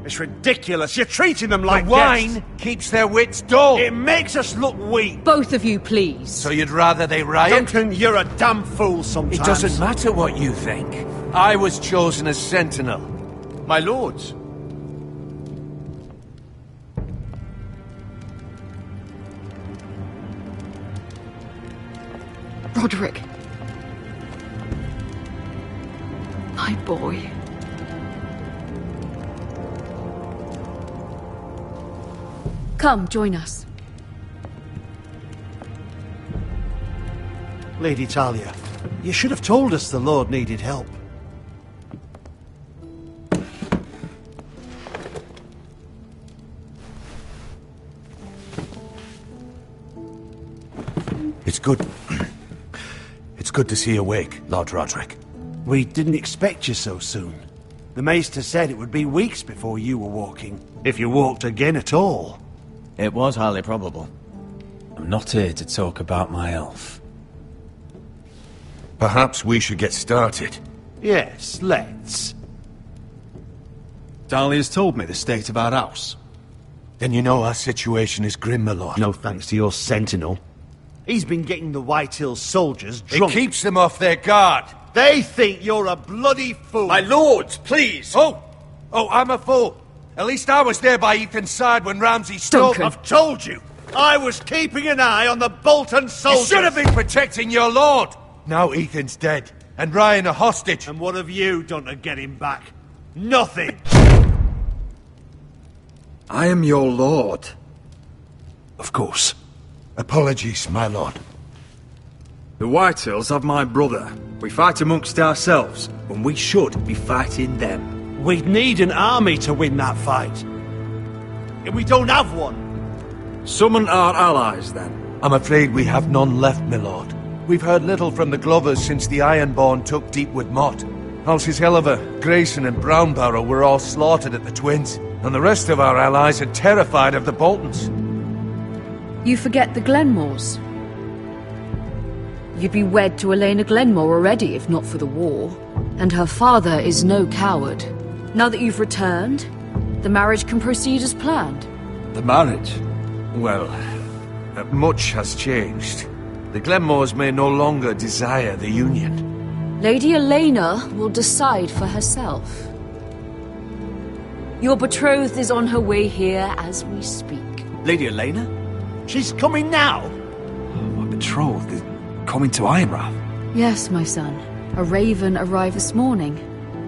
It's ridiculous. You're treating them like The wine guests. keeps their wits dull. It makes us look weak. Both of you, please. So you'd rather they riot? Duncan, you're a damn fool sometimes. It doesn't matter what you think. I was chosen as sentinel. My lords. Roderick. My boy. Come, join us. Lady Talia, you should have told us the Lord needed help. It's good. It's good to see you awake, Lord Roderick. We didn't expect you so soon. The Maester said it would be weeks before you were walking, if you walked again at all. It was highly probable. I'm not here to talk about my elf. Perhaps we should get started. Yes, let's. Dahlia's told me the state of our house. Then you know our situation is grim, my lord. No thanks to your sentinel. He's been getting the White Hills soldiers drunk. It keeps them off their guard. They think you're a bloody fool. My lords, please! Oh, I'm a fool. At least I was there by Ethan's side when Ramsay stole... I've told you! I was keeping an eye on the Bolton soldiers! You should have been protecting your lord! Now Ethan's dead, and Ryan a hostage. And what have you done to get him back? Nothing! I am your lord. Of course. Apologies, my lord. The Whitehills have my brother. We fight amongst ourselves, when we should be fighting them. We'd need an army to win that fight. And we don't have one. Summon our allies, then. I'm afraid we have none left, my lord. We've heard little from the Glovers since the Ironborn took Deepwood Motte. Halsey's Helliver, Grayson and Brownbarrow were all slaughtered at the Twins, and the rest of our allies are terrified of the Boltons. You forget the Glenmores. You'd be wed to Elena Glenmore already if not for the war. And her father is no coward. Now that you've returned, the marriage can proceed as planned. The marriage? Well, much has changed. The Glenmores may no longer desire the union. Lady Elena will decide for herself. Your betrothed is on her way here as we speak. Lady Elena? She's coming now? My betrothed is coming to Ironrath. Yes, my son. A raven arrived this morning.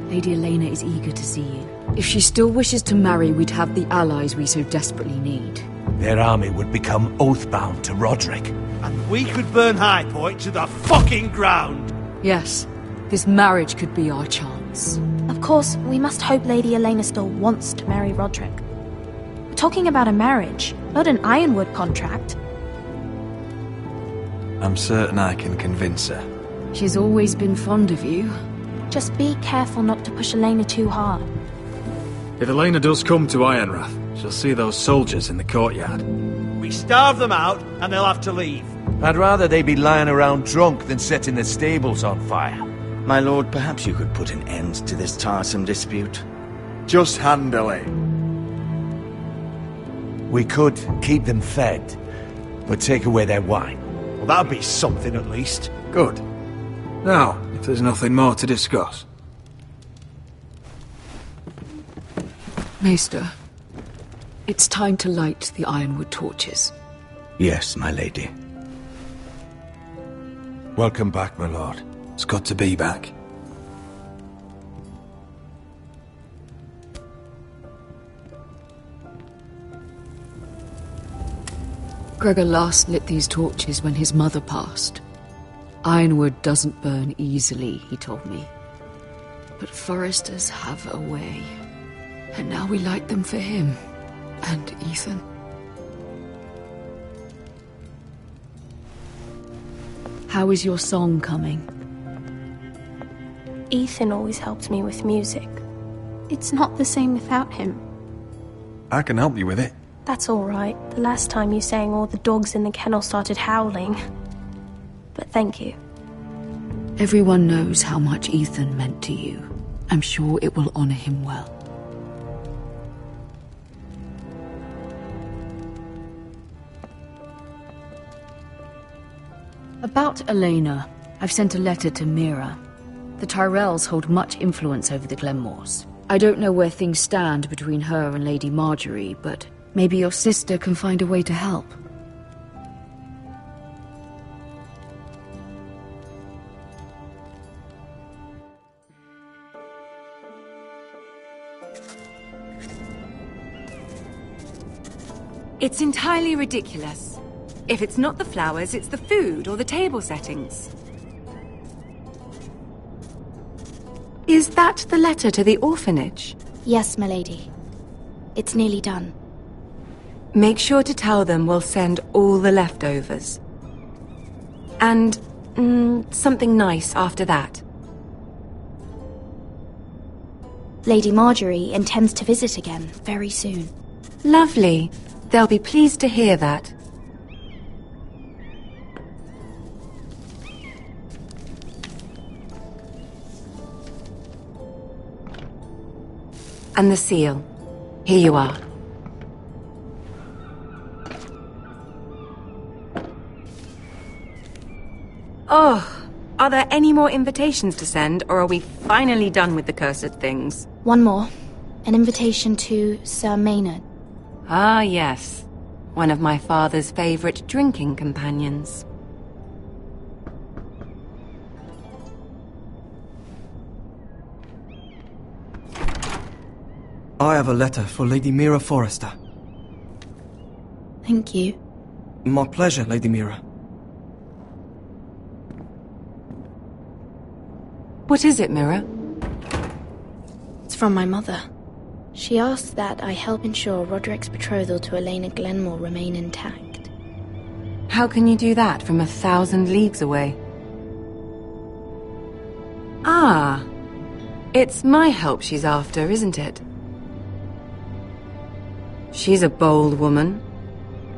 Lady Elena is eager to see you. If she still wishes to marry, we'd have the allies we so desperately need. Their army would become oath-bound to Roderick. And we could burn High Point to the fucking ground! Yes, this marriage could be our chance. Of course, we must hope Lady Elena still wants to marry Roderick. We're talking about a marriage, not an Ironwood contract. I'm certain I can convince her. She's always been fond of you. Just be careful not to push Elena too hard. If Elena does come to Ironrath, she'll see those soldiers in the courtyard. We starve them out, and they'll have to leave. I'd rather they be lying around drunk than setting the stables on fire. My lord, perhaps you could put an end to this tiresome dispute. Just handle it. We could keep them fed, but take away their wine. Well, that'd be something at least. Good. Now, if there's nothing more to discuss. Maester, it's time to light the Ironwood torches. Yes, my lady. Welcome back, my lord. It's good to be back. Gregor last lit these torches when his mother passed. Ironwood doesn't burn easily, he told me. But foresters have a way. And now we light them for him. And Ethan. How is your song coming? Ethan always helps me with music. It's not the same without him. I can help you with it. That's all right. The last time you sang, all the dogs in the kennel started howling. But thank you. Everyone knows how much Ethan meant to you. I'm sure it will honor him well. About Elena, I've sent a letter to Mira. The Tyrells hold much influence over the Glenmores. I don't know where things stand between her and Lady Marjorie, but maybe your sister can find a way to help. It's entirely ridiculous. If it's not the flowers, it's the food or the table settings. Is that the letter to the orphanage? Yes, my lady. It's nearly done. Make sure to tell them we'll send all the leftovers. And something nice after that. Lady Marjorie intends to visit again very soon. Lovely. They'll be pleased to hear that. And the seal. Here you are. Oh, are there any more invitations to send, or are we finally done with the cursed things? One more. An invitation to Sir Maynard. Ah, yes. One of my father's favorite drinking companions. I have a letter for Lady Mira Forrester. Thank you. My pleasure, Lady Mira. What is it, Mira? It's from my mother. She asks that I help ensure Roderick's betrothal to Elena Glenmore remain intact. How can you do that from 1,000 leagues away? Ah, it's my help she's after, isn't it? She's a bold woman.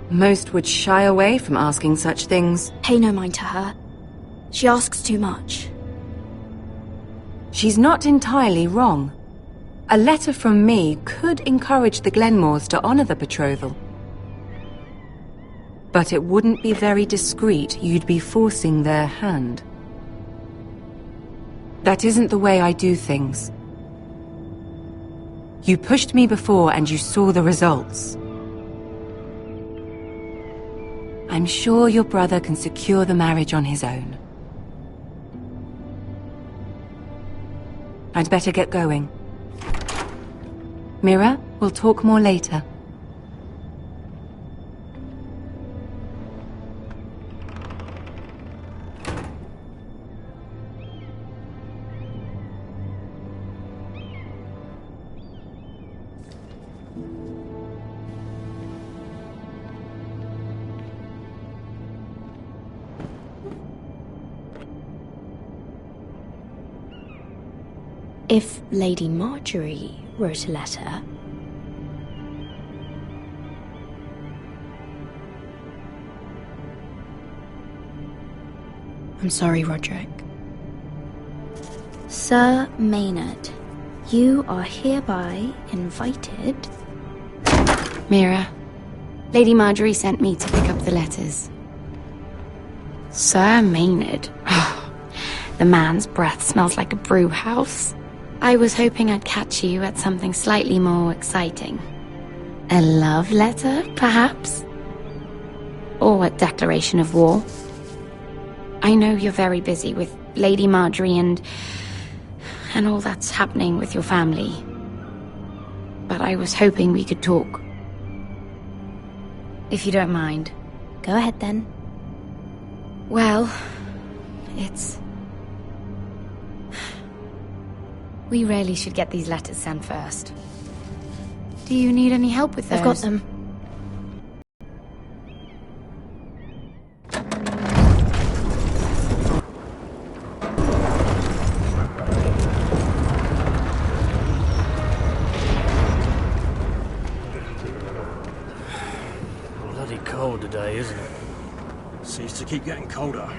Most would shy away from asking such things. Pay no mind to her. She asks too much. She's not entirely wrong. A letter from me could encourage the Glenmores to honor the betrothal. But it wouldn't be very discreet. You'd be forcing their hand. That isn't the way I do things. You pushed me before and you saw the results. I'm sure your brother can secure the marriage on his own. I'd better get going. Mira, we'll talk more later. If Lady Marjorie wrote a letter... I'm sorry, Roderick. Sir Maynard, you are hereby invited... Mira, Lady Marjorie sent me to pick up the letters. Sir Maynard? The man's breath smells like a brew house. I was hoping I'd catch you at something slightly more exciting. A love letter, perhaps? Or a declaration of war? I know you're very busy with Lady Marjorie and all that's happening with your family. But I was hoping we could talk. If you don't mind. Go ahead then. Well, it's... We really should get these letters sent first. Do you need any help with those? I've got them. Bloody cold today, isn't it? Seems to keep getting colder.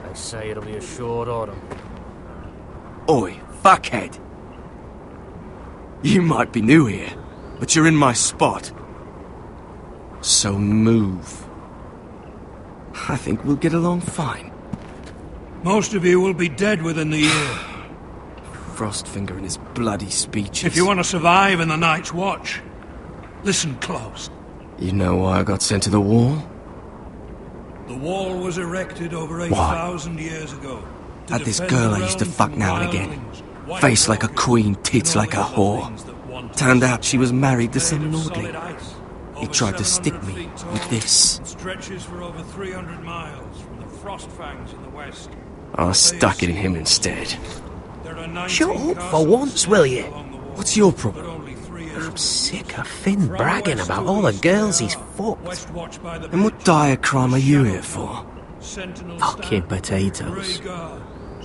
They say it'll be a short autumn. Oi, fuckhead! You might be new here, but you're in my spot. So move. I think we'll get along fine. Most of you will be dead within the year. Frostfinger and his bloody speeches. If you want to survive in the Night's Watch, listen close. You know why I got sent to the wall? The wall was erected over 8,000 years ago. Had this girl I used to fuck now and again. Face like a queen, tits like a whore. Turned out she was married to some lordling. He tried to stick me with this. Stretches for over 300 miles from the Frostfangs in the west. I stuck it in him instead. Shut up for once, will you? What's your problem? I'm sick of Finn bragging about all the girls he's fucked. And what dire crime are you here for? Fucking potatoes.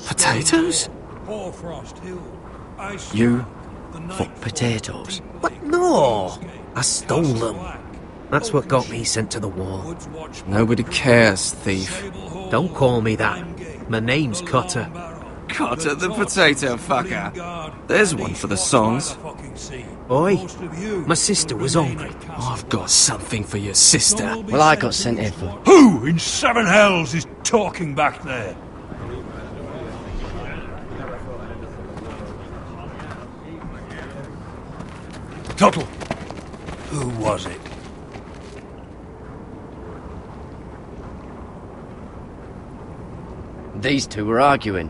Potatoes? You fuck potatoes? What? No! I stole them. That's what got me sent to the wall. Nobody cares, thief. Don't call me that. My name's Cutter. Cutter the potato fucker. There's one for the songs. Oi, my sister was hungry. I've got something for your sister. Well, I got sent here for... Who in seven hells is talking back there? Tuttle, who was it? These two were arguing.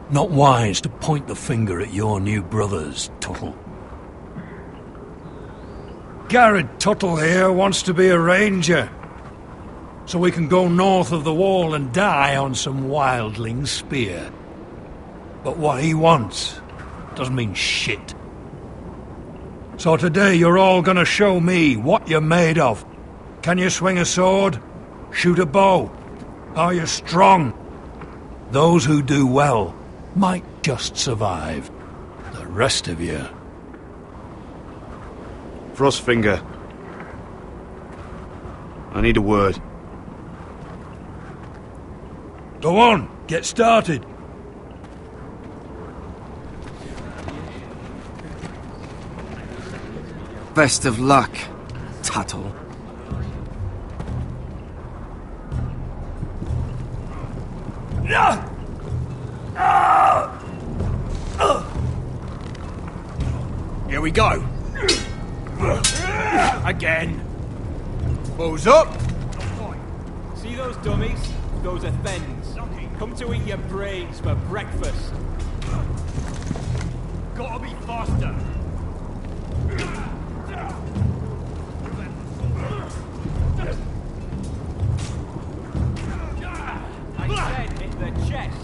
Not wise to point the finger at your new brothers, Tuttle. Garrett Tuttle here wants to be a ranger, so we can go north of the wall and die on some wildling's spear. But what he wants doesn't mean shit. So today you're all gonna show me what you're made of. Can you swing a sword? Shoot a bow? Are you strong? Those who do well might just survive. The rest of you... Frostfinger. I need a word. Go on, get started. Best of luck, Tuttle. Here we go. Again. Balls up. See those dummies? Those are Thens. Come to eat your brains for breakfast. Gotta be faster. I said hit the chest,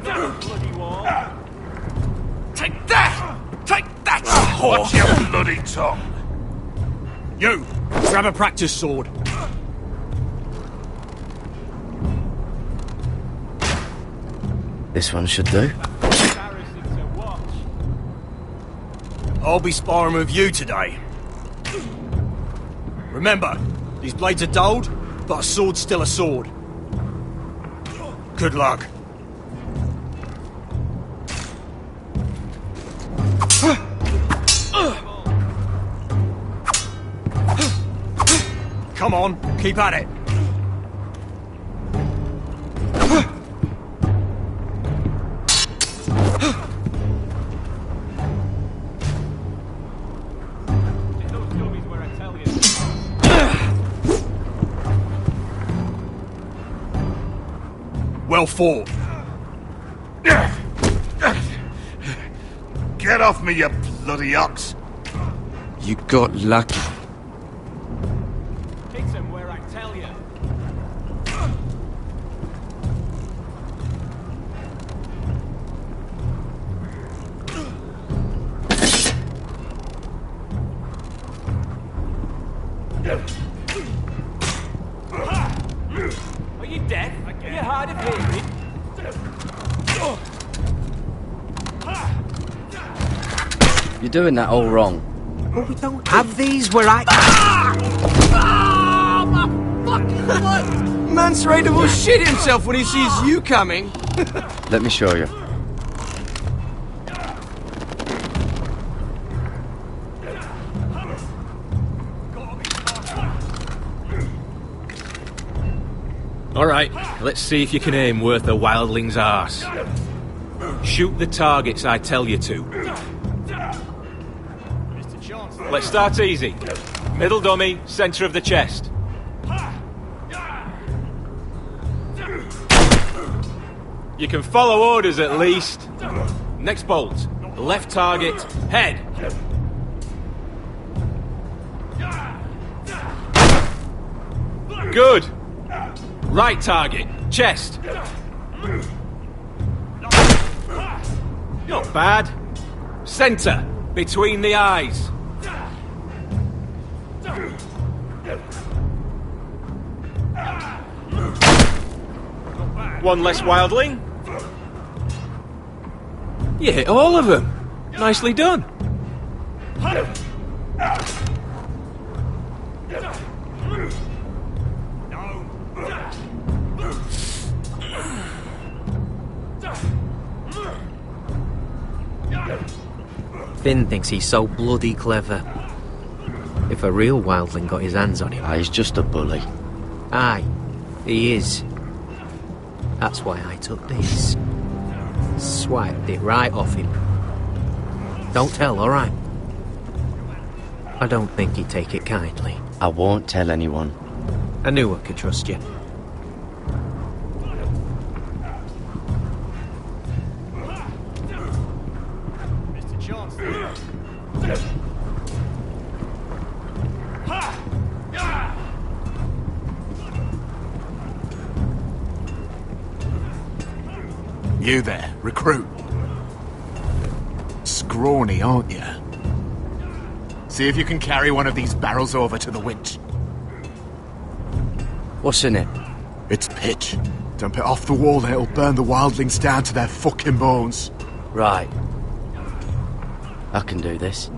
not the bloody wall. Take that! Take that! Watch your bloody tongue! You! Grab a practice sword. This one should do. I'll be sparring with you today. Remember, these blades are dulled, but a sword's still a sword. Good luck. Come on, keep at it. Well fought. Get off me, you bloody ox! You got lucky. Hit him where I tell you. Are you deaf? Are you hard of hearing? You're doing that all wrong. Well, we don't have these where I... Mance Raider will shit himself when he sees you coming. Let me show you. Alright, let's see if you can aim worth a wildling's arse. Shoot the targets I tell you to. Let's start easy. Middle dummy, centre of the chest. You can follow orders at least. Next bolt. Left target, head. Good. Right target, chest. Not bad. Centre, between the eyes. One less wildling. You hit all of them. Nicely done. Finn thinks he's so bloody clever. If a real wildling got his hands on him... He's just a bully. Aye, he is. That's why I took this. Swiped it right off him. Don't tell, alright? I don't think he'd take it kindly. I won't tell anyone. I knew I could trust you. You there, recruit. Scrawny, aren't you? See if you can carry one of these barrels over to the winch. What's in it? It's pitch. Dump it off the wall and it'll burn the wildlings down to their fucking bones. Right. I can do this.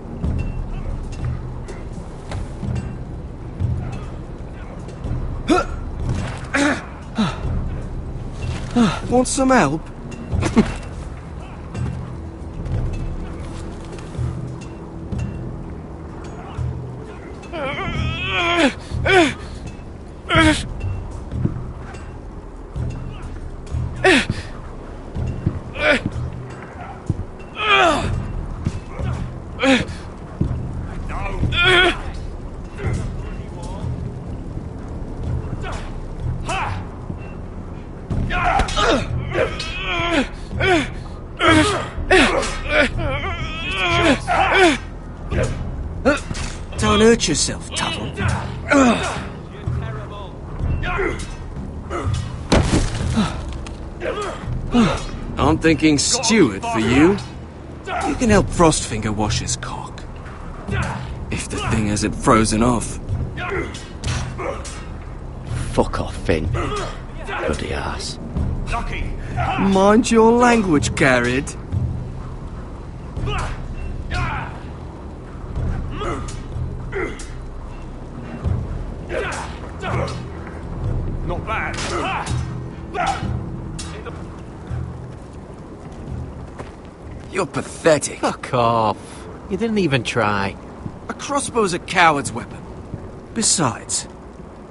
Want some help? Don't hurt yourself, Tuttle. I'm thinking Steward for you. You can help Frostfinger wash his cock. If the thing hasn't frozen off. Fuck off, Finn. Bloody ass. Mind your language, Garrett. Not bad. You're pathetic. Fuck off. You didn't even try. A crossbow's a coward's weapon. Besides,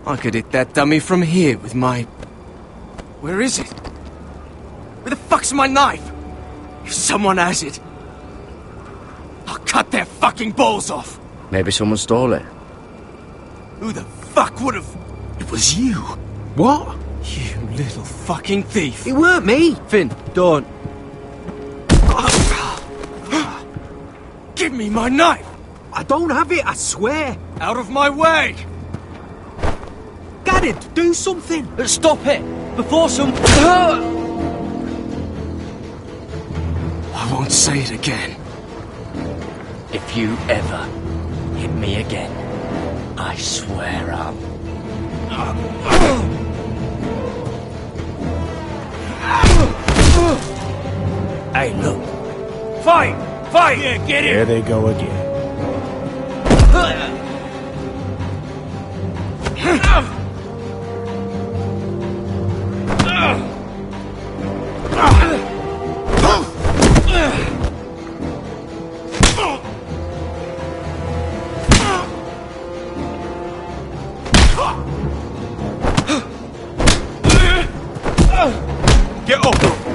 I could hit that dummy from here with my... Where is it? Where the fuck's my knife? If someone has it, I'll cut their fucking balls off. Maybe someone stole it. Who the fuck would have... It was you. What? You little fucking thief. It weren't me. Finn, don't. Give me my knife. I don't have it, I swear. Out of my way. Garrett, do something. Stop it. Before some... I won't say it again. If you ever hit me again, I swear I'll... Hey, look. Fight! Fight! Yeah, get him! There they go again. Get up!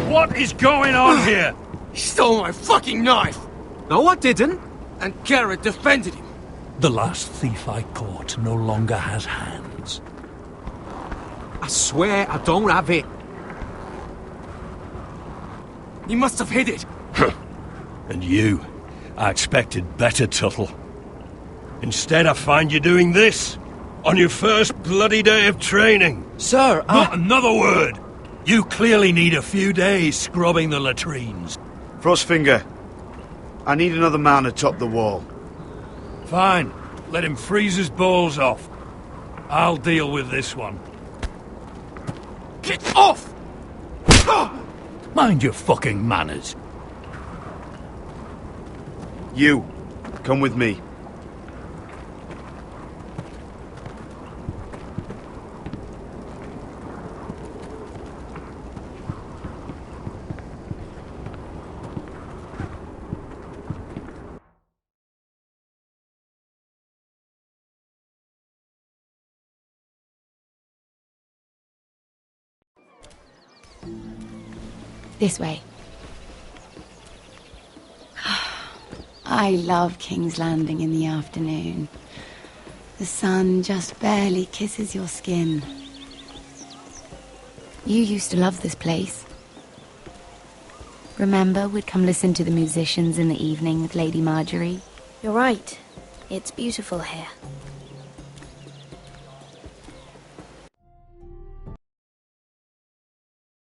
What is going on here? He stole my fucking knife! No, I didn't. And Garrett defended him. The last thief I caught no longer has hands. I swear I don't have it. He must have hid it. And you? I expected better, Tuttle. Instead, I find you doing this on your first bloody day of training. Sir, Not another word! You clearly need a few days scrubbing the latrines. Frostfinger, I need another man atop the wall. Fine. Let him freeze his balls off. I'll deal with this one. Get off! Mind your fucking manners. You, come with me. This way. I love King's Landing in the afternoon. The sun just barely kisses your skin. You used to love this place. Remember, we'd come listen to the musicians in the evening with Lady Marjorie? You're right. It's beautiful here.